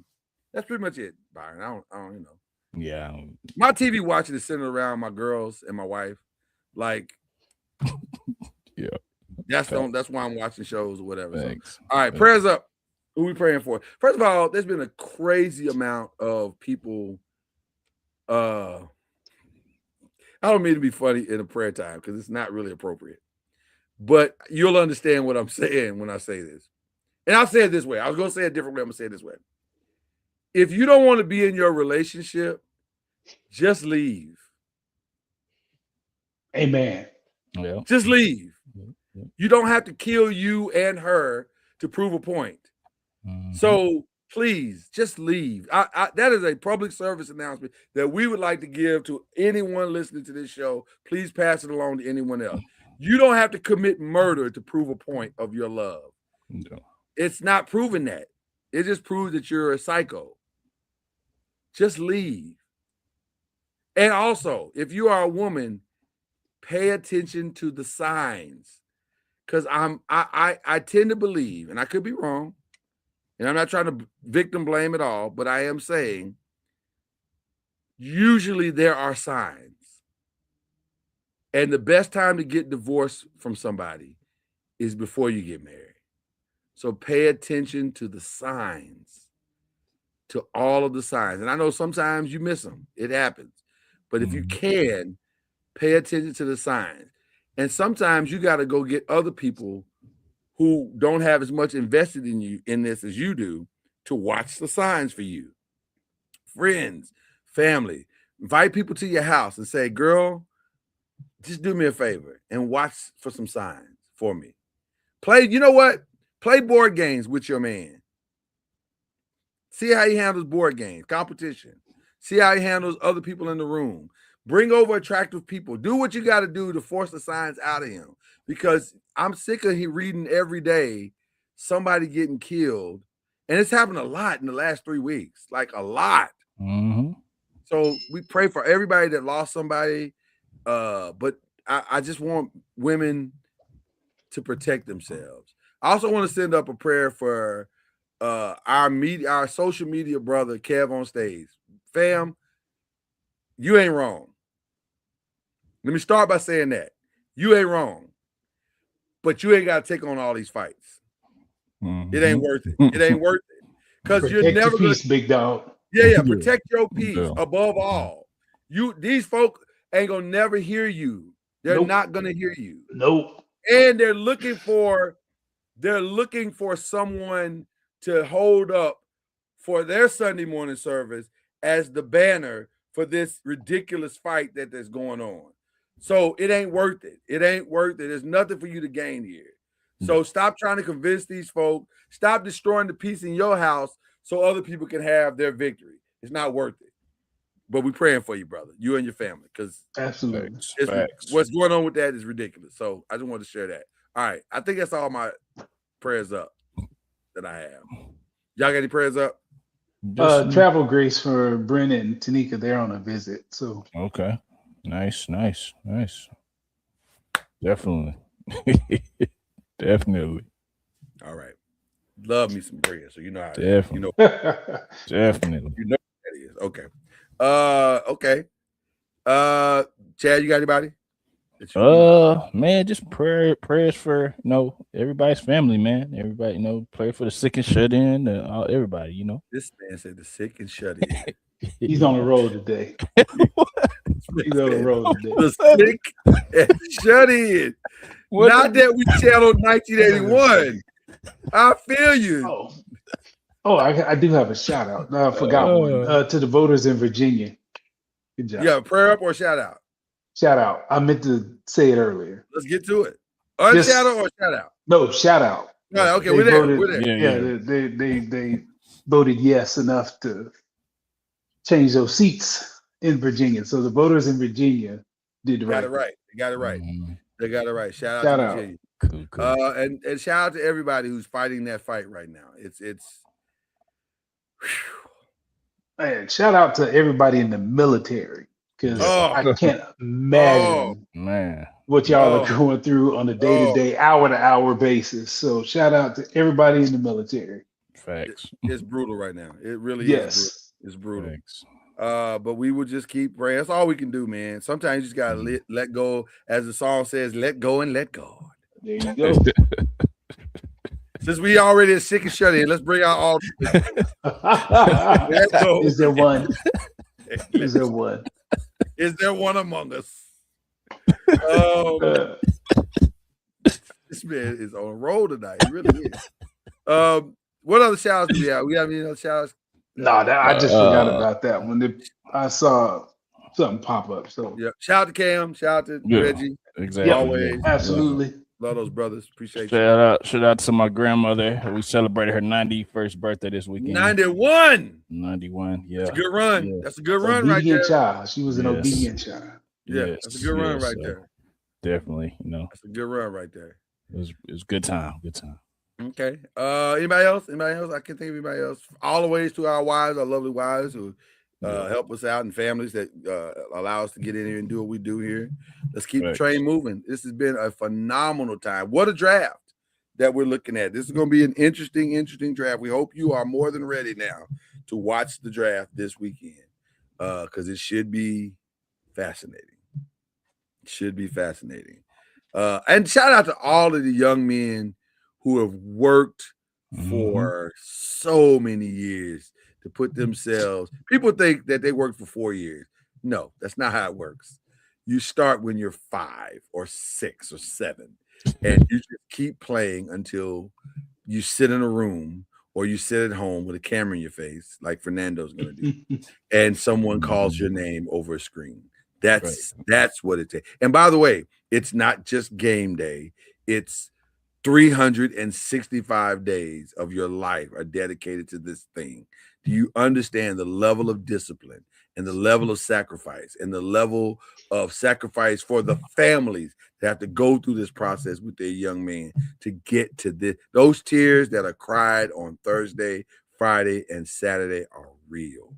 That's pretty much it, Byron. I don't Yeah. My TV watching is centered around my girls and my wife. Like, yeah. That's why I'm watching shows or whatever. Thanks. So, all right, prayers up. Who we praying for? First of all, there's been a crazy amount of people. I don't mean to be funny in a prayer time because it's not really appropriate. But you'll understand what I'm saying when I say this. And I'll say it this way. I was going to say it differently. I'm going to say it this way. If you don't want to be in your relationship, just leave. Amen. Yeah. Just leave. You don't have to kill you and her to prove a point. Mm-hmm. So please just leave. That is a public service announcement that we would like to give to anyone listening to this show. Please pass it along to anyone else. You don't have to commit murder to prove a point of your love. No. It's not proving that. It just proves that you're a psycho. Just leave. And also, if you are a woman, pay attention to the signs. Because I tend to believe, and I could be wrong, and I'm not trying to victim blame at all, but I am saying usually there are signs. And the best time to get divorced from somebody is before you get married. So pay attention to the signs, to all of the signs. And I know sometimes you miss them. It happens. But if you can, pay attention to the signs. And sometimes you got to go get other people who don't have as much invested in you in this as you do to watch the signs for you. Friends, family, invite people to your house and say, girl, just do me a favor and watch for some signs for me. You know what? Play board games with your man. See how he handles board games, competition. See how he handles other people in the room. Bring over attractive people. Do what you got to do to force the signs out of him. Because I'm sick of him reading every day somebody getting killed. And it's happened a lot in the last 3 weeks. Like a lot. Mm-hmm. So we pray for everybody that lost somebody. But I just want women to protect themselves. I also want to send up a prayer for our social media brother, Kev on Stage. Fam, you ain't wrong. Let me start by saying that. You ain't wrong. But you ain't got to take on all these fights. Mm-hmm. It ain't worth it. It ain't worth it. Because you're never going to big dog. Yeah, protect your peace above all. These folk ain't gonna never hear you. They're not gonna hear you. Nope. And they're looking for someone to hold up for their Sunday morning service as the banner for this ridiculous fight that's going on. So it ain't worth it. It ain't worth it. There's nothing for you to gain here. So stop trying to convince these folk. Stop destroying the peace in your house so other people can have their victory. It's not worth it. But we're praying for you, brother, you and your family, because absolutely what's going on with that is ridiculous. So I just wanted to share that. All right. I think that's all my prayers up that I have. Y'all got any prayers up? Travel grace for Brennan and Tanika. They're on a visit. So okay. Nice. Definitely. Definitely. All right. Love me some prayers. So you know how definitely. Definitely. You know what that is. Okay. Okay. Chad, you got anybody? Man, just prayers for everybody's family, man. Everybody, pray for the sick and shut in, everybody, This man said the sick and shut in. He's on the road today. He's on the road today. The sick and shut in. Not that we channeled 1981. I feel you. I do have a shout out. No, I forgot one. To the voters in Virginia. Good job. Yeah, prayer up or shout out? Shout out. I meant to say it earlier. Let's get to it. Shout out or shout out? No, shout out. Right, okay, we're there. Yeah. They voted yes enough to change those seats in Virginia. So the voters in Virginia did the right. They got it right. Mm-hmm. They got it right. Shout out to Virginia. Cool. And shout out to everybody who's fighting that fight right now. It's man, shout out to everybody in the military because I can't imagine what y'all are going through on a day-to-day, hour-to-hour basis. So shout out to everybody in the military. Facts. It's brutal right now. It really is. It's brutal. Facts. But we will just keep praying. That's all we can do, man. Sometimes you just gotta let go, as the song says, let go and let God. There you go. Since we already are sick and shut in, let's bring out all. Is there one? Is there one? Is there one among us? This man is on a roll tonight. He really is. What other shouts do we have? We have any other shouts? No, I just forgot about that one. I saw something pop up. So yeah, shout out to Cam, shout out to Reggie. Exactly. Always. Absolutely. Love those brothers. Appreciate you. Shout out to my grandmother. We celebrated her 91st birthday this weekend. 91. 91. Yeah. That's a good run. Yeah. That's a good run right there. Child. She was an obedient child. Yeah, that's a good run right there. Definitely, That's a good run right there. It was good time. Good time. Okay. Anybody else? Anybody else? I can't think of anybody else. All the ways to our wives, our lovely wives who help us out, and families that allow us to get in here and do what we do here. Let's keep the train moving. This has been a phenomenal time. What a draft that we're looking at. This is going to be an interesting draft. We hope you are more than ready now to watch the draft this weekend because it should be fascinating. It should be fascinating. And shout out to all of the young men who have worked for so many years to put themselves. People think that they worked for 4 years. No, that's not how it works. You start when you're 5 or 6 or 7, and you just keep playing until you sit in a room or you sit at home with a camera in your face, like Fernando's going to do, and someone calls your name over a screen. That's what it takes. And by the way, it's not just game day. It's 365 days of your life are dedicated to this thing. Do you understand the level of discipline and the level of sacrifice and the level of sacrifice for the families that have to go through this process with their young man to get to this? Those tears that are cried on Thursday, Friday, and Saturday are real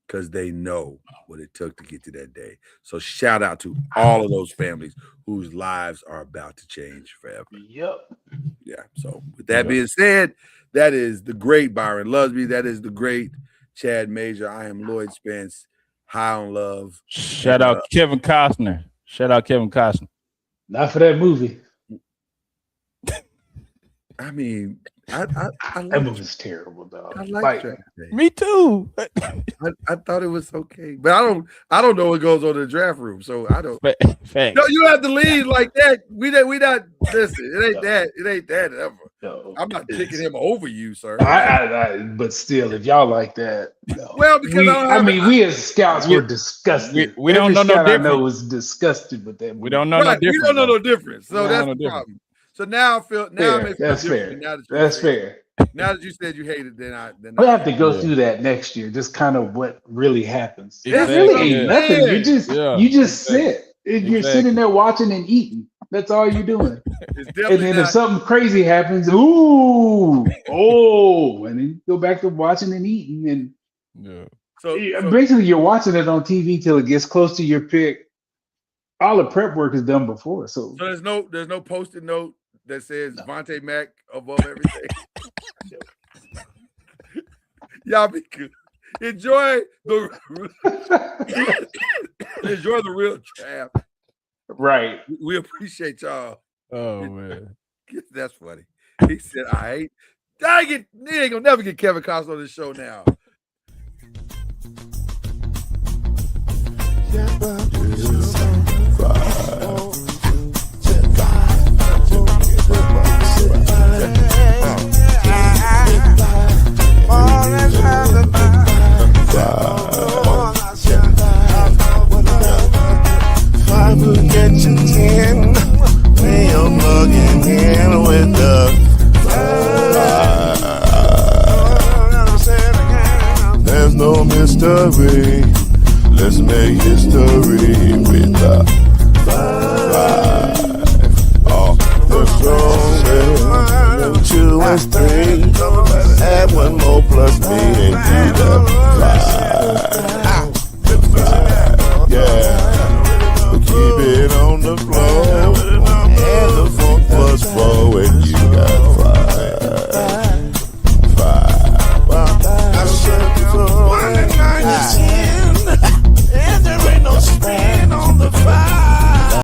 because they know what it took to get to that day. So shout out to all of those families whose lives are about to change forever. Yep. Yeah. So with that being said, that is the great Byron Lusby. That is the great Chad Major. I am Lloyd Spence. High on love. Shout out Kevin Costner. Not for that movie. I mean, I that movie's terrible, dog. I like that. Me too. I thought it was okay, but I don't know what goes on in the draft room, so I don't. Fact. No, you have to leave like that. We not listen. It ain't that. It ain't that ever. No, I'm not picking him over you, sir. But still, if y'all like that, no. Well, because we as scouts were disgusted. We don't know no difference. I know was disgusted with that movie. We don't know no difference. We don't know no difference. So that's the problem. So now I feel that's fair. That's fair. Now that you said you hated, then we have to go through that next year. Just kind of what really happens. Exactly. It really ain't nothing. You just sit. You're sitting there watching and eating. That's all you're doing. And then if something crazy happens, and then you go back to watching and eating, and so basically you're watching it on TV till it gets close to your pick. All the prep work is done before. So there's no post-it note that says Vontae Mack above everything. Y'all be good. Enjoy the real draft. Right. We appreciate y'all. Oh man. That's funny. He said, dang it, he ain't gonna never get Kevin Costner on this show now. Get you 10 when you're plugging in with the there's no mystery. Let's make history with the 1, 2 is 3. Add one more plus me and you got 5.